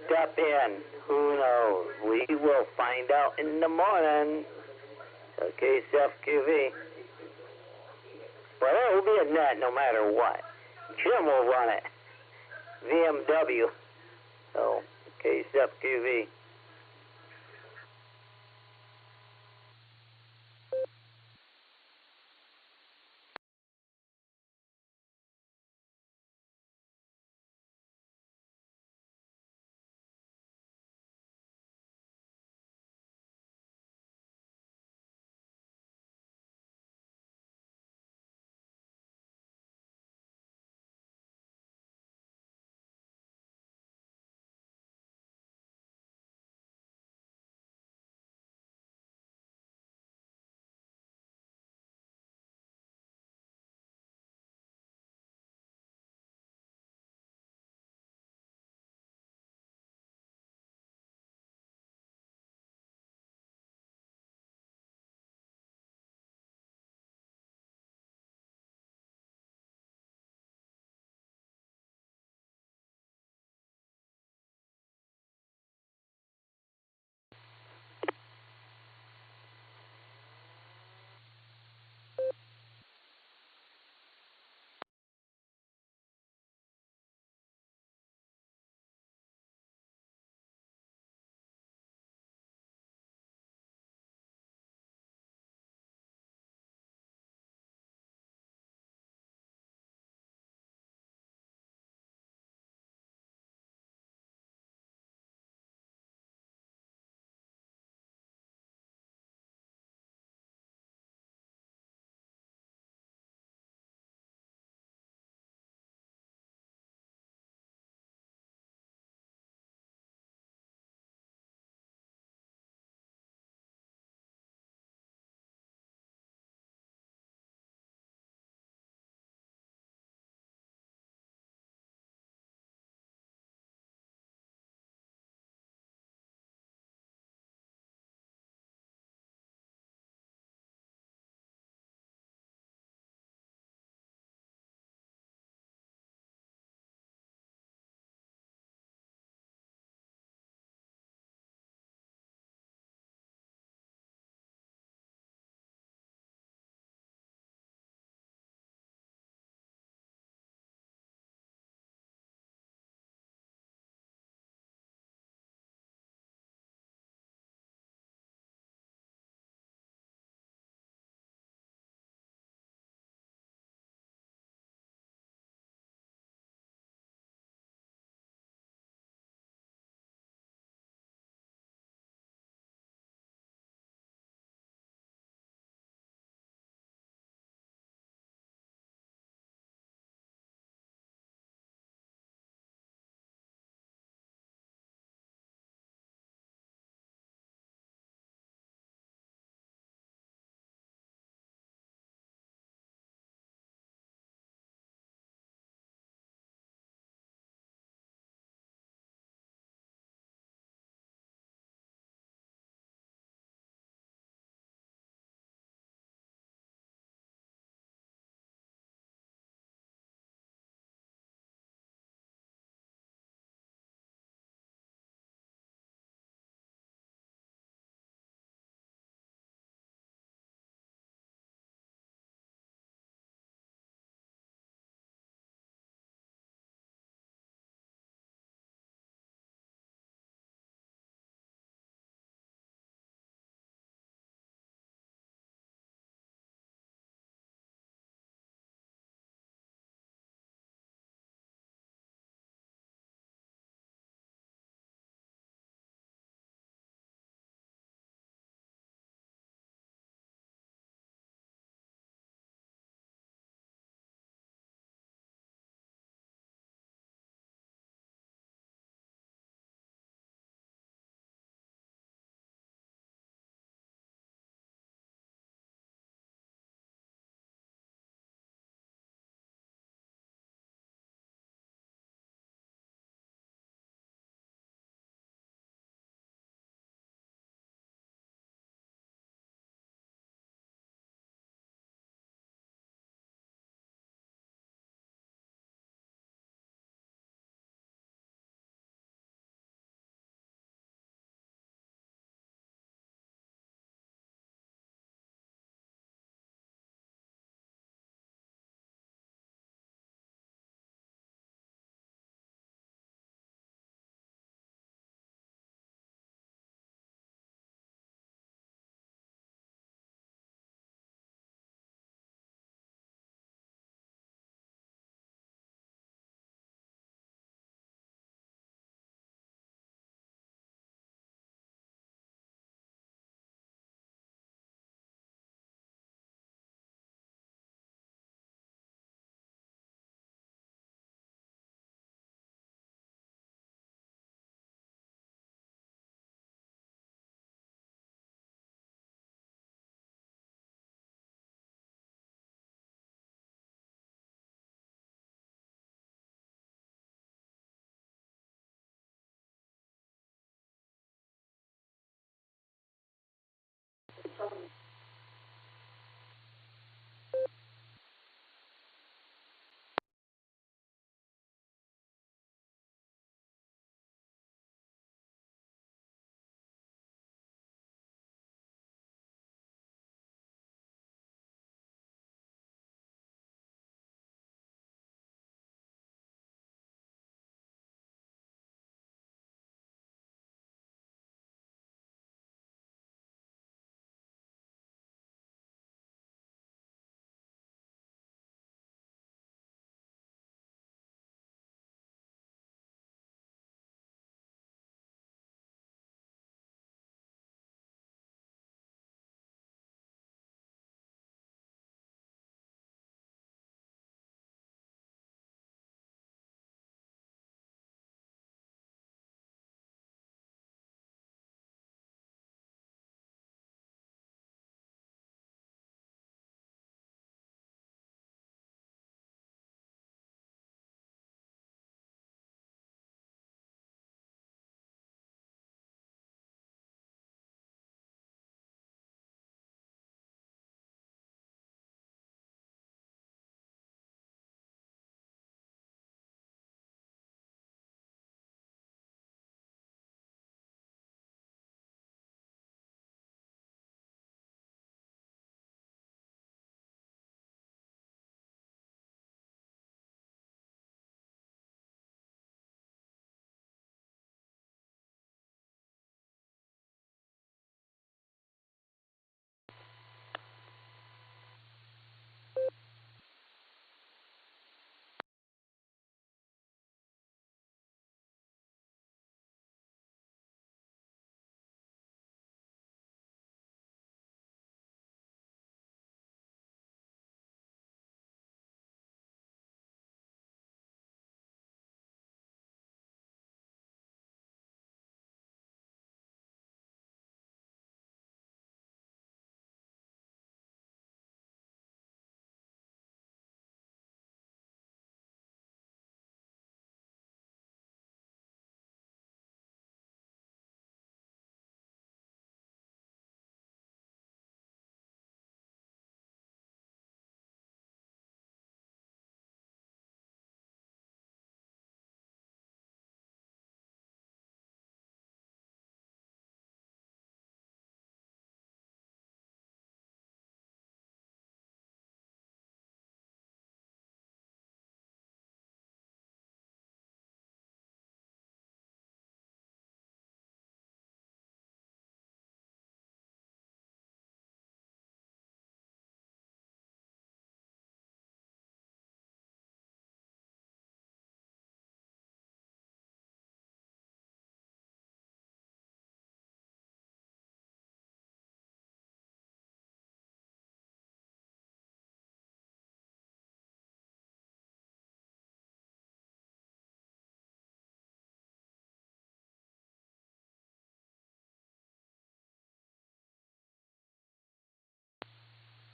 step in? Who knows? We will find out in the morning. Okay, KCFQV. Well, it will be a net no matter what. Jim will run it. VMW. So, KCFQV.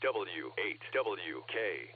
W8WKY.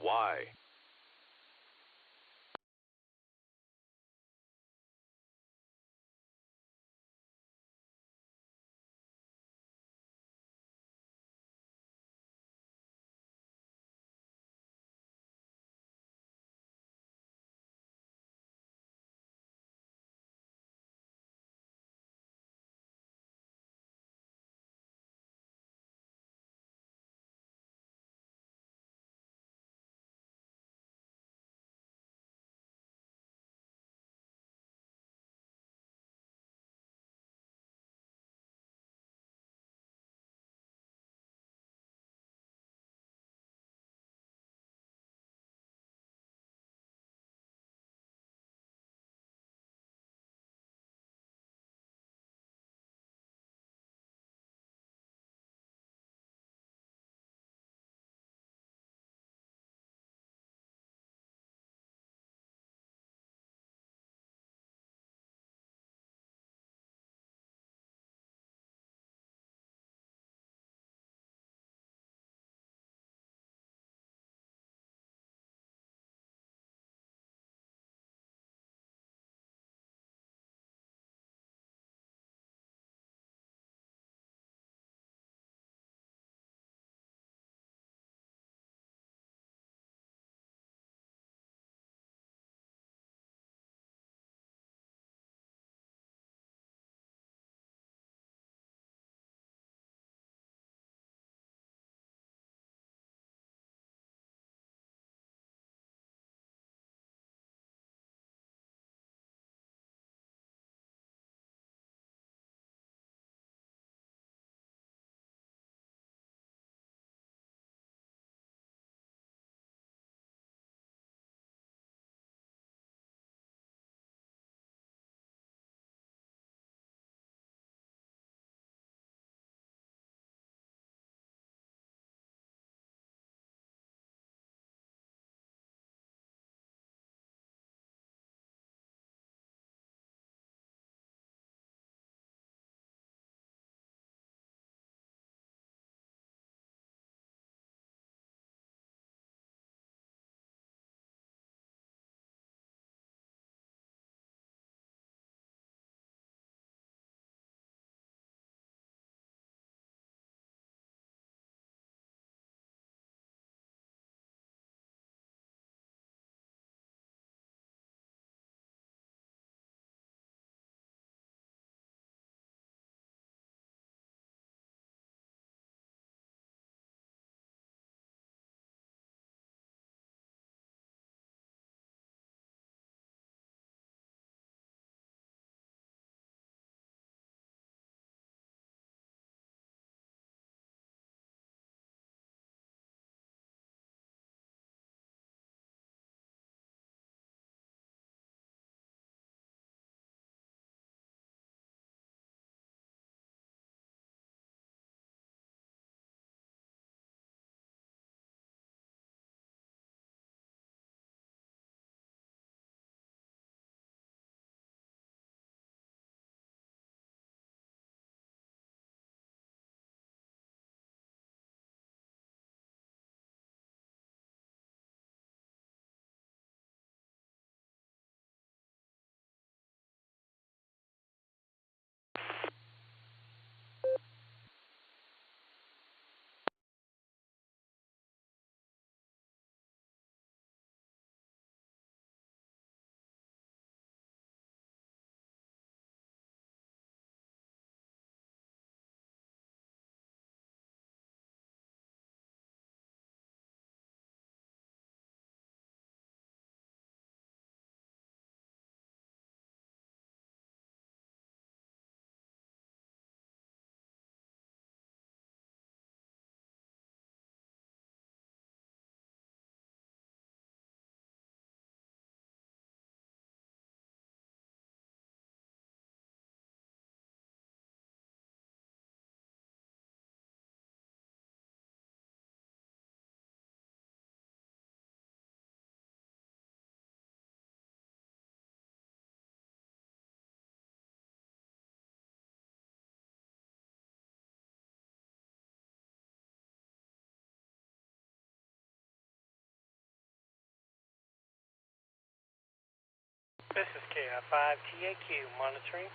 5TAQ monitoring.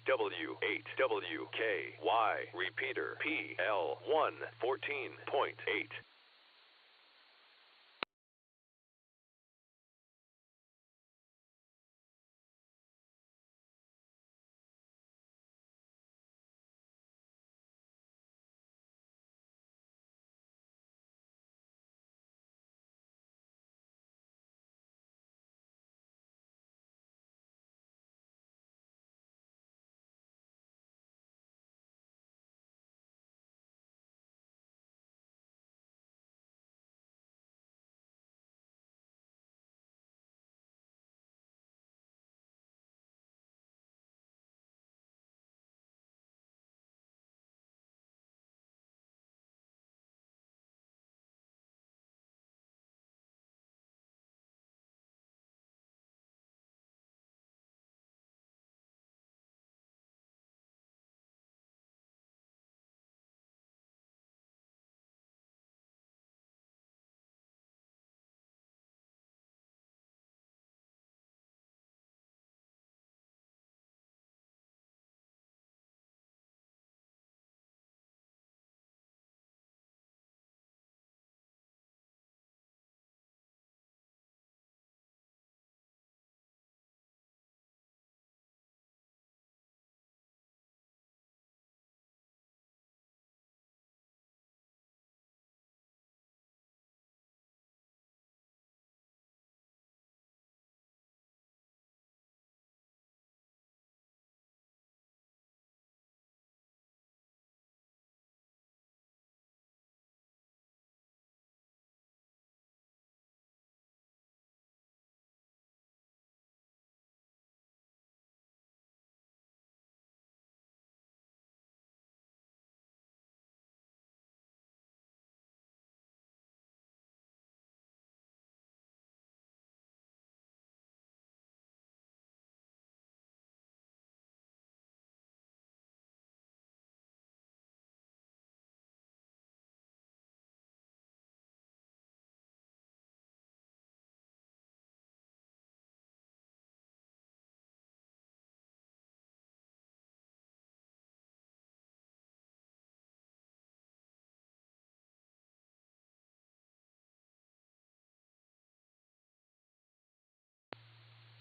W8WKY repeater PL1 14.8.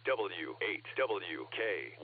W8WKY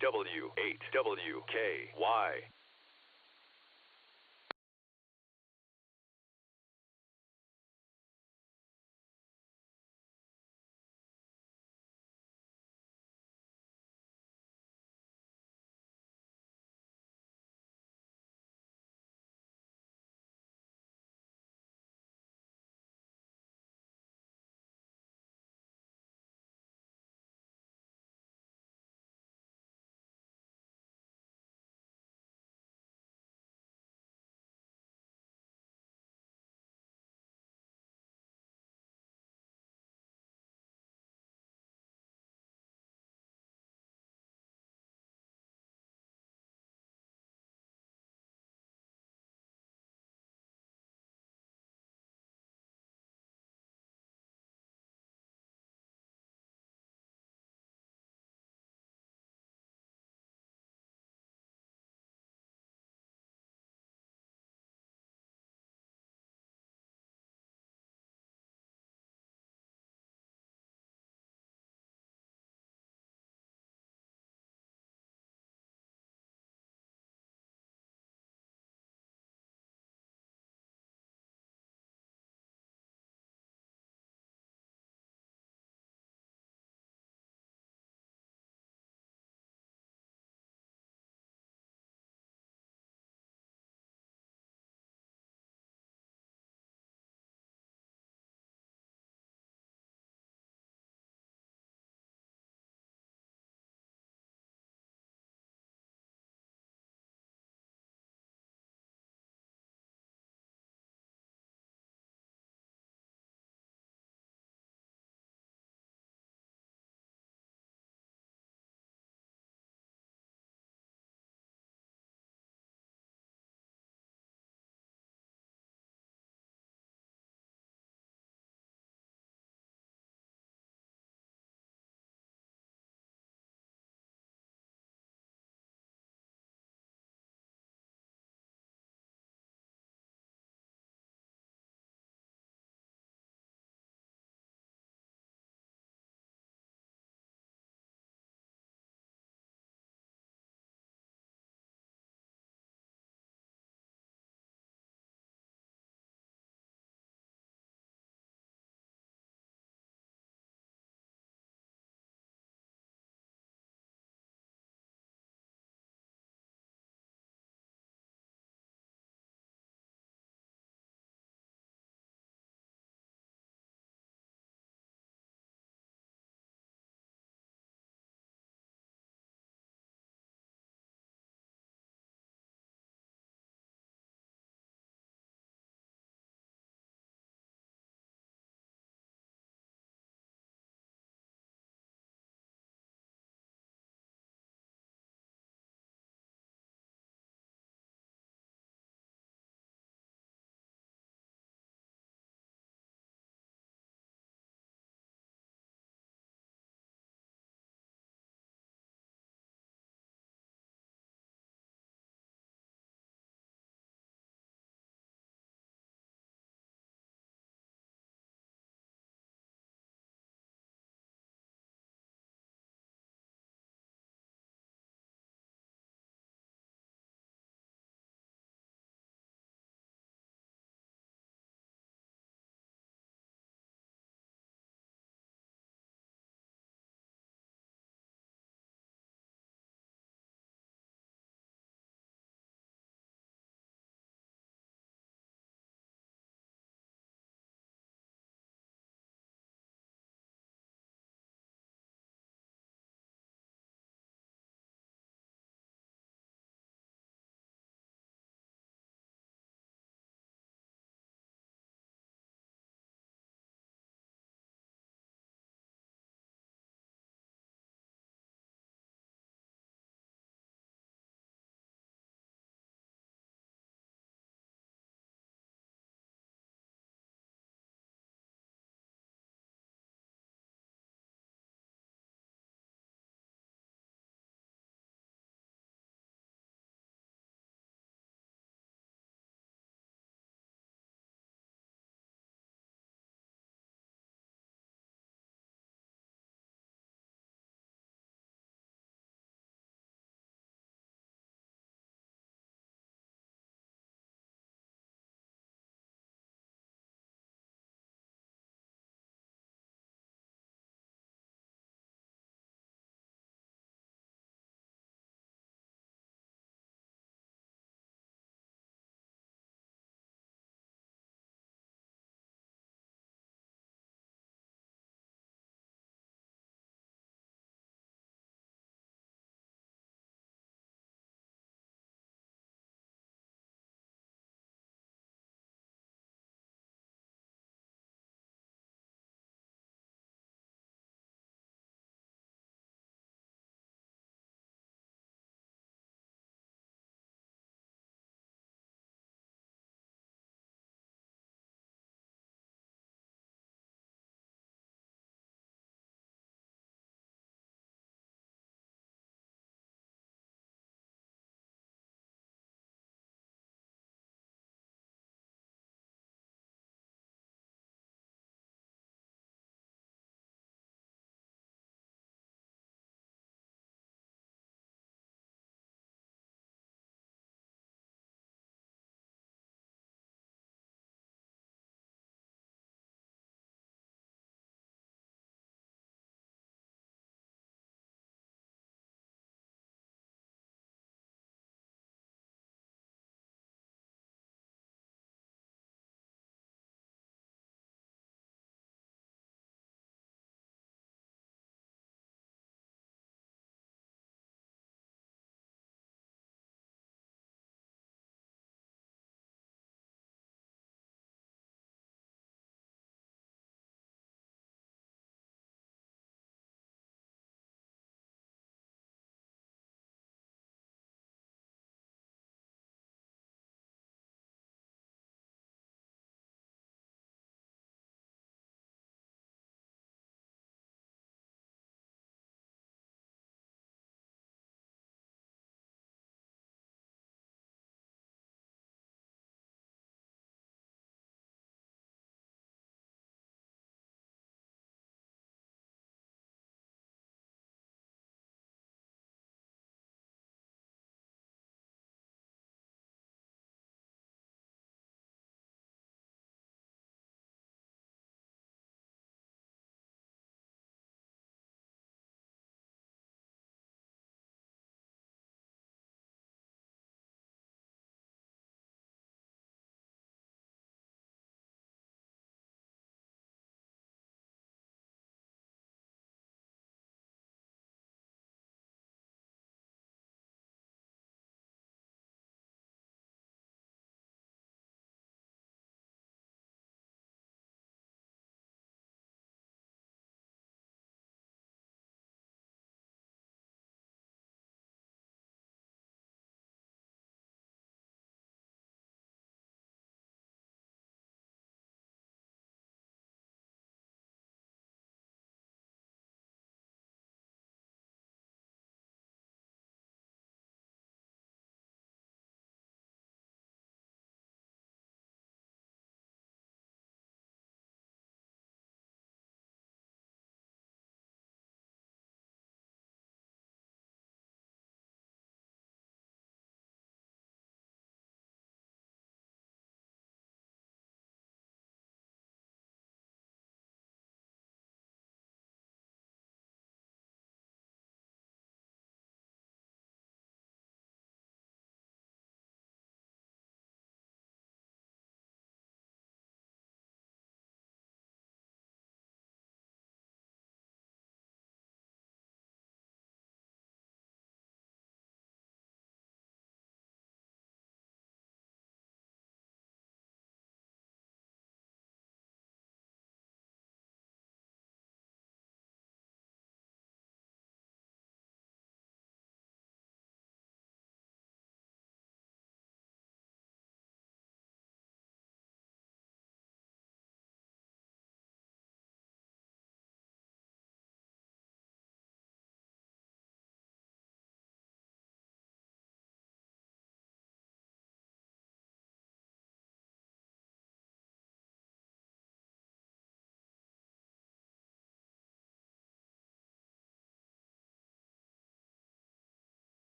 W8WKY.